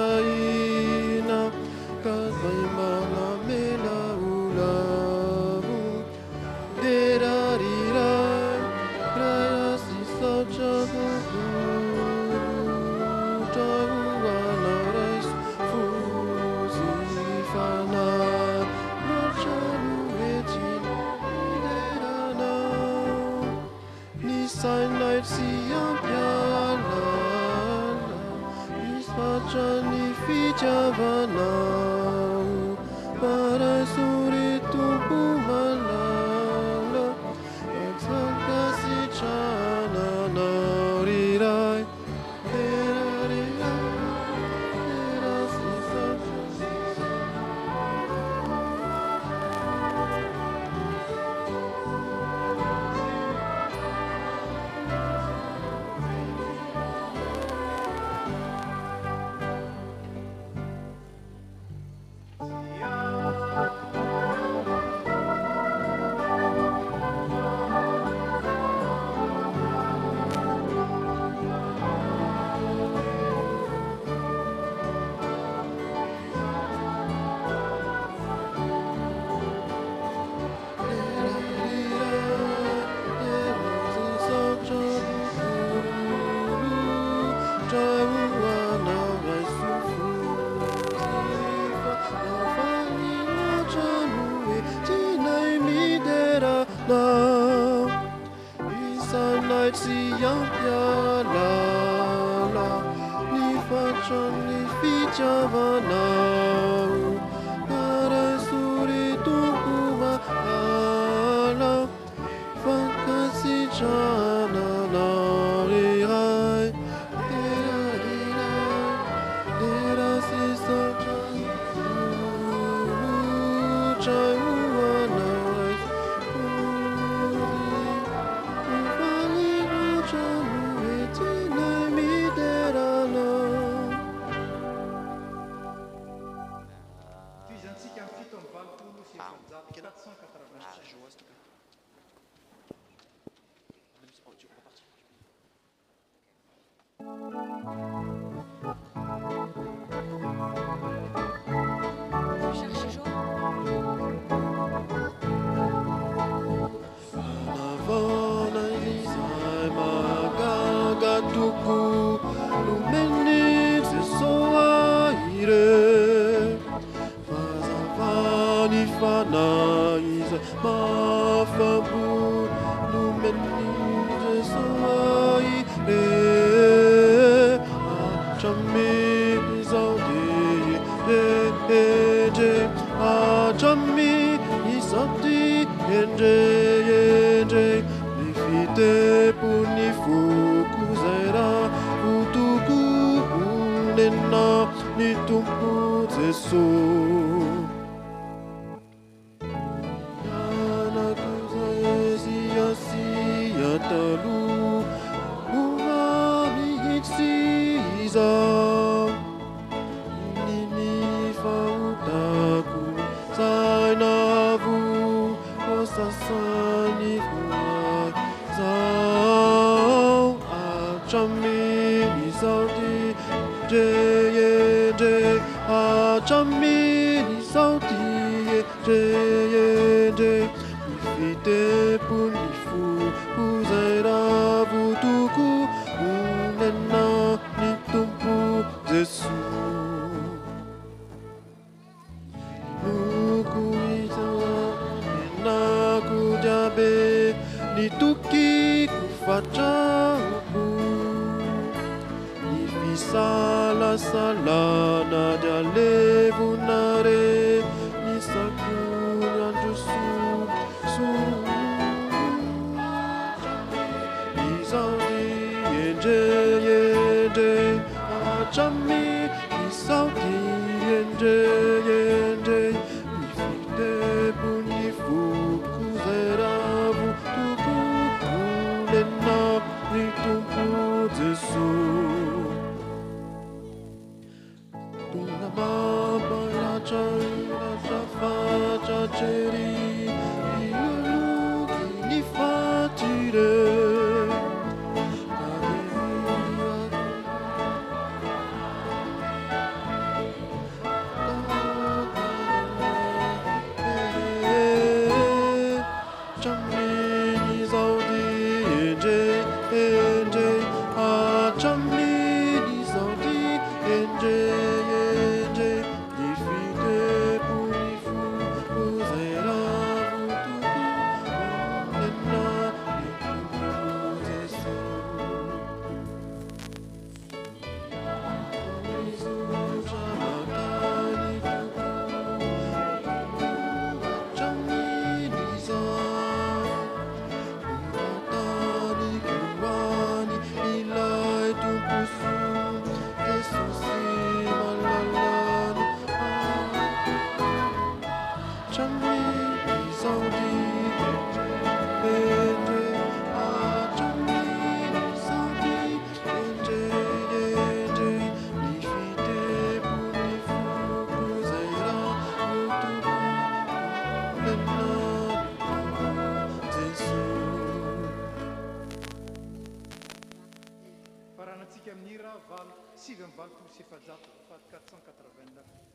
ampialala ny fatran'ny fitiavanao arasory tompo mahala fankasitrananao iray era sisatra tray hoanay ufalirotrano etinay miderana. Tuizantsika amin'ny fito amin'ny valopolo sy efajato 480. Fanavana izay mahagaga toko nomeny Jesoa ire fazavany fanahy izay mafampo nomeny Jesoa ire hatramizao diendre hatramizao diendre ny fitepony foko zay raha fotoko onena ny tompo Jesosy anako zay siasia taloha ova mihitsy niny fahotako sainavo osasany voay zao hatramizao diendre hatramizao diendre ny fitepony foko zay raha votoko onena ny tompo Jesosy noko itanenako jiabe ny tokiko fatrako ny fisalasalana dia levonare ny sakony androso izao diendre hatramizao diendre ny fitepony foko zay raha votoko onena ny tompo Jesosy tona mampalatra latra fatratreri ioloky ny fatire Faranantsika amin'ny hira sivy amin'ny valopolo sy efajato 489.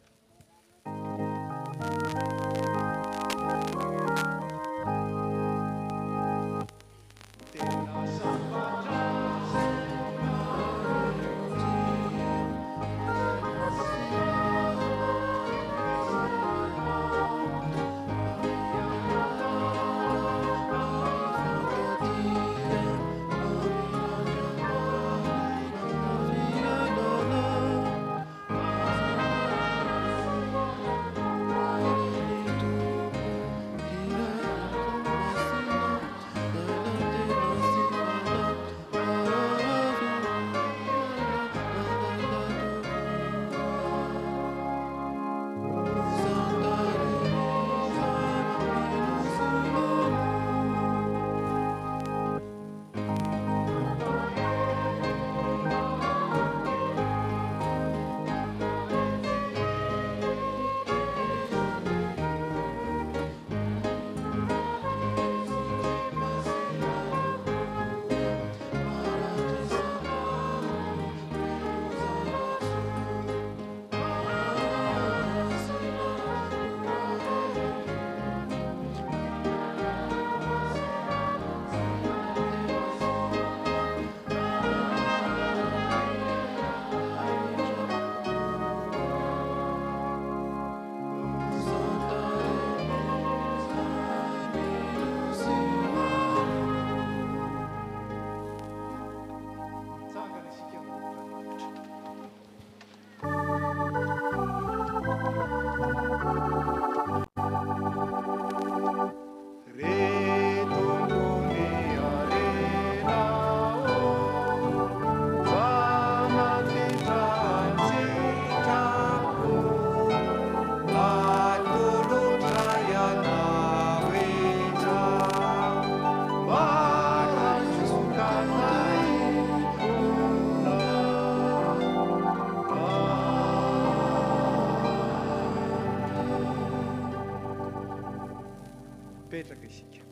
mipetraka isika.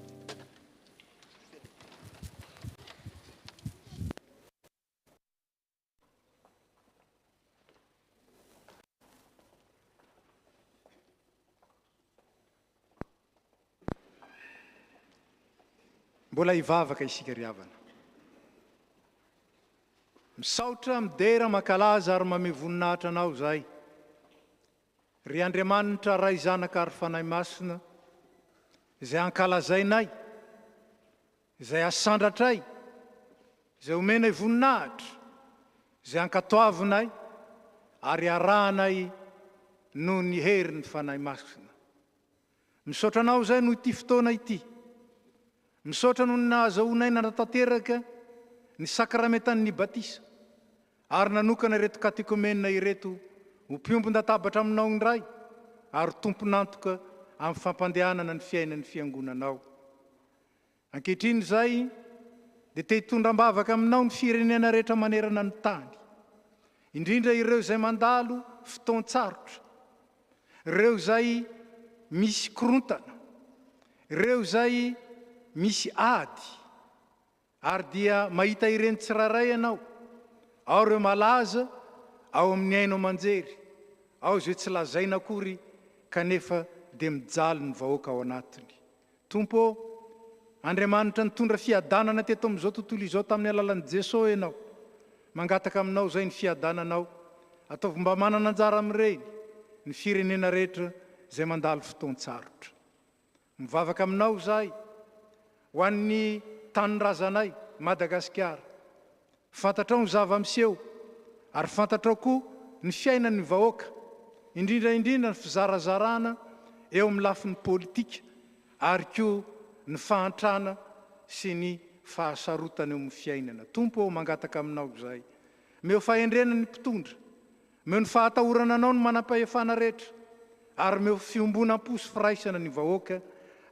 Mbola hivavaka isika ry havana. Misaotra midera mankalaza ary mame voninahitra anao zay. Ry Andriamanitra ray zanaka ary fanahy masina, izay ankalazainay, izay asandratray, izay omenay voninahitra, izay ankatoavinay, ary arahanay no ny herin'ny fanahy masina. Misaotra anao zay no ity fotoana ity. Misaotra no nahazahoanay nanatanteraka ny sakramentan'ny batisa, ary nanokana ireto katekomenina ireto ho mpiombon-databatra aminao indray, ary tomponantoka amin'ny fampandehanana ny fiainan'ny fiangonanao. Ankehitriny zay, dia te hitondram-bavaka aminao ny firenena rehetra manerana ny tany, indrindra ireo izay mandalo fotoan-tsarotra, ireo izay misy korontana, ireo izay misy ady, ary dia mahita ireny tsiraray ianao, ao ireo malaza ao amin'ny aino aman-jery, ao izay tsy lazaina akory kanefa dia mijaly ny vahoaka ao anatiny. Tompo, Andriamanitra nitondra fiadanana teto amin'izao tontolo izao tamin'ny alalan'i Jesosy ianao, mangataka aminao zay ny fiadananao, ataovy mba manana anjara amin'ireny ny firenena rehetra izay mandalo fotoan-tsarotra. Mivavaka aminao zay ho an'ny tanirazanay Madagasikara. Fantatrao ny zava-miseho, ary fantatrao koa ny fiainan'ny vahoaka, indrindra ny fizarazarana eo amin'ny lafin'ny politika, ary koa ny fahantrana sy ny fahasarotana eo amin'ny fiainana. Tompo, mangataka aminao zay. Meo fahendrena ny mpitondra, meo ny fahatahorana anao ny manam-pahefana rehetra, ary meo fiombonam-po sy firaisana ny vahoaka,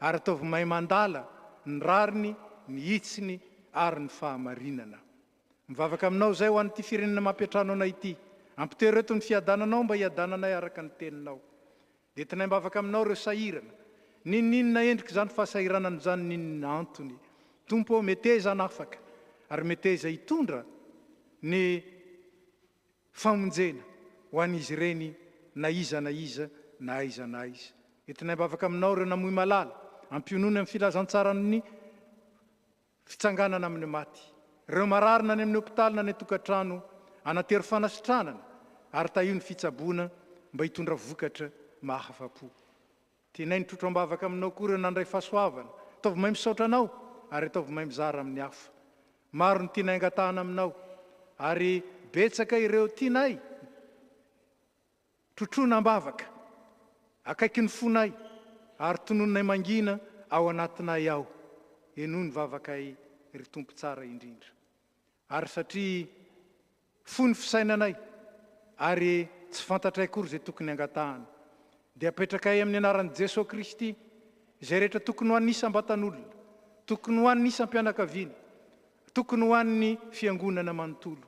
ary ataovy mahay mandala ny rariny, ny hitsiny, ary ny fahamarinana. Mivavaka aminao zay ho an'ity firenena mampiatrano anay ity. Ampitoy reto ny fiadananao mba hiadananay araka ny teninao. Dia tinay mivavaka aminao ireo sahirana. Ninninona endrika zany fahasahirana zany ninninna antony. Tompo, meteza anafaka, ary meteza hitondra ny famonjena ho an'izy ireny na iza na iza na aiza na aiza. Tinay mivavaka aminao ireo namoy malala, ampionony amin'ny filazantsarany fitsanganana amin'ny maty. Ireo mararina ny amin'ny hopitaly na ny tokantrano anatery fanasitranana, ary tahio ny fitsaboana mba hitondra vokatra mahafa-po. Tianay ny trotro-mbavaka aminao koa ireo nandray fahasoavana, ataovy mahay misaotra anao, ary ataovy mahay mizara amin'ny hafa. Maro ny tianay angatahana aminao, ary betsaka ireo tianay trotrona-mbavaka akaiky ny fonay, ary tonononay mangina ao anatinay ao. Eno ny vavakay ry tompo tsara indrindra. Ary satria fony fisainanay, ary tsy fantatray akory izay tokony angatahana, dia apetrakay amin'ny anaran'i Jesosy Kristy, izay rehetra tokony ho an'ny isam-batan'olona, tokony ho an'ny isam-pianakaviana, tokony ho an'ny fiangonana manontolo.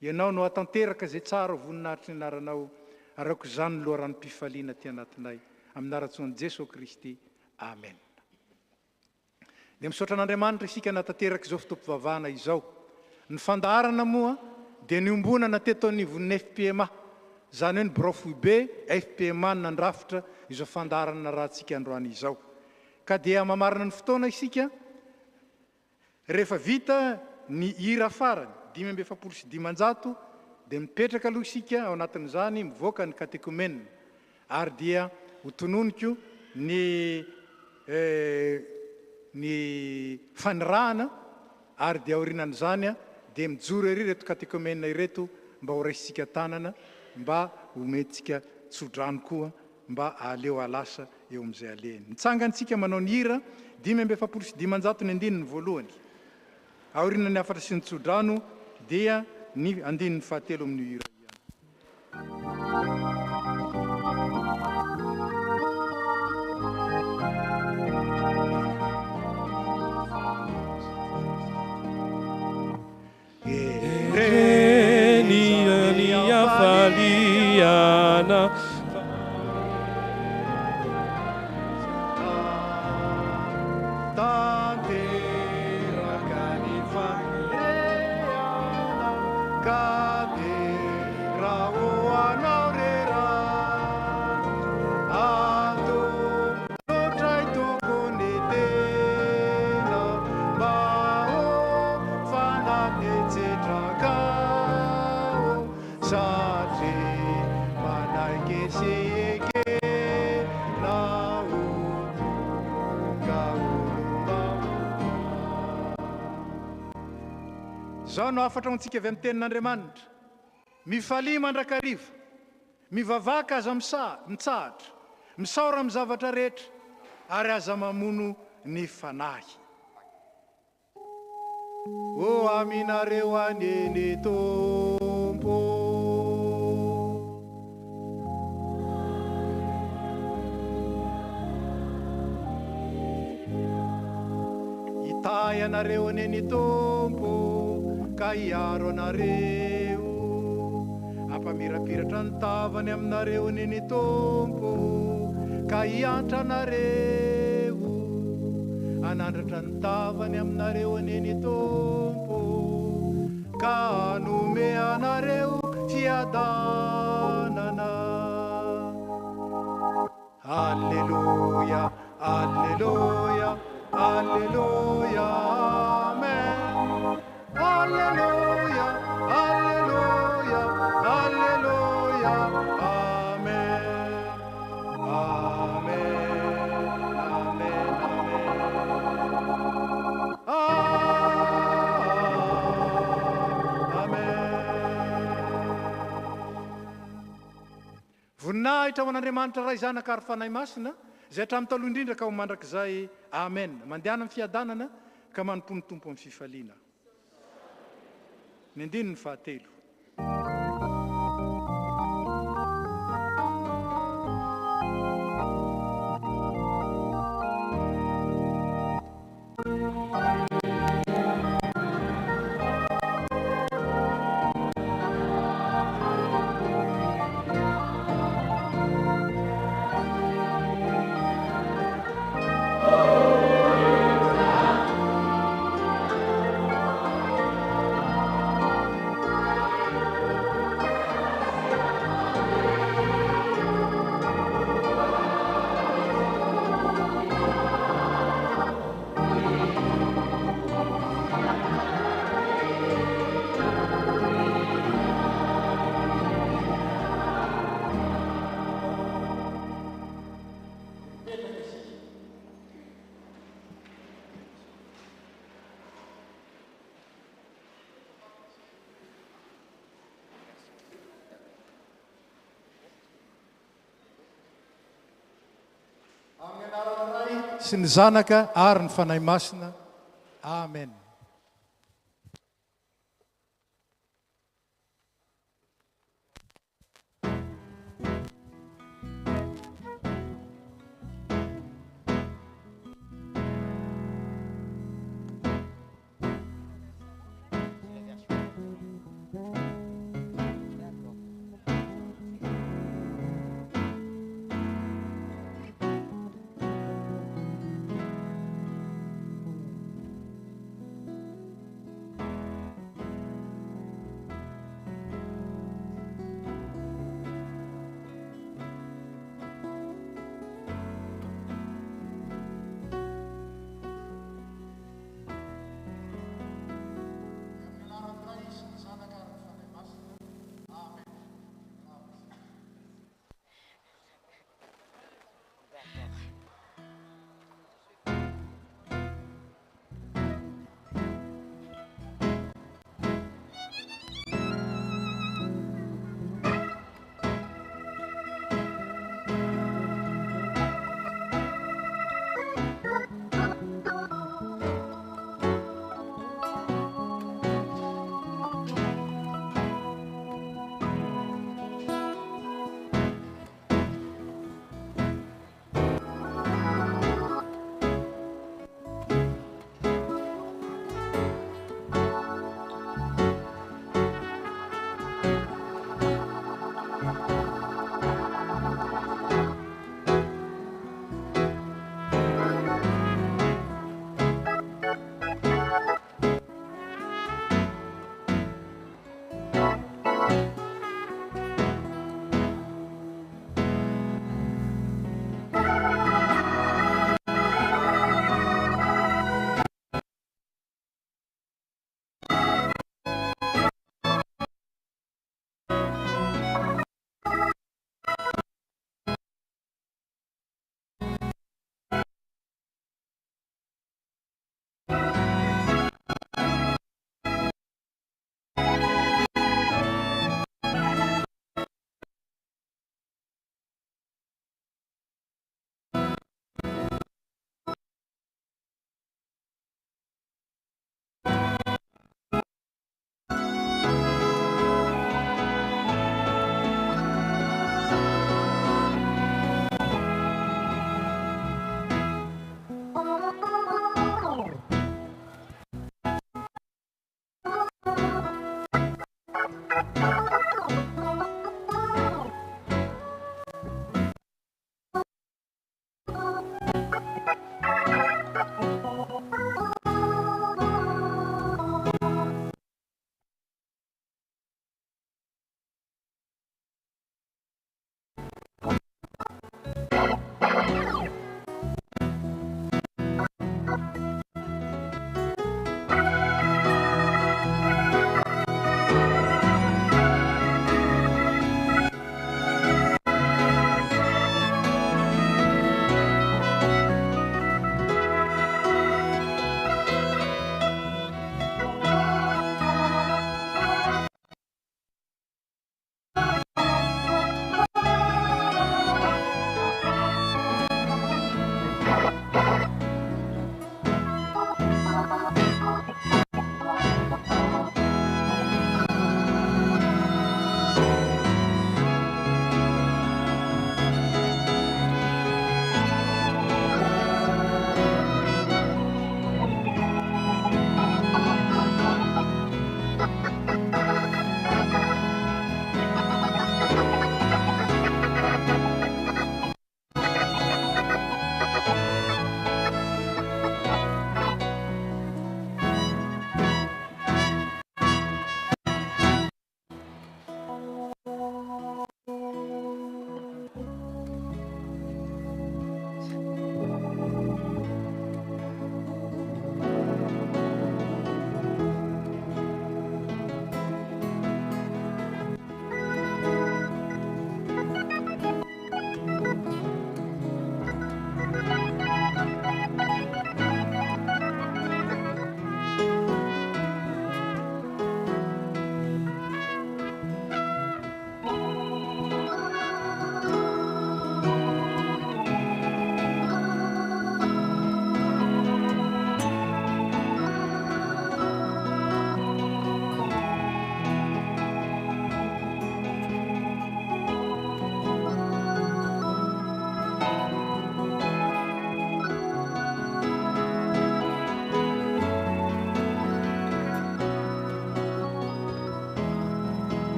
Ianao no atanteraka izay tsara voninahitry ny anaranao, arako izany loharan'nympifaliana ty anatinay, amin'ny anaratsoan'i Jesosy Kristy. Amen. Dia misaotra an'Andriamanitra isika natanteraka izao fotoam-pivavahana izao. Ny fandaharana moa dia niombonana teto anivon'ny FPMA, zany hoe ny Brofo be FPMA nandrafitra izao fandaharana rahantsika androany izao. Ka dia mamarina ny fotoana isika, rehefa vita ny hira farany 570, dia mipetraka aloha isika ao anatin'izany mivoaka ny katekomenina, ary dia ho tononiko ny fanirahana, ary dia aorinan'izany dia mijoro ery reto katekomenina ireto mba ho raisitsika tanana, mba homentsika tsodrano koa, mba aleo alasa eo amin'izay alehany. Mitsangantsika manao ny hira 570 ny andininy voalohany. Aorinany afatra sy ny tsodrano dia ny andininy fahatelo amin'ny hira. Faliana Zao no afatra antsika avy amin'ny tenin'Andriamanitra. Mifalia mandrakariva, mivavaka aza mitsahatra, misaora amin'ny zavatra rehetra, ary aza mamono ny fanahy. O aminareo aneny Tompo, itahy anareo aneny Tompo, ka hiaro anareo. Ampamirapiratra ny tavany aminareo aneny Tompo, ka hiantra anareo. Anandratra ny tavany aminareo aneny Tompo, ka hanome anareo fiadanana. Alleluia, alleluia, alleluia, amen. Alleluia, alleluia, alleluia, amen. Amen, amen, voninahitra ho an'Andriamanitra ray zanaka ary fanahy masina, zay hatramin'ny taloha indrindra ka ho mandrakizay. Amen. Mandehana amin'ny fiadanana ka manompo ny tompo amin'ny fifaliana. Ny andininy fahatelo. Sy ny zanaka ary ny fanahy masina. Amen.